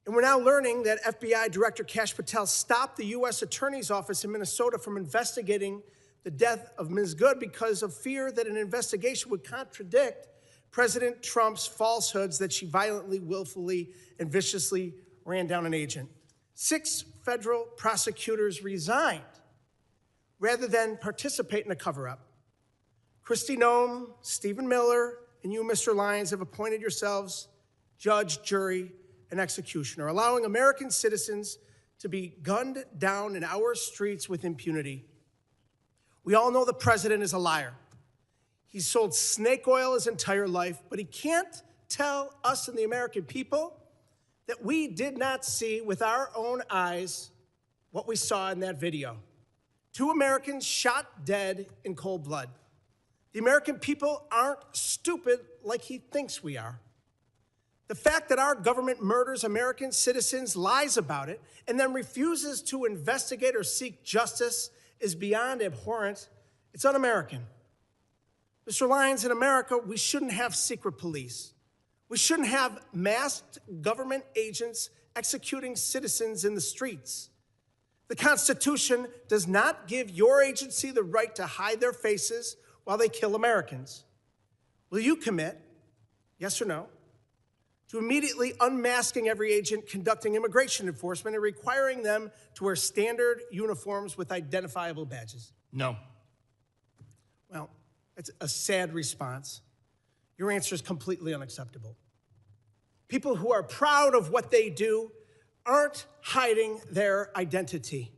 And we're now learning that FBI Director Kash Patel stopped the U.S. Attorney's Office in Minnesota from investigating the death of Ms. Good because of fear that an investigation would contradict President Trump's falsehoods that she violently, willfully, and viciously ran down an agent. 6 federal prosecutors resigned rather than participate in a cover-up. Kristi Noem, Stephen Miller, and you, Mr. Lyons, have appointed yourselves judge, jury, and executioner, allowing American citizens to be gunned down in our streets with impunity. We all know the president is a liar. He's sold snake oil his entire life, but he can't tell us and the American people that we did not see with our own eyes what we saw in that video. 2 Americans shot dead in cold blood. The American people aren't stupid like he thinks we are. The fact that our government murders American citizens, lies about it, and then refuses to investigate or seek justice is beyond abhorrent. It's un-American. Mr. Lyons, in America, we shouldn't have secret police. We shouldn't have masked government agents executing citizens in the streets. The Constitution does not give your agency the right to hide their faces while they kill Americans. Will you commit, yes or no, to immediately unmasking every agent conducting immigration enforcement and requiring them to wear standard uniforms with identifiable badges? No. Well, it's a sad response. Your answer is completely unacceptable. People who are proud of what they do aren't hiding their identity.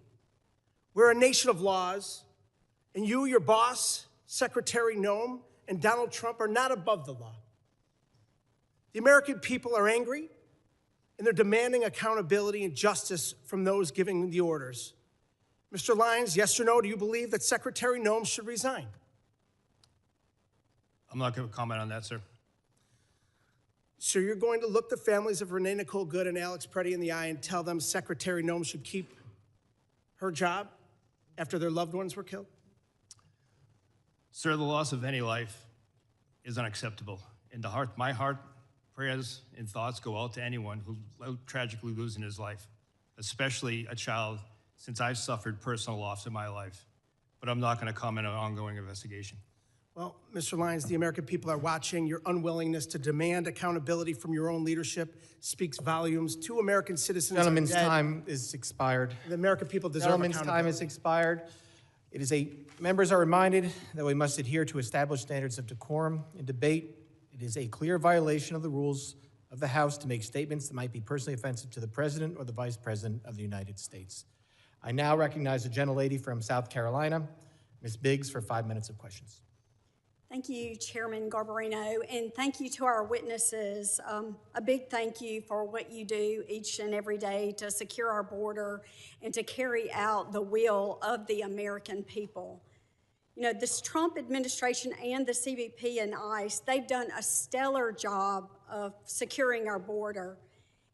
We're a nation of laws, and you, your boss, Secretary Noem, and Donald Trump are not above the law. The American people are angry, and they're demanding accountability and justice from those giving the orders. Mr. Lyons, yes or no, do you believe that Secretary Noem should resign? I'm not going to comment on that, sir. So you're going to look the families of Renee Nicole Good and Alex Preddy in the eye and tell them Secretary Noem should keep her job after their loved ones were killed? Sir, the loss of any life is unacceptable. In the heart, my heart, prayers and thoughts go out to anyone who tragically losing his life, especially a child, since I've suffered personal loss in my life. But I'm not going to comment on an ongoing investigation. Well, Mr. Lyons, the American people are watching. Your unwillingness to demand accountability from your own leadership speaks volumes. 2 American citizens Gentleman's are dead. time is expired. The American people deserve Gentleman's accountability. time is expired. Members are reminded that we must adhere to established standards of decorum in debate. It is a clear violation of the rules of the House to make statements that might be personally offensive to the President or the Vice President of the United States. I now recognize the gentlelady from South Carolina, Ms. Biggs, for 5 minutes of questions. Thank you, Chairman Garbarino, and thank you to our witnesses. A big thank you for what you do each and every day to secure our border and to carry out the will of the American people. You know, this Trump administration and the CBP and ICE, they've done a stellar job of securing our border.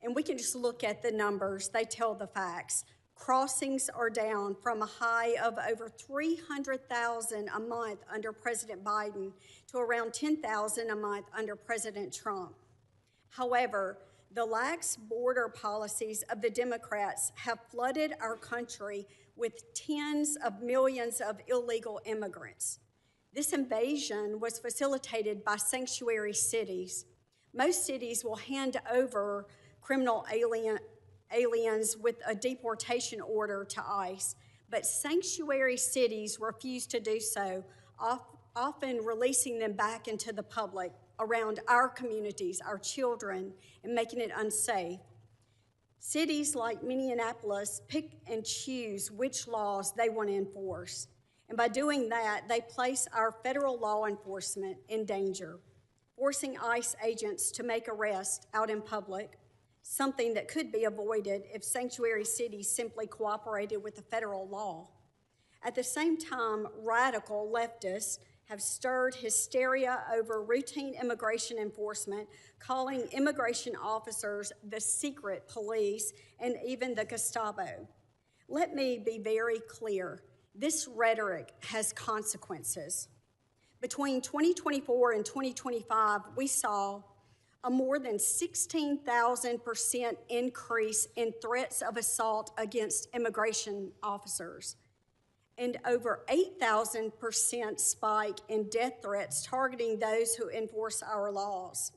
And we can just look at the numbers. They tell the facts. Crossings are down from a high of over 300,000 a month under President Biden to around 10,000 a month under President Trump. However, the lax border policies of the Democrats have flooded our country with tens of millions of illegal immigrants. This invasion was facilitated by sanctuary cities. Most cities will hand over criminal aliens with a deportation order to ICE, but sanctuary cities refuse to do so, often releasing them back into the public around our communities, our children, and making it unsafe. Cities like Minneapolis pick and choose which laws they want to enforce, and by doing that, they place our federal law enforcement in danger, forcing ICE agents to make arrests out in public, something that could be avoided if sanctuary cities simply cooperated with the federal law. At the same time, radical leftists have stirred hysteria over routine immigration enforcement, calling immigration officers the secret police and even the Gestapo. Let me be very clear. This rhetoric has consequences. Between 2024 and 2025, we saw a more than 16,000% increase in threats of assault against immigration officers. and over 8,000% spike in death threats targeting those who enforce our laws.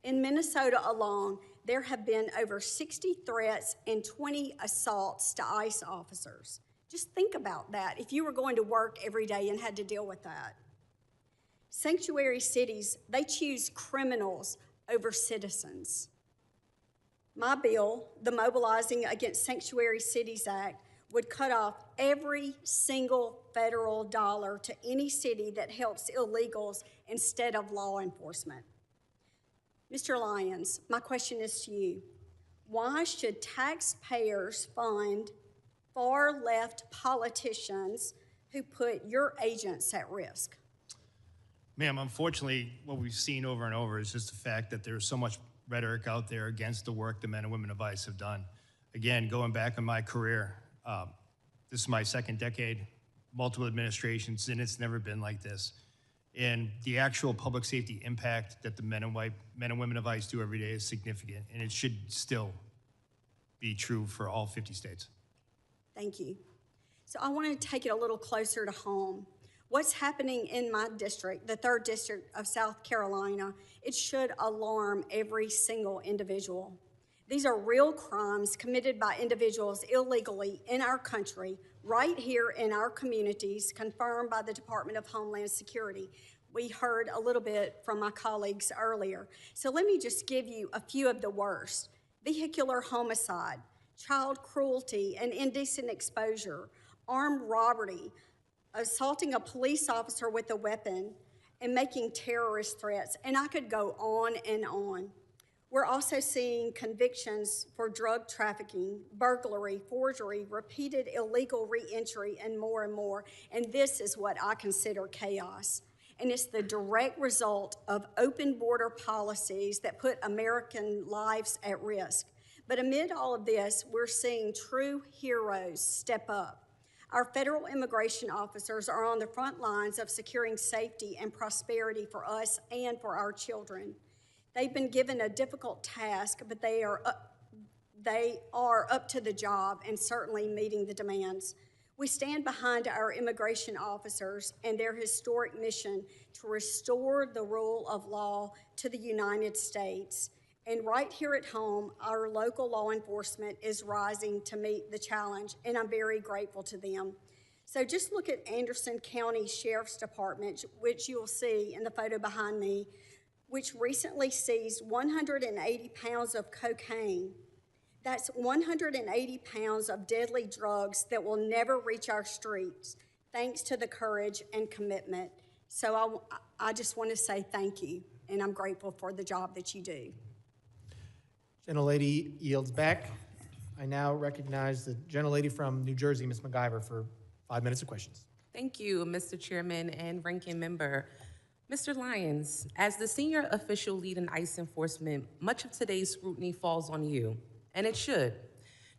In Minnesota alone, there have been over 60 threats and 20 assaults to ICE officers. Just think about that if you were going to work every day and had to deal with that. Sanctuary cities, they choose criminals over citizens. My bill, the Mobilizing Against Sanctuary Cities Act, would cut off every single federal dollar to any city that helps illegals instead of law enforcement. Mr. Lyons, my question is to you. Why should taxpayers fund far-left politicians who put your agents at risk? Ma'am, unfortunately, what we've seen over and over is just the fact that there's so much rhetoric out there against the work the men and women of ICE have done. Again, going back in my career, this is my second decade, multiple administrations, and it's never been like this. And the actual public safety impact that the men and women of ICE do every day is significant, and it should still be true for all 50 states. Thank you. So I want to take it a little closer to home. What's happening in my district, the 3rd District of South Carolina, it should alarm every single individual. These are real crimes committed by individuals illegally in our country, right here in our communities, confirmed by the Department of Homeland Security. We heard a little bit from my colleagues earlier. So let me just give you a few of the worst. Vehicular homicide, child cruelty and indecent exposure, armed robbery, assaulting a police officer with a weapon, and making terrorist threats. And I could go on and on. We're also seeing convictions for drug trafficking, burglary, forgery, repeated illegal re-entry, and more. And this is what I consider chaos. And it's the direct result of open border policies that put American lives at risk. But amid all of this, we're seeing true heroes step up. Our federal immigration officers are on the front lines of securing safety and prosperity for us and for our children. They've been given a difficult task, but they are up to the job and certainly meeting the demands. We stand behind our immigration officers and their historic mission to restore the rule of law to the United States. And right here at home, our local law enforcement is rising to meet the challenge, and I'm very grateful to them. So just look at Anderson County Sheriff's Department, which you'll see in the photo behind me, which recently seized 180 pounds of cocaine. That's 180 pounds of deadly drugs that will never reach our streets, thanks to the courage and commitment. So I just want to say thank you, and I'm grateful for the job that you do. Gentlelady yields back. I now recognize the gentlelady from New Jersey, Ms. MacGyver, for 5 minutes of questions. Thank you, Mr. Chairman and Ranking Member. Mr. Lyons, as the senior official lead in ICE enforcement, much of today's scrutiny falls on you, and it should.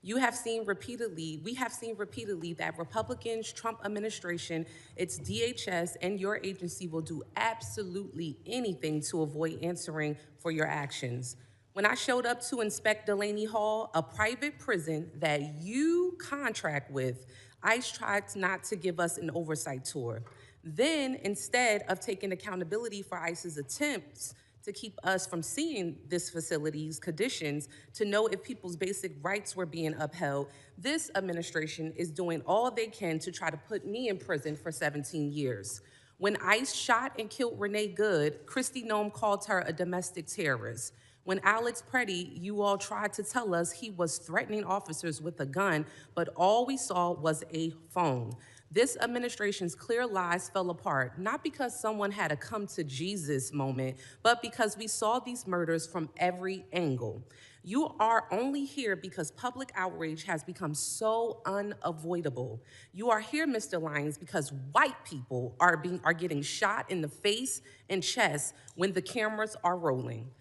We have seen repeatedly that Republicans, Trump administration, its DHS, and your agency will do absolutely anything to avoid answering for your actions. When I showed up to inspect Delaney Hall, a private prison that you contract with, ICE tried not to give us an oversight tour. Then, instead of taking accountability for ICE's attempts to keep us from seeing this facility's conditions to know if people's basic rights were being upheld, this administration is doing all they can to try to put me in prison for 17 years. When ICE shot and killed Renee Good, Kristi Noem called her a domestic terrorist. When Alex Preddy, you all tried to tell us he was threatening officers with a gun, but all we saw was a phone. This administration's clear lies fell apart, not because someone had a come to Jesus moment, but because we saw these murders from every angle. You are only here because public outrage has become so unavoidable. You are here, Mr. Lyons, because white people are getting shot in the face and chest when the cameras are rolling.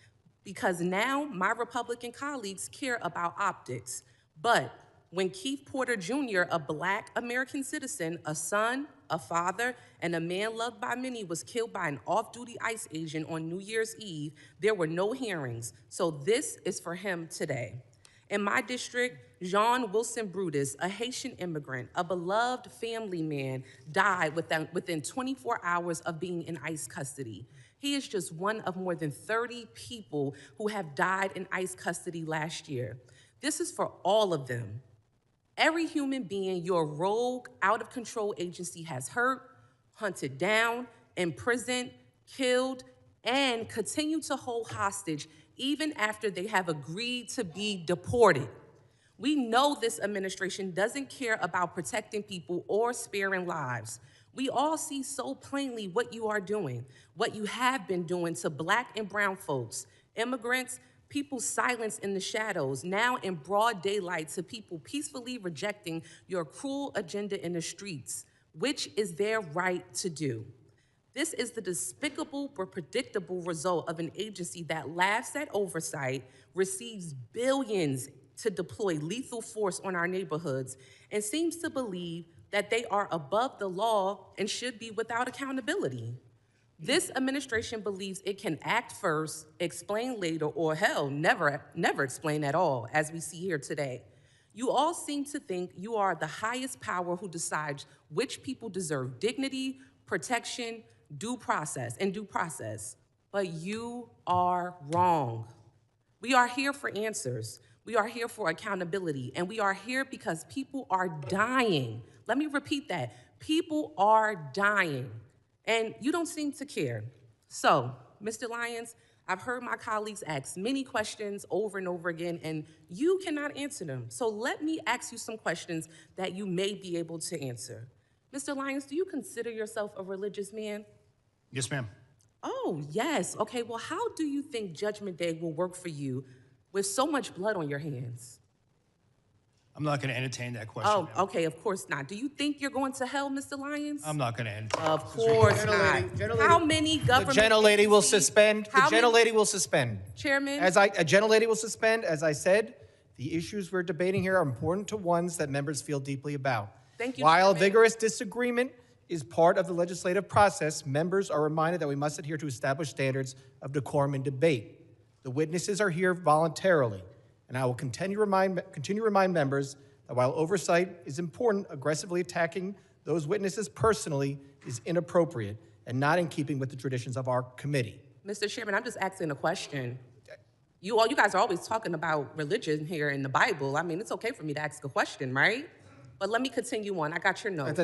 Because now my Republican colleagues care about optics. But when Keith Porter Jr., a Black American citizen, a son, a father, and a man loved by many was killed by an off-duty ICE agent on New Year's Eve, there were no hearings. So this is for him today. In my district, Jean Wilson Brutus, a Haitian immigrant, a beloved family man, died within 24 hours of being in ICE custody. He is just one of more than 30 people who have died in ICE custody last year. This is for all of them. Every human being your rogue, out-of-control agency has hurt, hunted down, imprisoned, killed, and continue to hold hostage even after they have agreed to be deported. We know this administration doesn't care about protecting people or sparing lives. We all see so plainly what you are doing, what you have been doing to Black and brown folks, immigrants, people silenced in the shadows, now in broad daylight to people peacefully rejecting your cruel agenda in the streets, which is their right to do. This is the despicable but predictable result of an agency that laughs at oversight, receives billions to deploy lethal force on our neighborhoods, and seems to believe that they are above the law and should be without accountability. This administration believes it can act first, explain later, or hell, never explain at all, as we see here today. You all seem to think you are the highest power who decides which people deserve dignity, protection, due process, but you are wrong. We are here for answers. We are here for accountability, and we are here because people are dying. Let me repeat that. People are dying, and you don't seem to care. So, Mr. Lyons, I've heard my colleagues ask many questions over and over again, and you cannot answer them. So let me ask you some questions that you may be able to answer. Mr. Lyons, do you consider yourself a religious man? Yes, ma'am. Oh, yes. Okay, well, how do you think Judgment Day will work for you with so much blood on your hands? I'm not going to entertain that question. Oh, ma'am. okay, of course not. Do you think you're going to hell, Mr. Lyons? I'm not going to entertain. Of course not. How many government The gentlelady will agencies- suspend. The How many- gentlelady will suspend. Chairman? A gentlelady will suspend. As I said, the issues we're debating here are important to ones that members feel deeply about. Thank you, While Chairman. vigorous disagreement is part of the legislative process, members are reminded that we must adhere to established standards of decorum and debate. The witnesses are here voluntarily, and I will continue to remind members that while oversight is important, aggressively attacking those witnesses personally is inappropriate and not in keeping with the traditions of our committee. Mr. Chairman, I'm just asking a question. You guys are always talking about religion here in the Bible. I mean, it's okay for me to ask a question, right? But let me continue on. I got your note.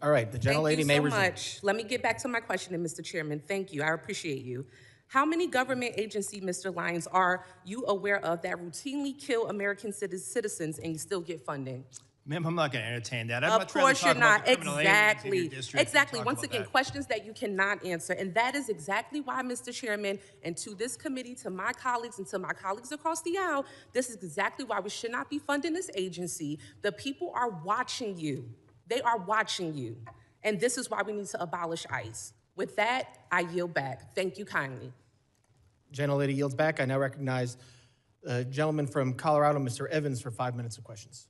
All right, the gentlelady may resume. Thank you so much. Let me get back to my question, Mr. Chairman. Thank you. I appreciate you. How many government agencies, Mr. Lyons, are you aware of that routinely kill American citizens and you still get funding? Ma'am, I'm not going to entertain that. Of course you're not. Exactly. Exactly. Once again, questions that you cannot answer. And that is exactly why, Mr. Chairman, and to this committee, to my colleagues, and to my colleagues across the aisle, this is exactly why we should not be funding this agency. The people are watching you. They are watching you. And this is why we need to abolish ICE. With that, I yield back. Thank you kindly. Gentlelady yields back. I now recognize the gentleman from Colorado, Mr. Evans, for 5 minutes of questions.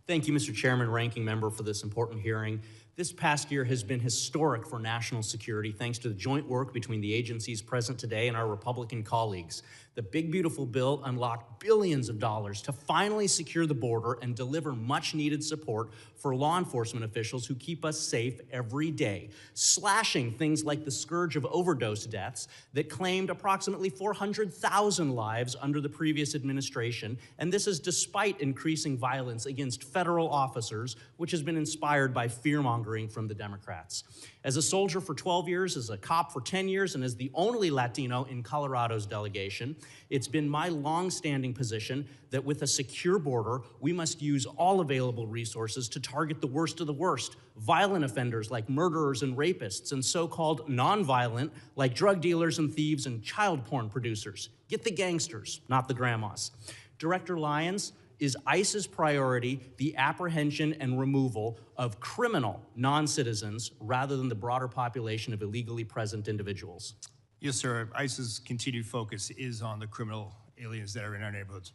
Thank you, Mr. Chairman, Ranking Member, for this important hearing. This past year has been historic for national security thanks to the joint work between the agencies present today and our Republican colleagues. The Big Beautiful Bill unlocked billions of dollars to finally secure the border and deliver much-needed support for law enforcement officials who keep us safe every day, slashing things like the scourge of overdose deaths that claimed approximately 400,000 lives under the previous administration, and this is despite increasing violence against federal officers, which has been inspired by fear-mongering from the Democrats. As a soldier for 12 years, as a cop for 10 years, and as the only Latino in Colorado's delegation, it's been my long-standing position that with a secure border, we must use all available resources to target the worst of the worst, violent offenders like murderers and rapists, and so-called non-violent like drug dealers and thieves and child porn producers. Get the gangsters, not the grandmas. Director Lyons, is ICE's priority the apprehension and removal of criminal non-citizens rather than the broader population of illegally present individuals? Yes, sir. ICE's continued focus is on the criminal aliens that are in our neighborhoods.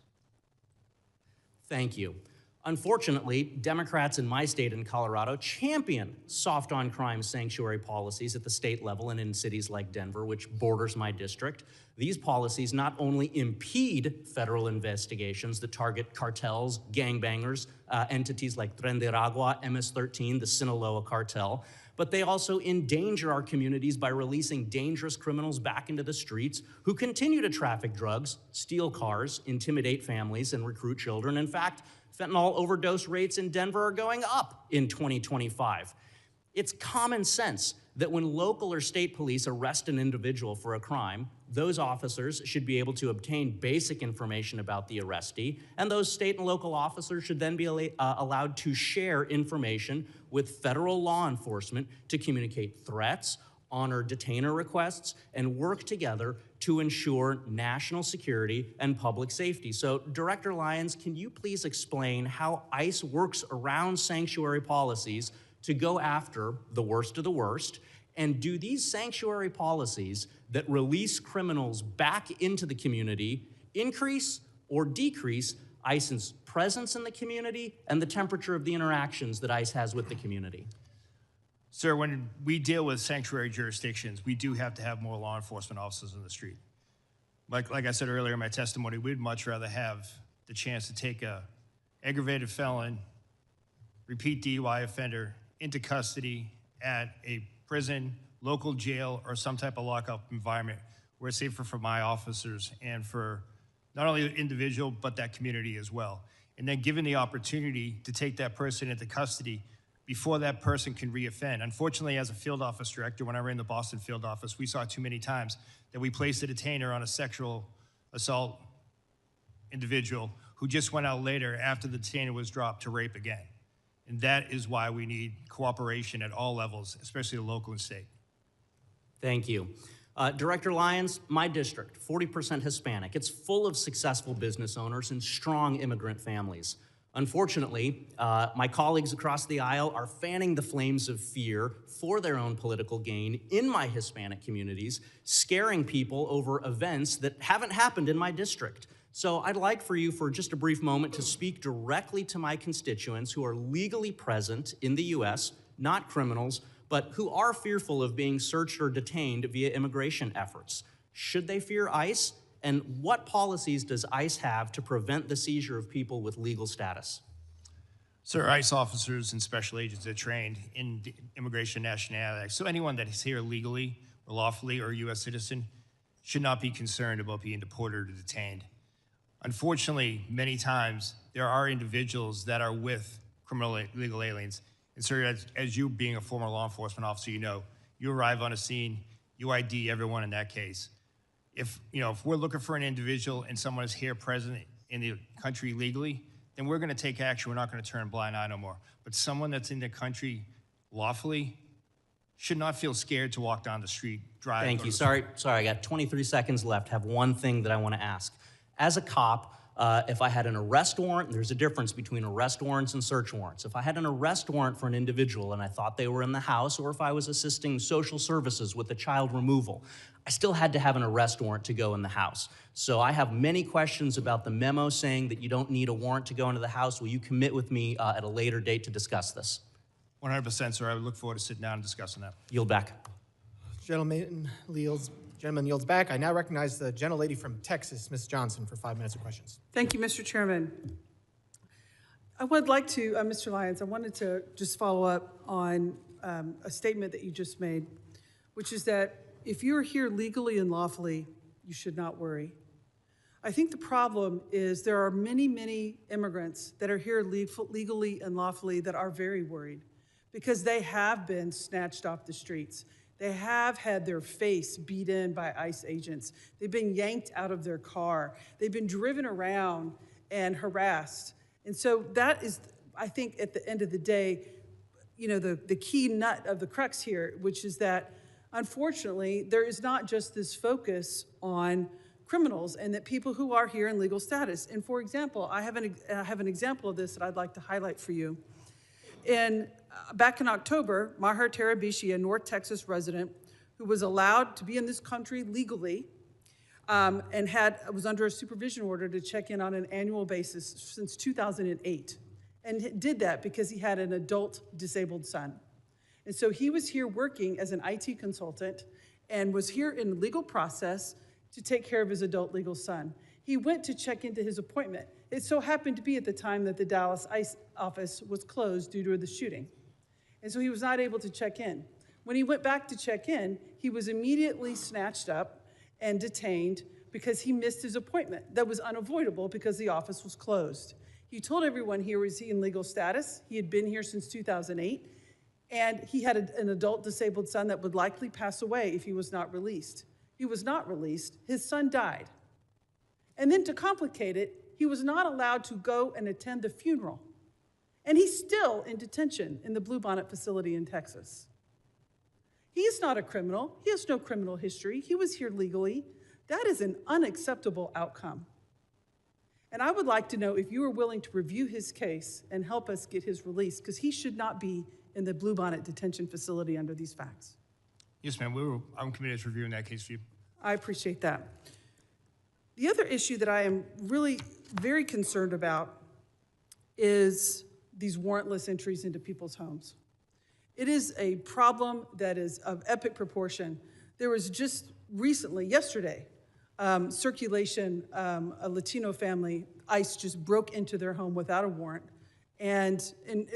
Thank you. Unfortunately, Democrats in my state in Colorado champion soft on crime sanctuary policies at the state level and in cities like Denver, which borders my district. These policies not only impede federal investigations that target cartels, gangbangers, entities like Tren de Aragua, MS-13, the Sinaloa cartel, but they also endanger our communities by releasing dangerous criminals back into the streets who continue to traffic drugs, steal cars, intimidate families, and recruit children. In fact, fentanyl overdose rates in Denver are going up in 2025. It's common sense that when local or state police arrest an individual for a crime, those officers should be able to obtain basic information about the arrestee, and those state and local officers should then be allowed to share information with federal law enforcement to communicate threats, honor detainer requests, and work together to ensure national security and public safety. So, Director Lyons, can you please explain how ICE works around sanctuary policies to go after the worst of the worst? And do these sanctuary policies that release criminals back into the community increase or decrease ICE's presence in the community and the temperature of the interactions that ICE has with the community? Sir, when we deal with sanctuary jurisdictions, we do have to have more law enforcement officers in the street. Like I said earlier in my testimony, we'd much rather have the chance to take a aggravated felon, repeat DUI offender into custody at a prison, local jail, or some type of lockup environment where it's safer for my officers and for not only the individual, but that community as well. And then given the opportunity to take that person into custody before that person can reoffend. Unfortunately, as a field office director, when I ran the Boston field office, we saw too many times that we placed a detainer on a sexual assault individual who just went out later after the detainer was dropped to rape again. And that is why we need cooperation at all levels, especially the local and state. Thank you. Director Lyons, my district, 40% Hispanic. It's full of successful business owners and strong immigrant families. Unfortunately, my colleagues across the aisle are fanning the flames of fear for their own political gain in my Hispanic communities, scaring people over events that haven't happened in my district. So I'd like for you for just a brief moment to speak directly to my constituents who are legally present in the U.S., not criminals, but who are fearful of being searched or detained via immigration efforts. Should they fear ICE? And what policies does ICE have to prevent the seizure of people with legal status? Sir, ICE officers and special agents are trained in immigration nationality act. So anyone that is here legally or lawfully or a U.S. citizen should not be concerned about being deported or detained. Unfortunately, many times there are individuals that are with criminal illegal aliens. And sir, as you being a former law enforcement officer, you know, you arrive on a scene, you ID everyone in that case. If we're looking for an individual and someone is here present in the country legally, then we're going to take action. We're not going to turn a blind eye no more. But someone that's in the country lawfully should not feel scared to walk down the street, drive. Thank you. Sorry, I got 23 seconds left. I have one thing that I want to ask. As a cop, if I had an arrest warrant, there's a difference between arrest warrants and search warrants. If I had an arrest warrant for an individual and I thought they were in the house, or if I was assisting social services with a child removal, I still had to have an arrest warrant to go in the house. So I have many questions about the memo saying that you don't need a warrant to go into the house. Will you commit with me at a later date to discuss this? 100%, sir. I would look forward to sitting down and discussing that. Yield back. Gentleman yields back. I now recognize the gentlelady from Texas, Ms. Johnson, for 5 minutes of questions. Thank you, Mr. Chairman. I would like to, Mr. Lyons, I wanted to just follow up on a statement that you just made, which is that if you're here legally and lawfully, you should not worry. I think the problem is there are many, many immigrants that are here legally and lawfully that are very worried because they have been snatched off the streets. They have had their face beat in by ICE agents. They've been yanked out of their car. They've been driven around and harassed. And so that is, I think, at the end of the day, the key nut of the crux here, which is that, unfortunately, there is not just this focus on criminals and that people who are here in legal status. And for example, I have an example of this that I'd like to highlight for you. Back in October, Maher Tarabishi, a North Texas resident who was allowed to be in this country legally and was under a supervision order to check in on an annual basis since 2008. and did that because he had an adult disabled son. And so he was here working as an IT consultant and was here in the legal process to take care of his adult legal son. He went to check into his appointment. It so happened to be at the time that the Dallas ICE office was closed due to the shooting. And so he was not able to check in. When he went back to check in, he was immediately snatched up and detained because he missed his appointment. That was unavoidable because the office was closed. He told everyone here was he in legal status. He had been here since 2008, and he had an adult disabled son that would likely pass away if he was not released. He was not released. His son died. And then to complicate it, he was not allowed to go and attend the funeral. And he's still in detention in the Bluebonnet facility in Texas. He is not a criminal. He has no criminal history. He was here legally. That is an unacceptable outcome. And I would like to know if you are willing to review his case and help us get his release, because he should not be in the Bluebonnet detention facility under these facts. Yes, ma'am. I'm committed to reviewing that case for you. I appreciate that. The other issue that I am really very concerned about is these warrantless entries into people's homes. It is a problem that is of epic proportion. There was just recently, yesterday, circulation, a Latino family, ICE just broke into their home without a warrant. And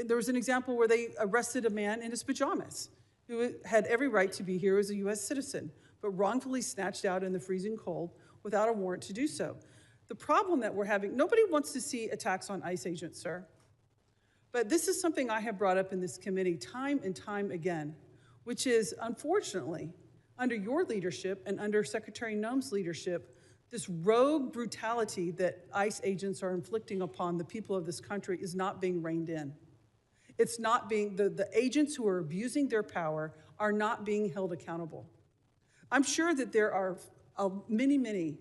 there was an example where they arrested a man in his pajamas who had every right to be here as a US citizen, but wrongfully snatched out in the freezing cold without a warrant to do so. The problem that we're having, nobody wants to see attacks on ICE agents, sir. But this is something I have brought up in this committee time and time again, which is, unfortunately, under your leadership and under Secretary Noem's leadership, this rogue brutality that ICE agents are inflicting upon the people of this country is not being reined in. It's not being, the agents who are abusing their power are not being held accountable. I'm sure that there are many, many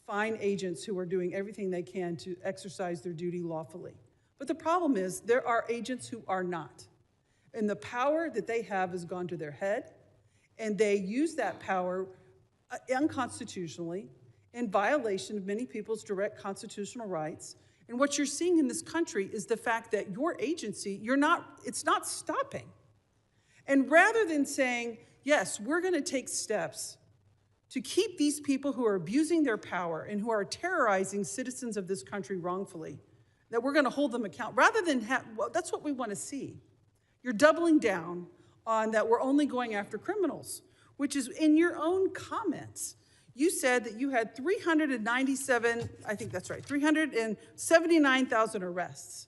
fine agents who are doing everything they can to exercise their duty lawfully. But the problem is there are agents who are not. And the power that they have has gone to their head, and they use that power unconstitutionally in violation of many people's direct constitutional rights. And what you're seeing in this country is the fact that your agency, it's not stopping. And rather than saying, yes, we're going to take steps to keep these people who are abusing their power and who are terrorizing citizens of this country wrongfully, that we're going to hold them accountable, rather than well, that's what we want to see. You're doubling down on that we're only going after criminals, which is in your own comments. You said that you had 397, I think that's right, 379,000 arrests,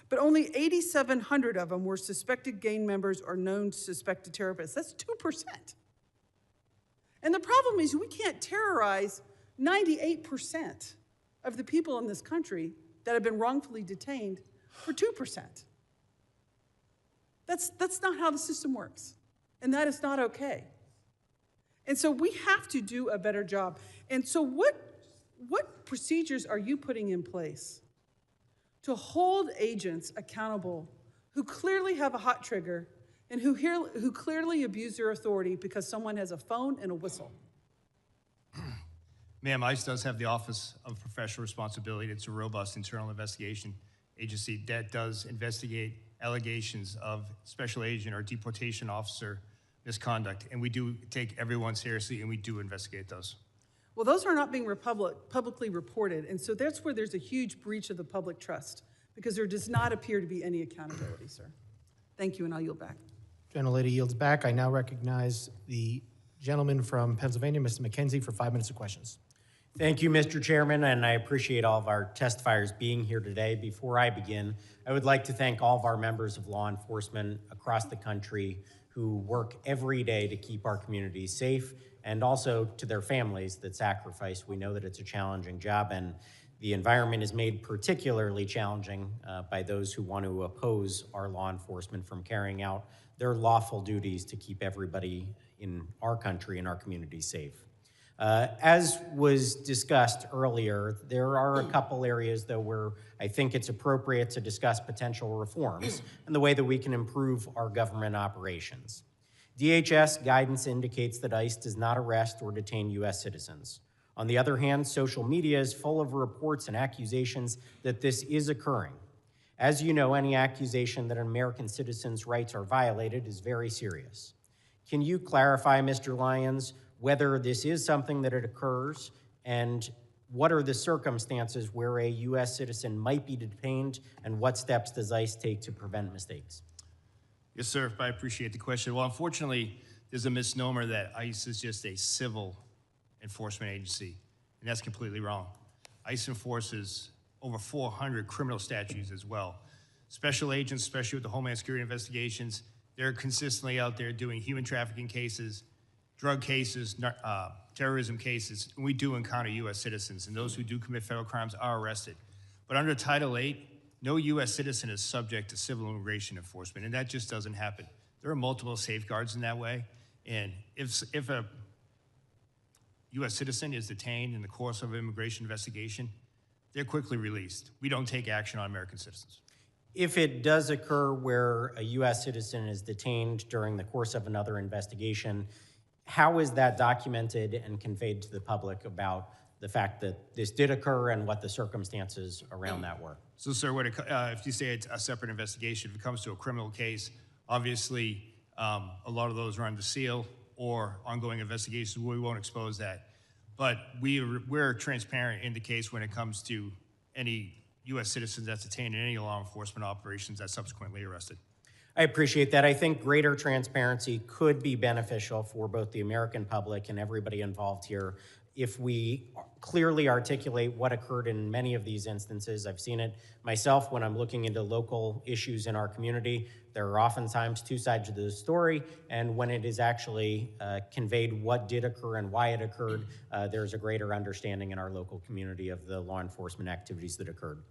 but only 8,700 of them were suspected gang members or known suspected terrorists. That's 2%. And the problem is we can't terrorize 98% of the people in this country that have been wrongfully detained for 2%. That's not how the system works, and that is not okay. And so we have to do a better job. And so what procedures are you putting in place to hold agents accountable who clearly have a hot trigger and who clearly abuse their authority because someone has a phone and a whistle? Ma'am, ICE does have the Office of Professional Responsibility. It's a robust internal investigation agency that does investigate allegations of special agent or deportation officer misconduct. And we do take everyone seriously, and we do investigate those. Well, those are not being publicly reported. And so that's where there's a huge breach of the public trust, because there does not appear to be any accountability, sir. Thank you, and I'll yield back. Gentlelady yields back. I now recognize the gentleman from Pennsylvania, Mr. McKenzie, for 5 minutes of questions. Thank you, Mr. Chairman, and I appreciate all of our testifiers being here today. Before I begin, I would like to thank all of our members of law enforcement across the country who work every day to keep our communities safe, and also to their families that sacrifice. We know that it's a challenging job, and the environment is made particularly challenging by those who want to oppose our law enforcement from carrying out their lawful duties to keep everybody in our country and our communities safe. As was discussed earlier, there are a couple areas, though, where I think it's appropriate to discuss potential reforms and the way that we can improve our government operations. DHS guidance indicates that ICE does not arrest or detain U.S. citizens. On the other hand, social media is full of reports and accusations that this is occurring. As you know, any accusation that an American citizen's rights are violated is very serious. Can you clarify, Mr. Lyons, whether this is something that it occurs, and what are the circumstances where a U.S. citizen might be detained, and what steps does ICE take to prevent mistakes? Yes, sir. I appreciate the question. Well, unfortunately, there's a misnomer that ICE is just a civil enforcement agency, and that's completely wrong. ICE enforces over 400 criminal statutes as well. Special agents, especially with the Homeland Security investigations, they're consistently out there doing human trafficking cases, drug cases, terrorism cases, and we do encounter U.S. citizens, and those who do commit federal crimes are arrested. But under Title VIII, no U.S. citizen is subject to civil immigration enforcement, and that just doesn't happen. There are multiple safeguards in that way, and if a U.S. citizen is detained in the course of an immigration investigation, they're quickly released. We don't take action on American citizens. If it does occur where a U.S. citizen is detained during the course of another investigation, how is that documented and conveyed to the public about the fact that this did occur and what the circumstances around that were? So, sir, if you say it's a separate investigation, if it comes to a criminal case, obviously a lot of those are under seal or ongoing investigations. We won't expose that. But we're transparent in the case when it comes to any U.S. citizens that's detained in any law enforcement operations that's subsequently arrested. I appreciate that. I think greater transparency could be beneficial for both the American public and everybody involved here if we clearly articulate what occurred in many of these instances. I've seen it myself when I'm looking into local issues in our community. There are oftentimes two sides to the story, and when it is actually conveyed what did occur and why it occurred, there's a greater understanding in our local community of the law enforcement activities that occurred.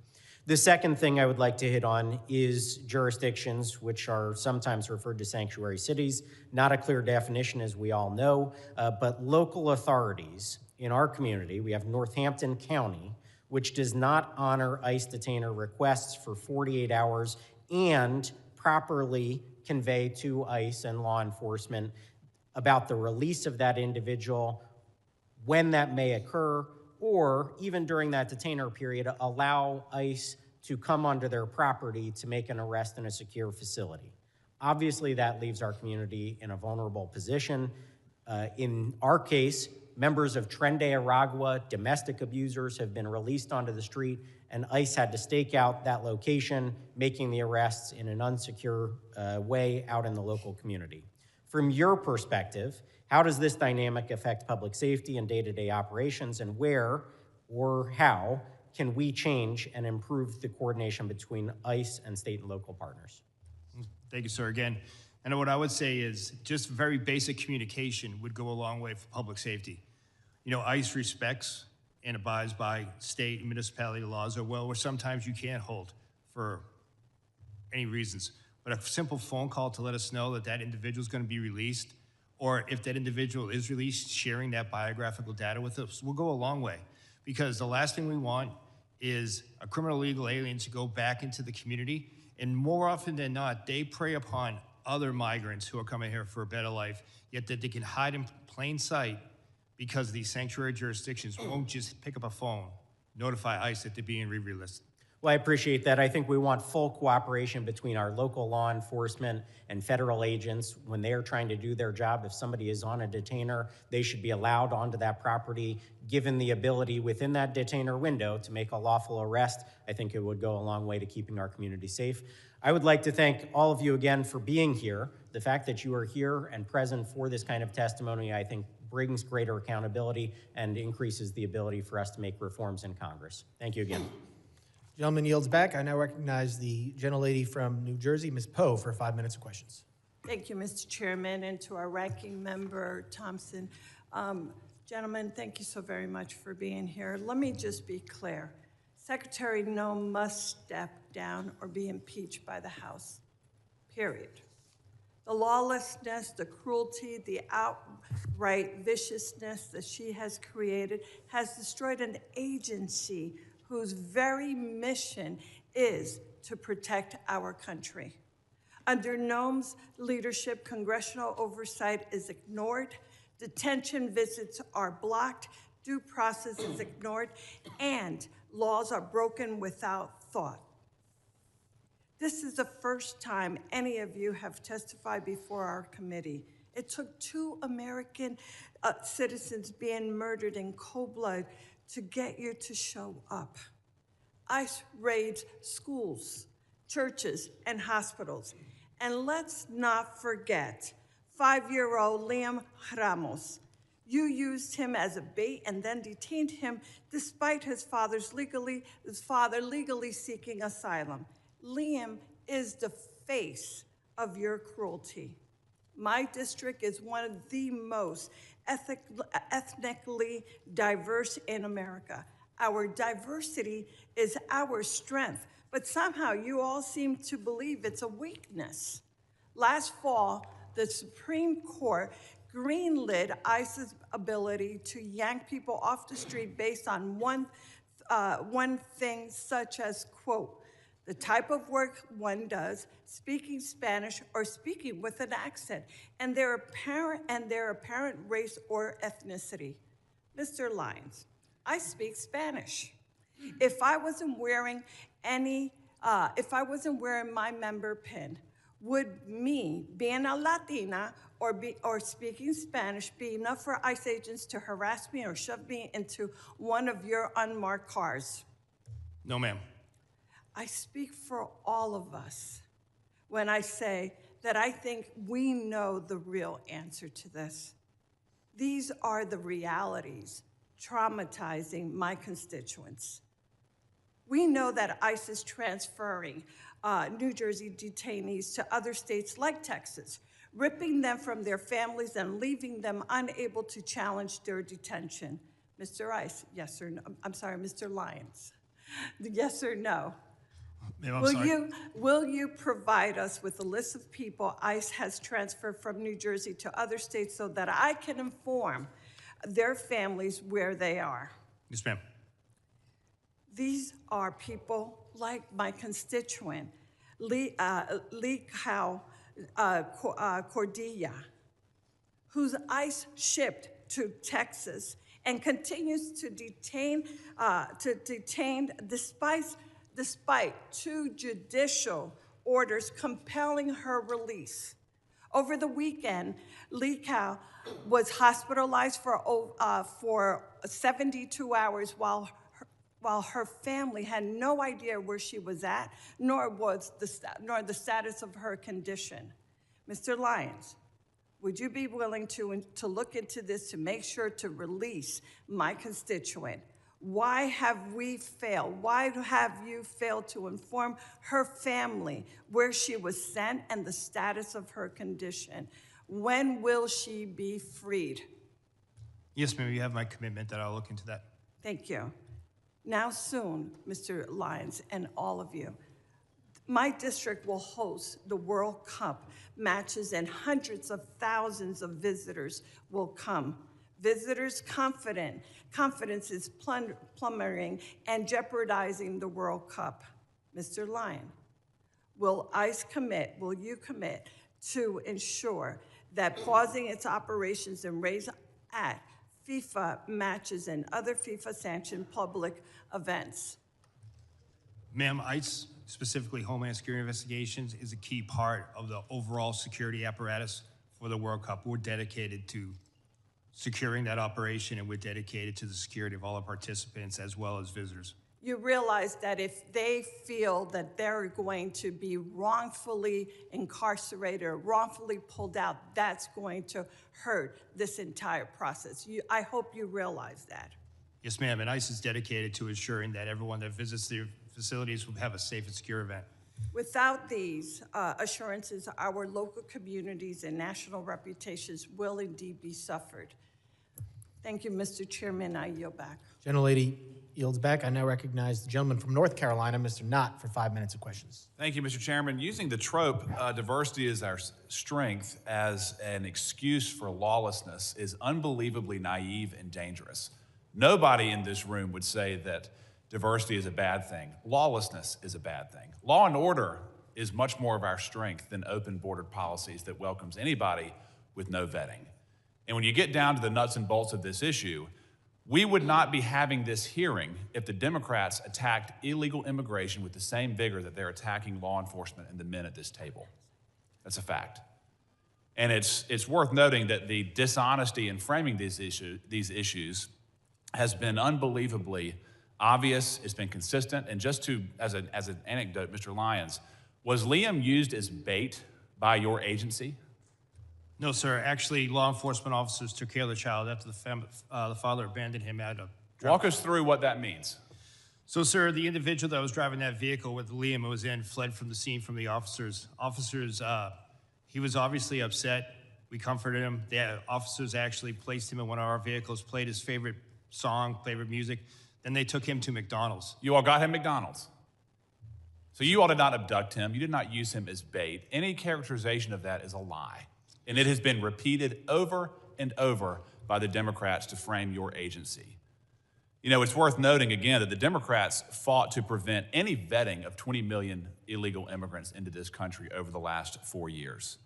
The second thing I would like to hit on is jurisdictions, which are sometimes referred to sanctuary cities. Not a clear definition, as we all know, but local authorities in our community. We have Northampton County, which does not honor ICE detainer requests for 48 hours and properly convey to ICE and law enforcement about the release of that individual, when that may occur, or even during that detainer period, allow ICE to come onto their property to make an arrest in a secure facility. Obviously, that leaves our community in a vulnerable position. In our case, members of Tren de Aragua, domestic abusers, have been released onto the street, and ICE had to stake out that location, making the arrests in an unsecure way out in the local community. From your perspective, how does this dynamic affect public safety and day-to-day operations, and where or how can we change and improve the coordination between ICE and state and local partners? Thank you, sir, again. And what I would say is just very basic communication would go a long way for public safety. You know, ICE respects and abides by state and municipality laws as well, where sometimes you can't hold for any reasons. But a simple phone call to let us know that that individual is going to be released, or if that individual is released, sharing that biographical data with us will go a long way. Because the last thing we want is a criminal illegal alien to go back into the community, and more often than not, they prey upon other migrants who are coming here for a better life, yet that they can hide in plain sight because these sanctuary jurisdictions won't just pick up a phone, notify ICE that they're being re-released. Well, I appreciate that. I think we want full cooperation between our local law enforcement and federal agents when they are trying to do their job. If somebody is on a detainer, they should be allowed onto that property, given the ability within that detainer window to make a lawful arrest. I think it would go a long way to keeping our community safe. I would like to thank all of you again for being here. The fact that you are here and present for this kind of testimony, I think, brings greater accountability and increases the ability for us to make reforms in Congress. Thank you again. Gentleman yields back. I now recognize the gentlelady from New Jersey, Ms. Poe, for 5 minutes of questions. Thank you, Mr. Chairman, and to our ranking member, Thompson. Gentlemen, thank you so very much for being here. Let me just be clear. Secretary Noem must step down or be impeached by the House, period. The lawlessness, the cruelty, the outright viciousness that she has created has destroyed an agency whose very mission is to protect our country. Under Noem's leadership, congressional oversight is ignored, detention visits are blocked, due process is ignored, and laws are broken without thought. This is the first time any of you have testified before our committee. It took 2 American citizens being murdered in cold blood to get you to show up. ICE raids schools, churches, and hospitals. And let's not forget 5-year-old Liam Ramos. You used him as a bait and then detained him despite his father legally seeking asylum. Liam is the face of your cruelty. My district is one of the most ethnically diverse in America. Our diversity is our strength, but somehow you all seem to believe it's a weakness. Last fall, the Supreme Court greenlit ICE's ability to yank people off the street based on one thing, such as, quote, the type of work one does, speaking Spanish or speaking with an accent, and their apparent race or ethnicity. Mr. Lyons, I speak Spanish. If I wasn't wearing my member pin, would me being a Latina or speaking Spanish be enough for ICE agents to harass me or shove me into one of your unmarked cars? No, ma'am. I speak for all of us when I say that I think we know the real answer to this. These are the realities traumatizing my constituents. We know that ICE is transferring New Jersey detainees to other states like Texas, ripping them from their families and leaving them unable to challenge their detention. Mr. ICE, yes or no? I'm sorry, Mr. Lyons. Yes or no? Ma'am, Will you provide us with a list of people ICE has transferred from New Jersey to other states so that I can inform their families where they are? Yes, ma'am. These are people like my constituent, Lee Cordilla, whose ICE shipped to Texas and continues to detain despite 2 judicial orders compelling her release. Over the weekend, Lee Cow was hospitalized for 72 hours while her family had no idea where she was at, nor the status of her condition. Mr. Lyons, would you be willing to look into this to make sure to release my constituent? Why have we failed? Why have you failed to inform her family where she was sent and the status of her condition? When will she be freed? Yes, ma'am, you have my commitment that I'll look into that. Thank you. Now soon, Mr. Lyons and all of you, my district will host the World Cup matches and hundreds of thousands of visitors will come. Visitors' confidence is plummeting and jeopardizing the World Cup. Mr. Lyon, will you commit to ensure that pausing its operations and raise at FIFA matches and other FIFA-sanctioned public events? Ma'am, ICE, specifically Homeland Security Investigations, is a key part of the overall security apparatus for the World Cup. We're dedicated to securing that operation, and we're dedicated to the security of all our participants as well as visitors. You realize that if they feel that they're going to be wrongfully incarcerated or wrongfully pulled out, that's going to hurt this entire process. I hope you realize that. Yes, ma'am, and ICE is dedicated to ensuring that everyone that visits the facilities will have a safe and secure event. Without these assurances, our local communities and national reputations will indeed be suffered. Thank you, Mr. Chairman. I yield back. Gentlelady yields back. I now recognize the gentleman from North Carolina, Mr. Knott, for 5 minutes of questions. Thank you, Mr. Chairman. Using the trope, diversity is our strength as an excuse for lawlessness is unbelievably naive and dangerous. Nobody in this room would say that diversity is a bad thing. Lawlessness is a bad thing. Law and order is much more of our strength than open bordered policies that welcomes anybody with no vetting. And when you get down to the nuts and bolts of this issue, We would not be having this hearing if the Democrats attacked illegal immigration with the same vigor that they're attacking law enforcement and the men at this table. That's a fact. And it's worth noting that the dishonesty in framing these issues has been unbelievably obvious. It's been consistent. And just as an anecdote, Mr. Lyons, was Liam used as bait by your agency? No, sir. Actually, law enforcement officers took care of the child after the father abandoned him at a... Walk us through what that means. So, sir, the individual that was driving that vehicle with Liam was in fled from the scene from the officers. He was obviously upset. We comforted him. The officers actually placed him in one of our vehicles, played his favorite song, favorite music. Then they took him to McDonald's. You all got him McDonald's. So you all did not abduct him. You did not use him as bait. Any characterization of that is a lie. And it has been repeated over and over by the Democrats to frame your agency. You know, it's worth noting again that the Democrats fought to prevent any vetting of 20 million illegal immigrants into this country over the last 4 years.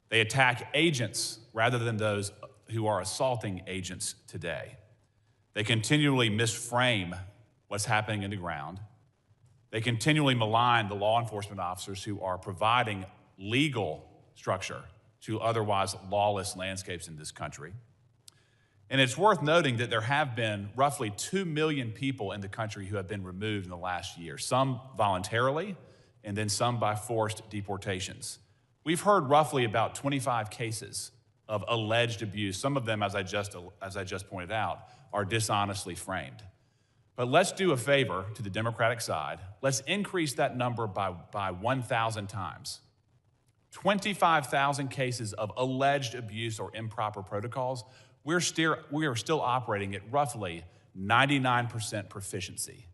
They attack agents rather than those who are assaulting agents today. They continually misframe what's happening in the ground. They continually malign the law enforcement officers who are providing legal structure to otherwise lawless landscapes in this country. And it's worth noting that there have been roughly 2 million people in the country who have been removed in the last year, some voluntarily, and then some by forced deportations. We've heard roughly about 25 cases of alleged abuse. Some of them, as I just pointed out, are dishonestly framed. But let's do a favor to the Democratic side. Let's increase that number by 1,000 times. 25,000 cases of alleged abuse or improper protocols. We are still operating at roughly 99% proficiency.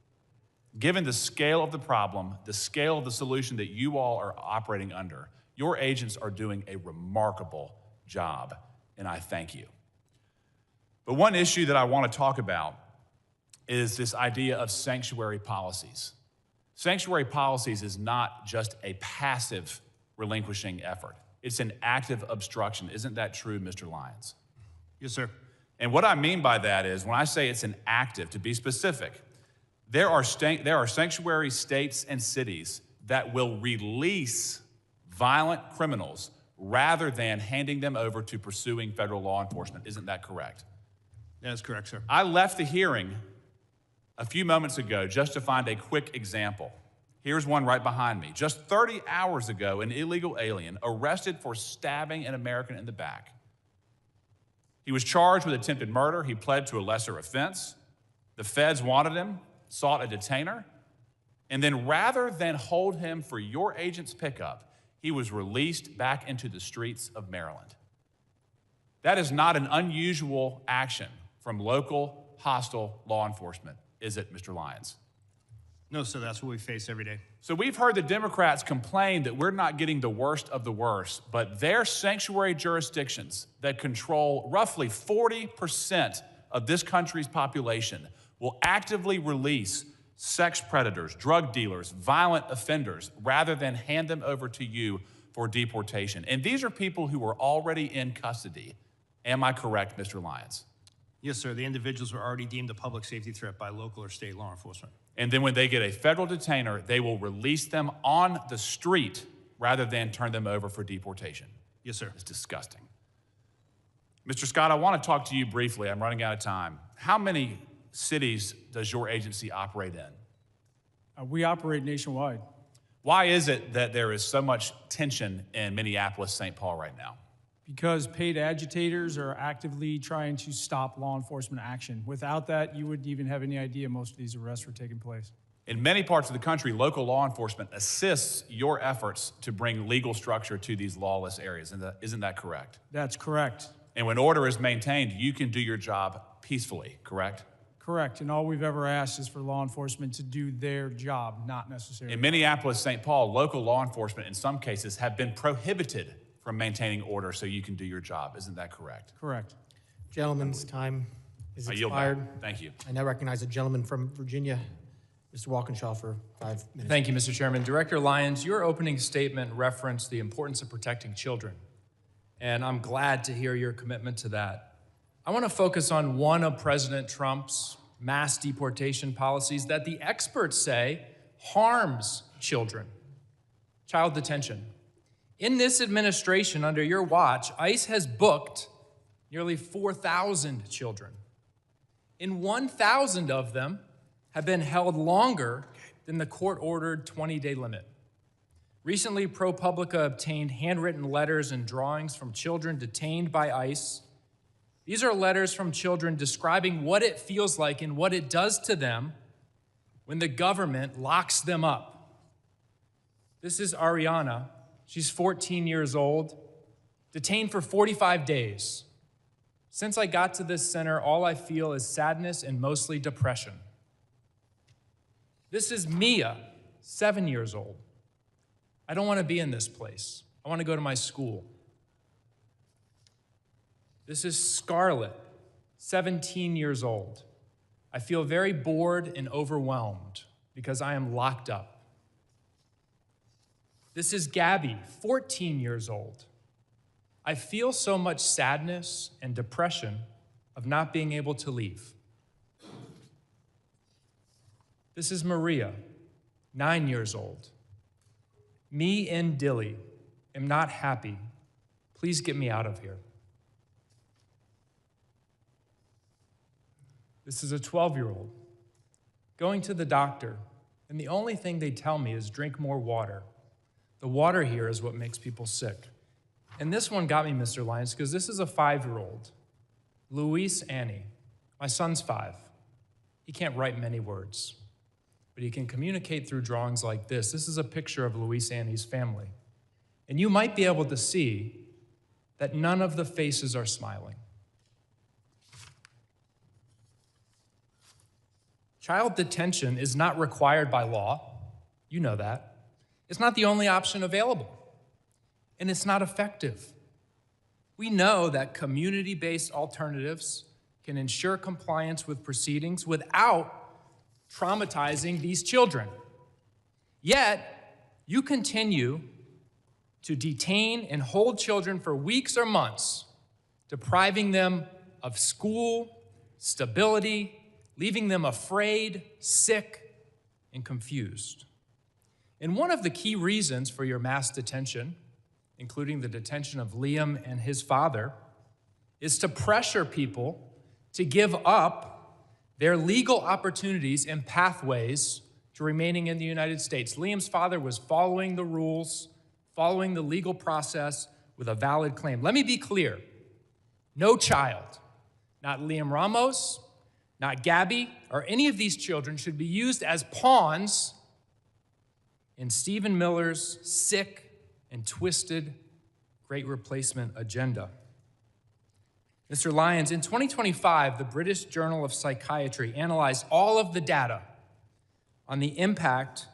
Given the scale of the problem, the scale of the solution that you all are operating under, your agents are doing a remarkable job, and I thank you. But one issue that I want to talk about is this idea of sanctuary policies. Sanctuary policies is not just a passive relinquishing effort. It's an active obstruction. Isn't that true, Mr. Lyons? Yes, sir. And what I mean by that is, when I say it's an active, to be specific, there are sanctuary states and cities that will release violent criminals rather than handing them over to pursuing federal law enforcement. Isn't that correct? That is correct, sir. I left the hearing a few moments ago just to find a quick example. Here's one right behind me. Just 30 hours ago, an illegal alien arrested for stabbing an American in the back. He was charged with attempted murder. He pled to a lesser offense. The feds wanted him, sought a detainer, and then rather than hold him for your agent's pickup, he was released back into the streets of Maryland. That is not an unusual action from local hostile law enforcement, is it, Mr. Lyons? No, sir, that's what we face every day. So we've heard the Democrats complain that we're not getting the worst of the worst, but their sanctuary jurisdictions that control roughly 40% of this country's population will actively release sex predators, drug dealers, violent offenders, rather than hand them over to you for deportation. And these are people who are already in custody. Am I correct, Mr. Lyons? Yes, sir. The individuals were already deemed a public safety threat by local or state law enforcement. And then when they get a federal detainer, they will release them on the street rather than turn them over for deportation. Yes, sir. It's disgusting. Mr. Scott, I want to talk to you briefly. I'm running out of time. How many cities does your agency operate in? We operate nationwide. Why is it that there is so much tension in Minneapolis, St. Paul right now? Because paid agitators are actively trying to stop law enforcement action. Without that, you wouldn't even have any idea most of these arrests were taking place. In many parts of the country, local law enforcement assists your efforts to bring legal structure to these lawless areas. Isn't that correct? That's correct. And when order is maintained, you can do your job peacefully, correct? Correct. And all we've ever asked is for law enforcement to do their job, not necessarily. In Minneapolis, St. Paul, local law enforcement in some cases have been prohibited from maintaining order so you can do your job. Isn't that correct? Correct. Gentleman's time is I yield expired. back. Thank you. I now recognize a gentleman from Virginia, Mr. Walkinshaw, for 5 minutes. Thank you, Mr. Chairman. Director Lyons, your opening statement referenced the importance of protecting children, and I'm glad to hear your commitment to that. I want to focus on one of President Trump's mass deportation policies that the experts say harms children: child detention. In this administration, under your watch, ICE has booked nearly 4,000 children, and 1,000 of them have been held longer than the court-ordered 20-day limit. Recently, ProPublica obtained handwritten letters and drawings from children detained by ICE. These are letters from children describing what it feels like and what it does to them when the government locks them up. This is Ariana. She's 14 years old, detained for 45 days. Since I got to this center, all I feel is sadness and mostly depression. This is Mia, 7 years old. I don't want to be in this place. I want to go to my school. This is Scarlett, 17 years old. I feel very bored and overwhelmed because I am locked up. This is Gabby, 14 years old. I feel so much sadness and depression of not being able to leave. This is Maria, 9 years old. Me and Dilly am not happy. Please get me out of here. This is a 12-year-old going to the doctor, and the only thing they tell me is drink more water. The water here is what makes people sick. And this one got me, Mr. Lyons, because this is a 5-year-old, Luis Annie. My son's 5. He can't write many words, but he can communicate through drawings like this. This is a picture of Luis Annie's family. And you might be able to see that none of the faces are smiling. Child detention is not required by law. You know that. It's not the only option available, and it's not effective. We know that community-based alternatives can ensure compliance with proceedings without traumatizing these children. Yet, you continue to detain and hold children for weeks or months, depriving them of school, stability, leaving them afraid, sick, and confused. And one of the key reasons for your mass detention, including the detention of Liam and his father, is to pressure people to give up their legal opportunities and pathways to remaining in the United States. Liam's father was following the rules, following the legal process with a valid claim. Let me be clear. No child, not Liam Ramos, not Gabby, or any of these children should be used as pawns in Stephen Miller's sick and twisted Great Replacement agenda. Mr. Lyons, in 2025, the British Journal of Psychiatry analyzed all of the data on the impact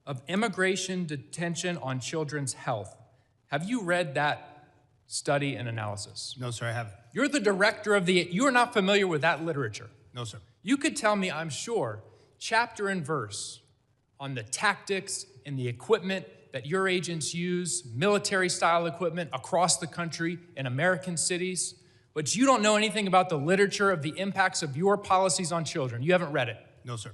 of immigration detention on children's health. Have you read that study and analysis? No, sir, I haven't. You're the director of you are not familiar with that literature. No, sir. You could tell me, I'm sure, chapter and verse on the tactics and the equipment that your agents use, military-style equipment across the country in American cities, but you don't know anything about the literature of the impacts of your policies on children. You haven't read it. No, sir.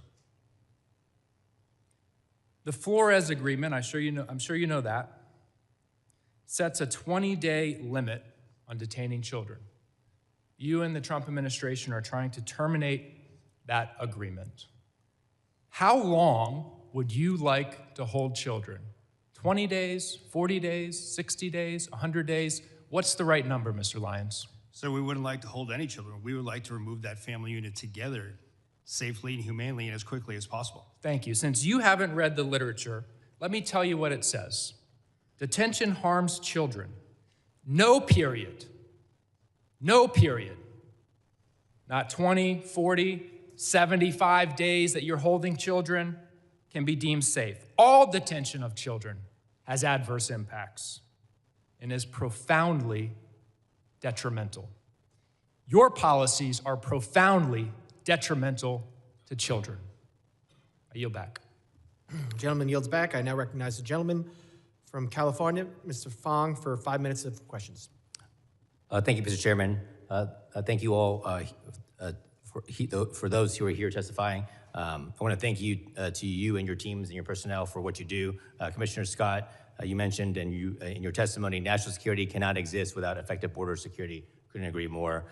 The Flores Agreement, I'm sure you know that, sets a 20-day limit on detaining children. You and the Trump administration are trying to terminate that agreement. How long would you like to hold children? 20 days, 40 days, 60 days, 100 days? What's the right number, Mr. Lyons? Sir, we wouldn't like to hold any children. We would like to remove that family unit together safely and humanely and as quickly as possible. Thank you. Since you haven't read the literature, let me tell you what it says. Detention harms children. No period. No period. Not 20, 40, 75 days that you're holding children can be deemed safe. All detention of children has adverse impacts and is profoundly detrimental. Your policies are profoundly detrimental to children. I yield back. Gentleman yields back. I now recognize the gentleman from California, Mr. Fong, for 5 minutes of questions. Thank you, Mr. Chairman. Thank you all for those who are here testifying. I want to thank you to you and your teams and your personnel for what you do. Commissioner Scott, you mentioned in your testimony, national security cannot exist without effective border security. Couldn't agree more.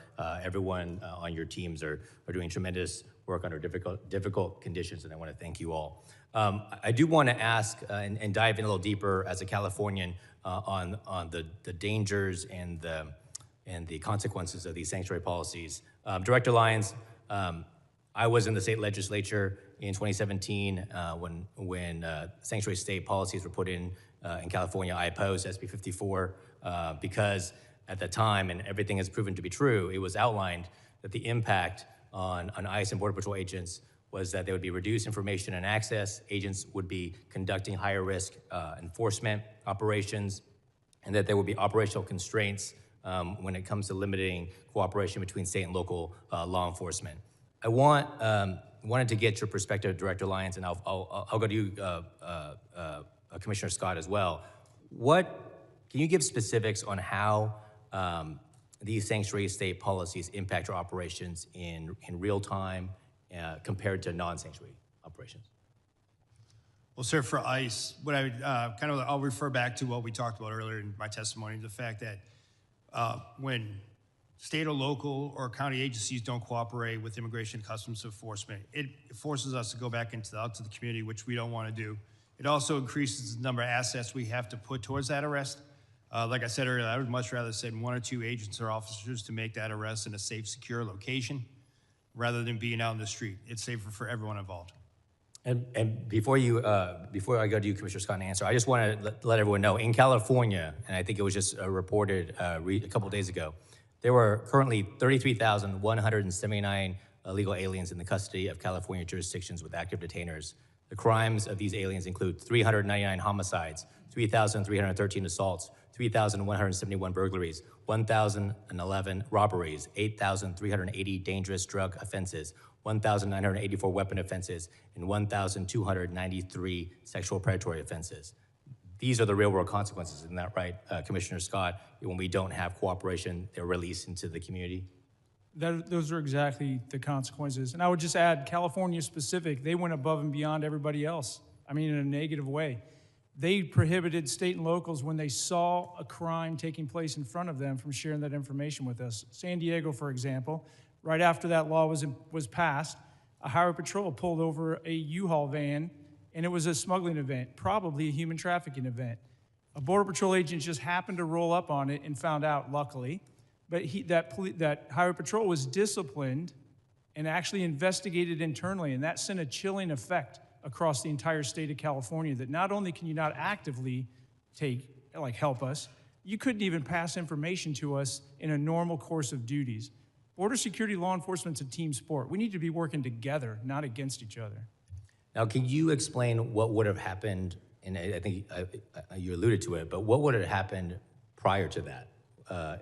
Everyone on your teams are doing tremendous work under difficult conditions, and I want to thank you all. I do want to ask and dive in a little deeper as a Californian on the dangers and the consequences of these sanctuary policies. Director Lyons, I was in the state legislature in 2017 when sanctuary state policies were put in California. I opposed SB 54 because at the time, and everything has proven to be true, it was outlined that the impact on ICE and Border Patrol agents was that there would be reduced information and access. Agents would be conducting higher risk enforcement operations, and that there would be operational constraints when it comes to limiting cooperation between state and local law enforcement. I wanted to get your perspective, Director Lyons, and I'll go to you, Commissioner Scott, as well. Can you give specifics on how these sanctuary state policies impact your operations in real time compared to non-sanctuary operations? Well, sir, for ICE, what I would I'll refer back to what we talked about earlier in my testimony, the fact that when state or local or county agencies don't cooperate with Immigration and Customs Enforcement, it forces us to go back out to the community, which we don't want to do. It also increases the number of assets we have to put towards that arrest. Like I said earlier, I would much rather send 1 or 2 agents or officers to make that arrest in a safe, secure location rather than being out in the street. It's safer for everyone involved. And before I go to you, Commissioner Scott, and answer, I just want to let everyone know, in California, and I think it was just reported a couple of days ago, there were currently 33,179 illegal aliens in the custody of California jurisdictions with active detainers. The crimes of these aliens include 399 homicides, 3,313 assaults, 3,171 burglaries, 1,011 robberies, 8,380 dangerous drug offenses, 1,984 weapon offenses, and 1,293 sexual predatory offenses. These are the real-world consequences, isn't that right, Commissioner Scott? When we don't have cooperation, they're released into the community? Those are exactly the consequences. And I would just add, California specific, they went above and beyond everybody else. I mean, in a negative way. They prohibited state and locals when they saw a crime taking place in front of them from sharing that information with us. San Diego, for example, right after that law was passed, a highway patrol pulled over a U-Haul van, and it was a smuggling event, probably a human trafficking event. A Border Patrol agent just happened to roll up on it and found out, luckily, but that highway patrol was disciplined and actually investigated internally, and that sent a chilling effect across the entire state of California, that not only can you not actively help us, you couldn't even pass information to us in a normal course of duties. Border security law enforcement's a team sport. We need to be working together, not against each other. Now, can you explain what would have happened, and I think you alluded to it, but what would have happened prior to that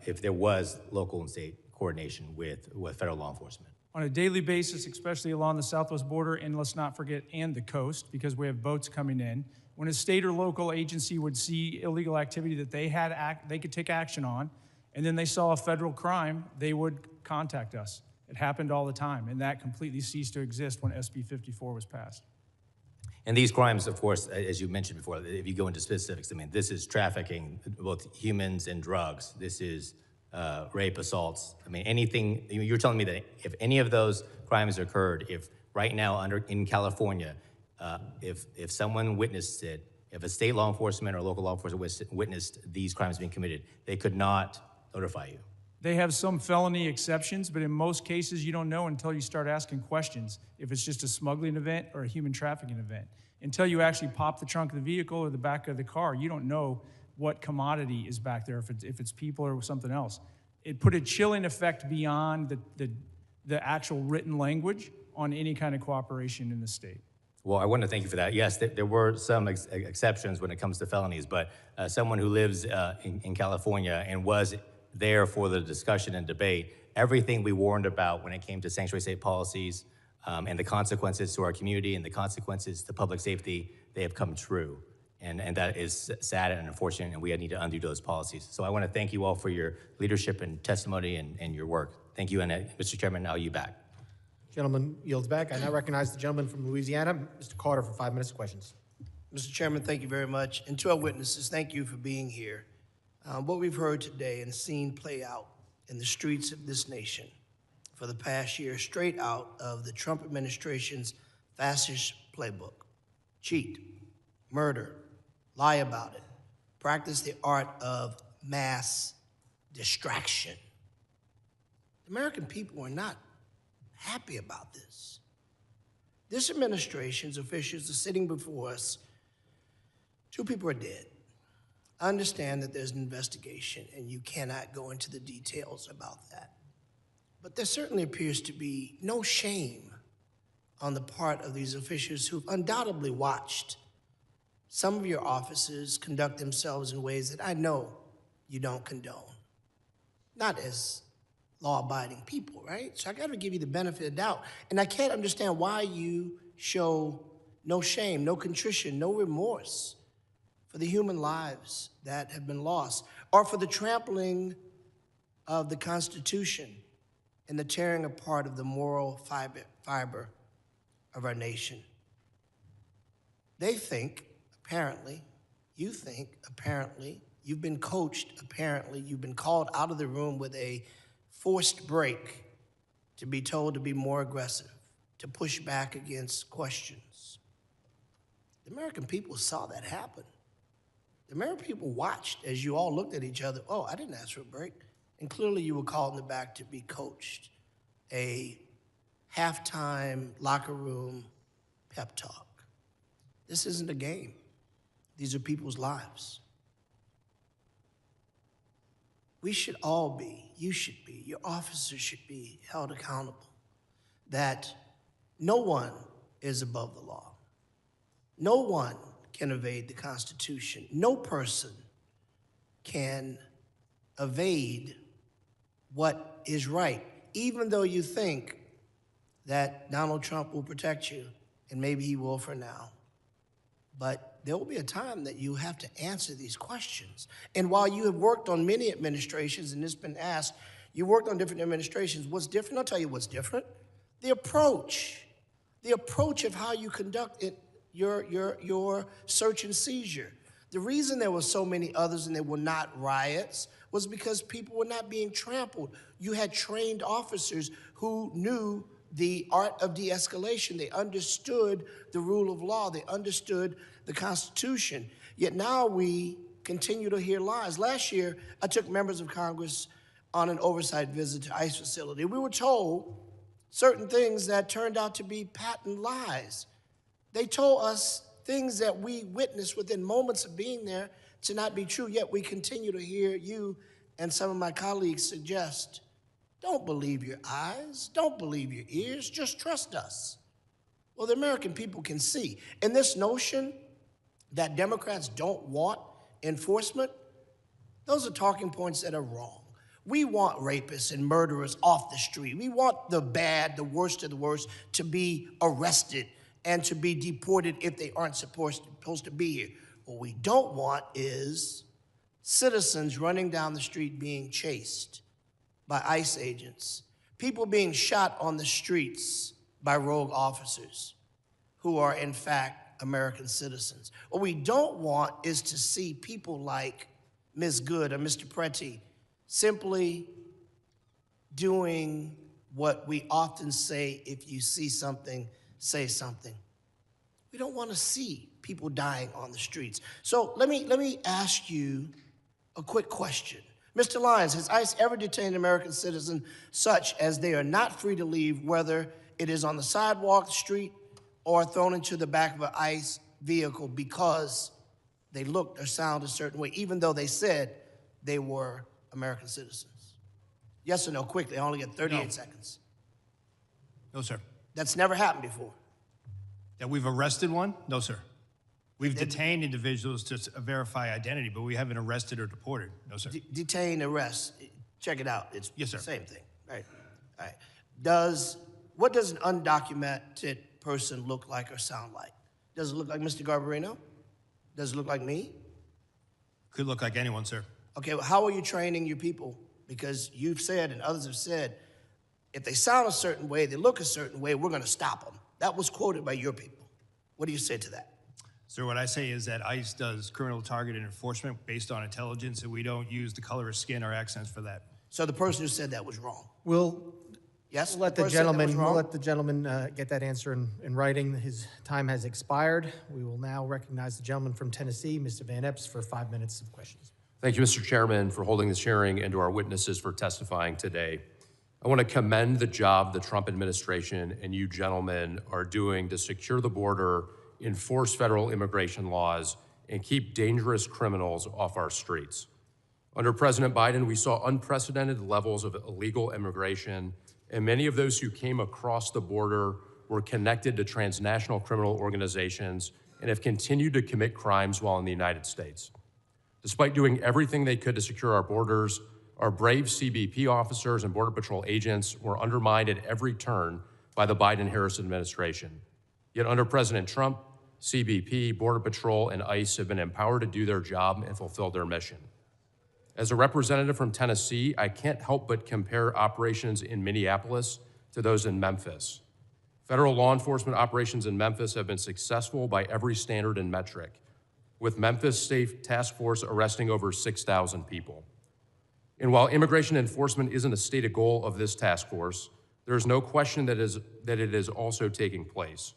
if there was local and state coordination with federal law enforcement? On a daily basis, especially along the southwest border, and let's not forget, and the coast, because we have boats coming in. When a state or local agency would see illegal activity that they could take action on, and then they saw a federal crime, they would contact us. It happened all the time, and that completely ceased to exist when SB 54 was passed. And these crimes, of course, as you mentioned before, if you go into specifics, I mean, this is trafficking, both humans and drugs. This is rape, assaults. I mean, anything. You're telling me that if any of those crimes occurred, if right now in California, if someone witnessed it, if a state law enforcement or local law enforcement witnessed these crimes being committed, they could not notify you. They have some felony exceptions, but in most cases, you don't know until you start asking questions if it's just a smuggling event or a human trafficking event. Until you actually pop the trunk of the vehicle or the back of the car, you don't know what commodity is back there, if it's people or something else. It put a chilling effect beyond the actual written language on any kind of cooperation in the state. Well, I want to thank you for that. Yes, there were some exceptions when it comes to felonies, but someone who lives in California and was there for the discussion and debate, everything we warned about when it came to sanctuary state policies and the consequences to our community and the consequences to public safety, they have come true. And that is sad and unfortunate, and we need to undo those policies. So I want to thank you all for your leadership and testimony and your work. Thank you, and Mr. Chairman, now you back. Gentleman yields back. I now recognize the gentleman from Louisiana, Mr. Carter, for 5 minutes of questions. Mr. Chairman, thank you very much. And to our witnesses, thank you for being here. What we've heard today and seen play out in the streets of this nation for the past year, straight out of the Trump administration's fascist playbook. Cheat, murder, lie about it, practice the art of mass distraction. The American people are not happy about this. This administration's officials are sitting before us. 2 people are dead. I understand that there's an investigation and you cannot go into the details about that. But there certainly appears to be no shame on the part of these officials who've undoubtedly watched some of your officers conduct themselves in ways that I know you don't condone. Not as law-abiding people, right? So I gotta give you the benefit of the doubt. And I can't understand why you show no shame, no contrition, no remorse for the human lives that have been lost, or for the trampling of the Constitution and the tearing apart of the moral fiber of our nation. They think, apparently, you think, apparently, you've been coached, apparently, you've been called out of the room with a forced break to be told to be more aggressive, to push back against questions. The American people saw that happen. The American people watched as you all looked at each other. Oh, I didn't ask for a break. And clearly you were called in the back to be coached. A halftime locker room pep talk. This isn't a game. These are people's lives. We should all be, you should be, your officers should be held accountable that no one is above the law. No one can evade the Constitution. No person can evade what is right, even though you think that Donald Trump will protect you, and maybe he will for now. But there will be a time that you have to answer these questions. And while you have worked on many administrations, and it's been asked, you worked on different administrations, what's different? I'll tell you what's different. The approach of how you conduct it, your search and seizure. The reason there were so many others and there were not riots was because people were not being trampled. You had trained officers who knew the art of de-escalation. They understood the rule of law. They understood the Constitution. Yet now we continue to hear lies. Last year, I took members of Congress on an oversight visit to ICE facility. We were told certain things that turned out to be patent lies. They told us things that we witnessed within moments of being there to not be true, yet we continue to hear you and some of my colleagues suggest, don't believe your eyes, don't believe your ears, just trust us. Well, the American people can see. And this notion that Democrats don't want enforcement, those are talking points that are wrong. We want rapists and murderers off the street. We want the bad, the worst of the worst, to be arrested and to be deported if they aren't supposed to be here. What we don't want is citizens running down the street being chased by ICE agents, people being shot on the streets by rogue officers who are in fact American citizens. What we don't want is to see people like Ms. Good or Mr. Preti simply doing what we often say, if you see something, say something. We don't want to see people dying on the streets. So let me ask you a quick question. Mr. Lyons, has ICE ever detained an American citizen such as they are not free to leave, whether it is on the sidewalk, the street, or thrown into the back of an ICE vehicle because they looked or sounded a certain way, even though they said they were American citizens? Yes or no, quickly, I only get 38 seconds. No, sir. That's never happened before. That we've arrested one? No, sir. We've detained individuals to verify identity, but we haven't arrested or deported. No, sir. Detain, arrest. Check it out. It's yes, sir. The same thing. Right. All right. What does an undocumented person look like or sound like? Does it look like Mr. Garbarino? Does it look like me? Could look like anyone, sir. Okay, well, how are you training your people? Because you've said and others have said, if they sound a certain way, they look a certain way, we're going to stop them. That was quoted by your people. What do you say to that? Sir, what I say is that ICE does criminal targeted enforcement based on intelligence, and we don't use the color of skin or accents for that. So the person who said that was wrong. Yes, We'll let the person said that was gentleman, wrong? get that answer in writing. His time has expired. We will now recognize the gentleman from Tennessee, Mr. Van Epps, for 5 minutes of questions. Thank you, Mr. Chairman, for holding this hearing and to our witnesses for testifying today. I want to commend the job the Trump administration and you gentlemen are doing to secure the border, enforce federal immigration laws, and keep dangerous criminals off our streets. Under President Biden, we saw unprecedented levels of illegal immigration, and many of those who came across the border were connected to transnational criminal organizations and have continued to commit crimes while in the United States. Despite doing everything they could to secure our borders, our brave CBP officers and Border Patrol agents were undermined at every turn by the Biden-Harris administration. Yet under President Trump, CBP, Border Patrol, and ICE have been empowered to do their job and fulfill their mission. As a representative from Tennessee, I can't help but compare operations in Minneapolis to those in Memphis. Federal law enforcement operations in Memphis have been successful by every standard and metric, with Memphis State Task Force arresting over 6,000 people. And while immigration enforcement isn't a stated goal of this task force, there is no question that it is also taking place.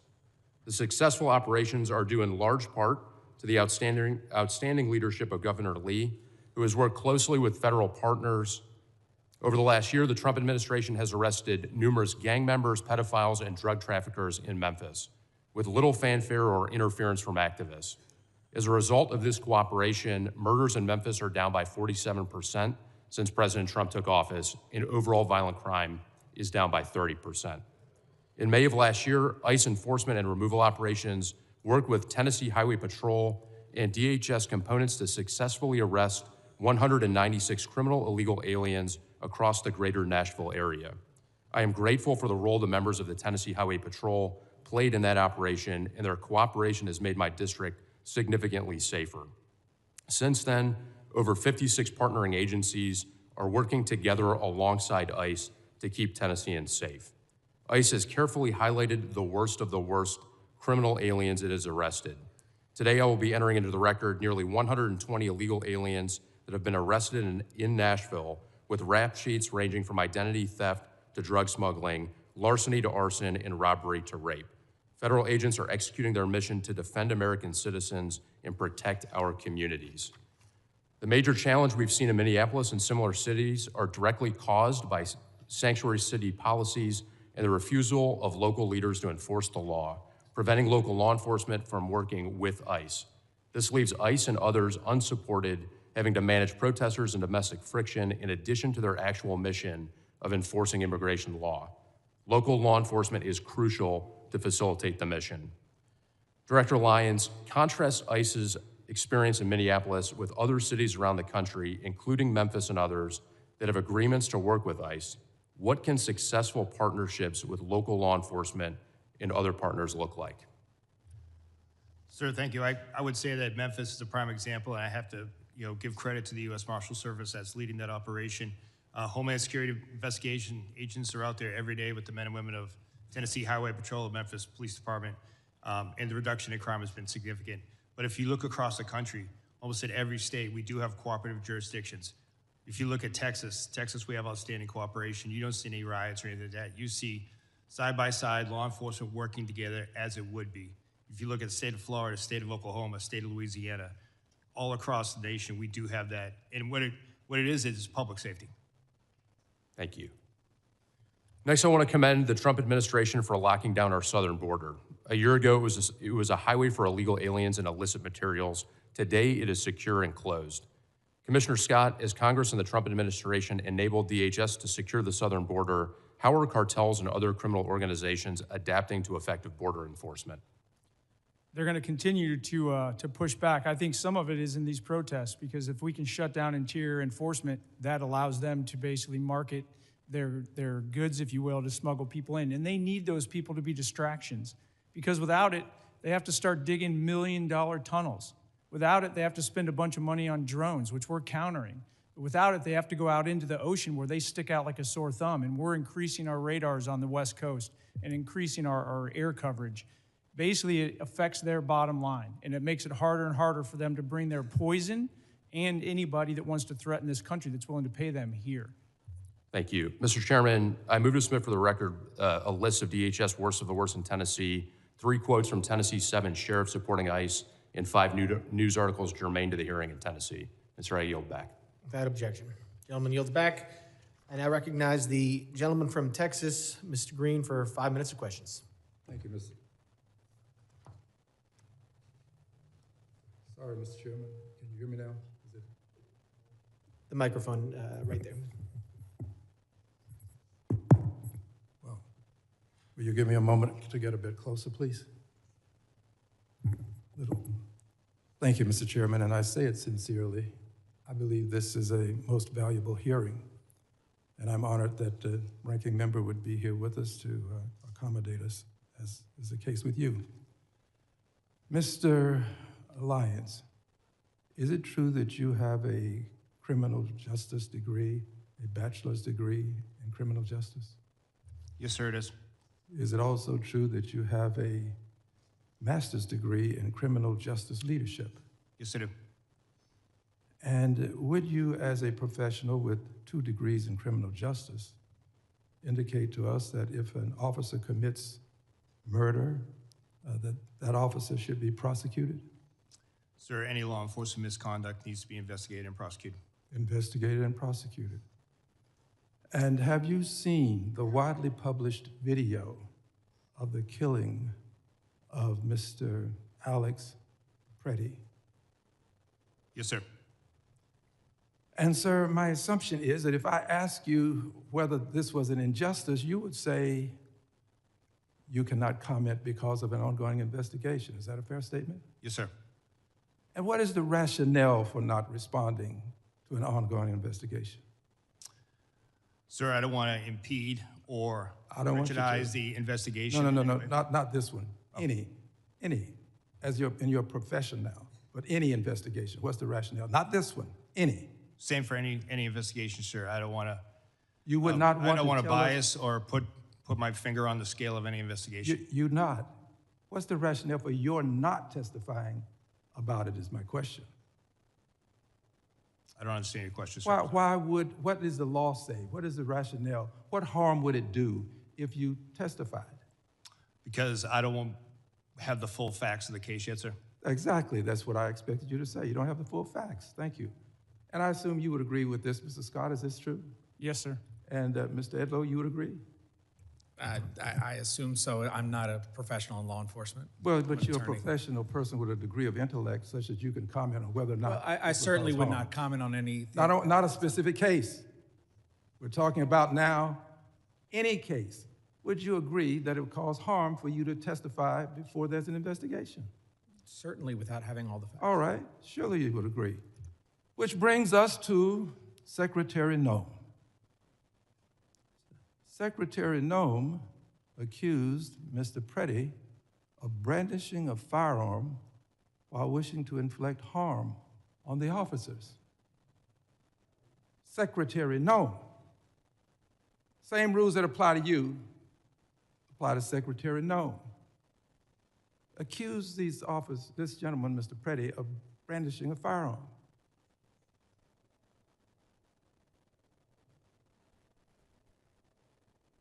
The successful operations are due in large part to the outstanding leadership of Governor Lee, who has worked closely with federal partners. Over the last year, the Trump administration has arrested numerous gang members, pedophiles, and drug traffickers in Memphis, with little fanfare or interference from activists. As a result of this cooperation, murders in Memphis are down by 47% since President Trump took office, and overall violent crime is down by 30%. In May of last year, ICE enforcement and removal operations worked with Tennessee Highway Patrol and DHS components to successfully arrest 196 criminal illegal aliens across the greater Nashville area. I am grateful for the role the members of the Tennessee Highway Patrol played in that operation, and their cooperation has made my district significantly safer. Since then, over 56 partnering agencies are working together alongside ICE to keep Tennesseans safe. ICE has carefully highlighted the worst of the worst criminal aliens it has arrested. Today, I will be entering into the record nearly 120 illegal aliens that have been arrested in Nashville, with rap sheets ranging from identity theft to drug smuggling, larceny to arson, and robbery to rape. Federal agents are executing their mission to defend American citizens and protect our communities. The major challenge we've seen in Minneapolis and similar cities are directly caused by sanctuary city policies and the refusal of local leaders to enforce the law, preventing local law enforcement from working with ICE. This leaves ICE and others unsupported, having to manage protesters and domestic friction in addition to their actual mission of enforcing immigration law. Local law enforcement is crucial to facilitate the mission. Director Lyons, contrast ICE's experience in Minneapolis with other cities around the country, including Memphis and others, that have agreements to work with ICE. What can successful partnerships with local law enforcement and other partners look like? Sir, thank you. I would say that Memphis is a prime example, and I have to give credit to the U.S. Marshal Service that's leading that operation. Homeland Security investigation agents are out there every day with the men and women of Tennessee Highway Patrol, Memphis Police Department, and the reduction in crime has been significant. But if you look across the country, almost in every state, we do have cooperative jurisdictions. If you look at Texas, we have outstanding cooperation. You don't see any riots or anything like that. You see side-by-side law enforcement working together as it would be. If you look at the state of Florida, state of Oklahoma, state of Louisiana, all across the nation, we do have that. And what it is public safety. Thank you. Next, I want to commend the Trump administration for locking down our southern border. A year ago, it was a highway for illegal aliens and illicit materials. Today, it is secure and closed. Commissioner Scott, as Congress and the Trump administration enabled DHS to secure the southern border, how are cartels and other criminal organizations adapting to effective border enforcement? They're going to continue to push back. I think some of it is in these protests, because if we can shut down interior enforcement, that allows them to basically market their goods, if you will, to smuggle people in. And they need those people to be distractions, because without it, they have to start digging $1 million tunnels, Without it, they have to spend a bunch of money on drones, which we're countering. Without it, they have to go out into the ocean where they stick out like a sore thumb, and we're increasing our radars on the West Coast and increasing our air coverage. Basically, it affects their bottom line, and it makes it harder and harder for them to bring their poison and anybody that wants to threaten this country that's willing to pay them here. Thank you. Mr. Chairman, I move to submit for the record a list of DHS worst of the worst in Tennessee, 3 quotes from Tennessee's 7 sheriffs supporting ICE, and 5 news articles germane to the hearing in Tennessee. Mr. I yield back. Without objection. Gentleman yields back. And I recognize the gentleman from Texas, Mr. Green, for 5 minutes of questions. Thank you, Mr. Sorry, Mr. Chairman. Can you hear me now? Is it? The microphone right there. Well, will you give me a moment to get a bit closer, please? Thank you, Mr. Chairman, and I say it sincerely. I believe this is a most valuable hearing, and I'm honored that the ranking member would be here with us to accommodate us, as is the case with you. Mr. Lyons, is it true that you have a criminal justice degree, a bachelor's degree in criminal justice? Yes, sir, it is. Is it also true that you have a master's degree in criminal justice leadership? Yes, I do. And would you, as a professional with 2 degrees in criminal justice, indicate to us that if an officer commits murder, that officer should be prosecuted? Sir, any law enforcement misconduct needs to be investigated and prosecuted. Investigated and prosecuted. And have you seen the widely published video of the killing of Mr. Alex Preddy? Yes, sir. And sir, my assumption is that if I ask you whether this was an injustice, you would say you cannot comment because of an ongoing investigation. Is that a fair statement? Yes, sir. And what is the rationale for not responding to an ongoing investigation? Sir, I don't want to impede or prejudice the investigation. No, not this one. Oh. Any, as in your profession now, but any investigation. What's the rationale? Not this one, any. Same for any investigation, sir. I don't want to. You would not want to. I don't want to bias or put my finger on the scale of any investigation. You not. What's the rationale for your not testifying about it? Is my question. I don't understand your question, sir. What does the law say? What is the rationale? What harm would it do if you testified? Because I don't have the full facts of the case yet, sir. Exactly. That's what I expected you to say. You don't have the full facts. Thank you. And I assume you would agree with this, Mr. Scott. Is this true? Yes, sir. And Mr. Edlow, you would agree? I assume so. I'm not a professional in law enforcement. Well, but you're a professional person with a degree of intellect such that you can comment on whether or not. Well, I certainly would not comment on any. Not a specific case. We're talking about now any case. Would you agree that it would cause harm for you to testify before there's an investigation? Certainly, without having all the facts. All right. Surely you would agree. Which brings us to Secretary Noem. Secretary Noem accused Mr. Preddy of brandishing a firearm while wishing to inflict harm on the officers. Secretary Noem. Same rules that apply to you apply to Secretary Noem. Accused this gentleman, Mr. Preddy, of brandishing a firearm.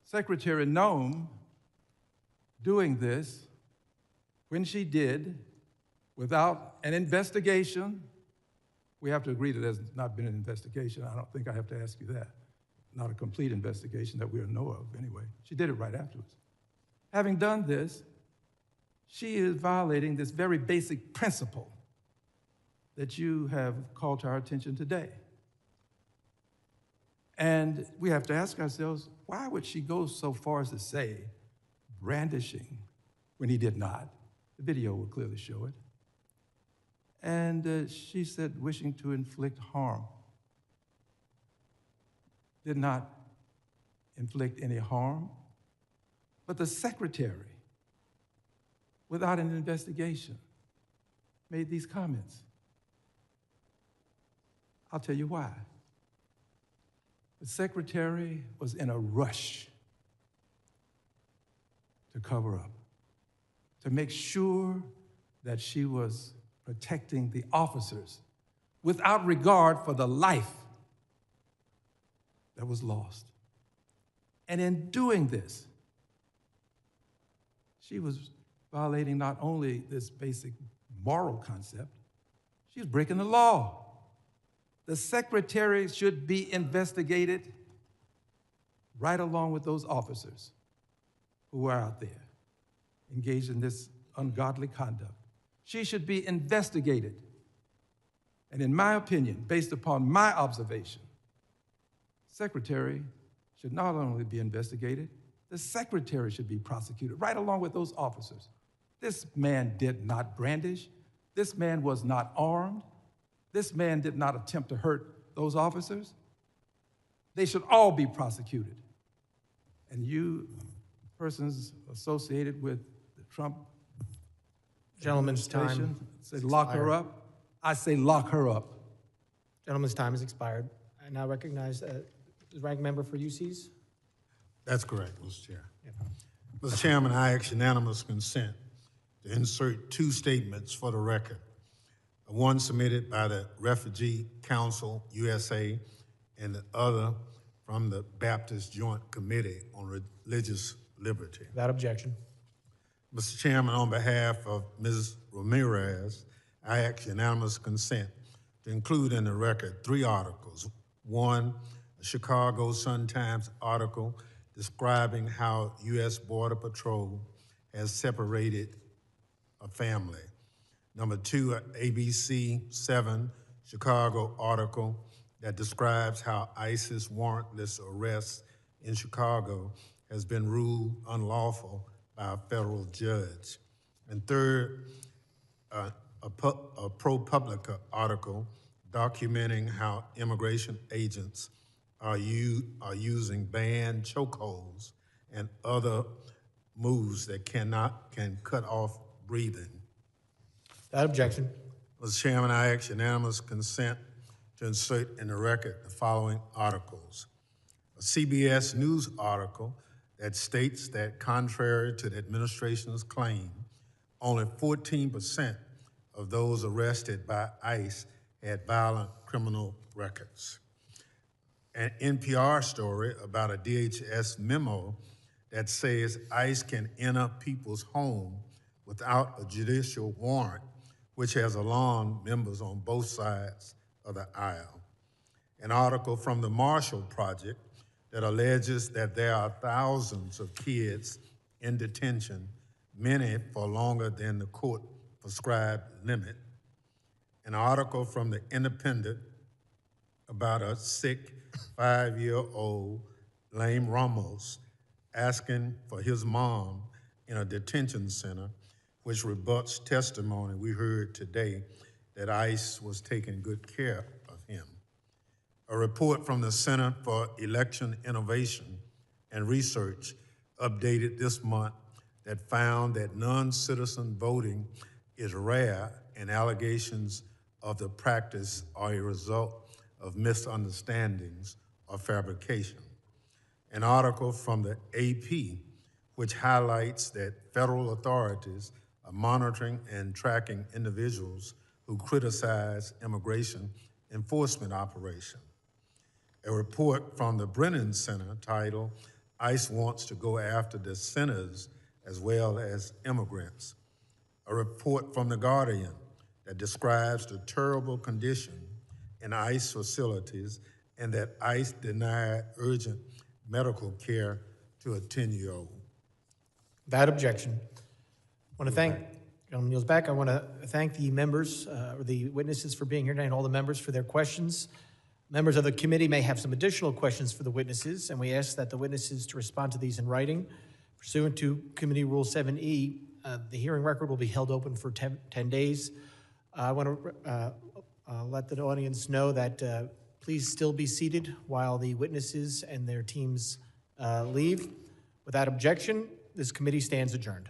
Secretary Noem doing this when she did without an investigation. We have to agree that there's not been an investigation. I don't think I have to ask you that. Not a complete investigation that we know of anyway. She did it right afterwards. Having done this, she is violating this very basic principle that you have called to our attention today. And we have to ask ourselves, why would she go so far as to say brandishing when he did not? The video will clearly show it. And she said wishing to inflict harm. Did not inflict any harm. But the secretary, without an investigation, made these comments. I'll tell you why. The secretary was in a rush to cover up, to make sure that she was protecting the officers without regard for the life that was lost. And in doing this, she was violating not only this basic moral concept, she was breaking the law. The secretary should be investigated right along with those officers who are out there engaged in this ungodly conduct. She should be investigated. And in my opinion, based upon my observation, secretary should not only be investigated, the secretary should be prosecuted right along with those officers. This man did not brandish. This man was not armed. This man did not attempt to hurt those officers. They should all be prosecuted. And you, persons associated with the Trump Gentleman's time administration, say is lock her expired. up. I say lock her up. Gentleman's time has expired. I now recognize the ranking member for UCIS. That's correct, Mr. Chair. Mr. Chairman, I ask unanimous consent to insert two statements for the record. One submitted by the Refugee Council USA and the other from the Baptist Joint Committee on Religious Liberty. Without objection. Mr. Chairman, on behalf of Ms. Ramirez, I ask unanimous consent to include in the record 3 articles. One, a Chicago Sun-Times article describing how U.S. Border Patrol has separated a family. Number 2, an ABC 7 Chicago article that describes how ISIS warrantless arrest in Chicago has been ruled unlawful by a federal judge. And third, a ProPublica article documenting how immigration agents are using banned chokeholds and other moves that can cut off breathing. Without objection. Mr. Chairman, I ask unanimous consent to insert in the record the following articles. A CBS News article that states that contrary to the administration's claim, only 14% of those arrested by ICE had violent criminal records. An NPR story about a DHS memo that says ICE can enter people's home without a judicial warrant, which has alarmed members on both sides of the aisle. An article from the Marshall Project that alleges that there are thousands of kids in detention, many for longer than the court-prescribed limit. An article from the Independent about a sick 5-year-old, Lame Ramos, asking for his mom in a detention center, which rebuts testimony we heard today that ICE was taking good care of him. A report from the Center for Election Innovation and Research updated this month that found that non-citizen voting is rare and allegations of the practice are a result of misunderstandings or fabrication. An article from the AP, which highlights that federal authorities are monitoring and tracking individuals who criticize immigration enforcement operation. A report from the Brennan Center titled, ICE Wants to Go After the Sinners as Well as Immigrants. A report from The Guardian that describes the terrible condition in ICE facilities and that ICE denied urgent medical care to a 10-year-old. Without objection. I want to thank, Gentleman yields back. I want to thank the members, or the witnesses for being here tonight, and all the members for their questions. Members of the committee may have some additional questions for the witnesses, and we ask that the witnesses to respond to these in writing. Pursuant to Committee Rule 7E, the hearing record will be held open for 10 days. I want to let the audience know that please still be seated while the witnesses and their teams leave. Without objection, this committee stands adjourned.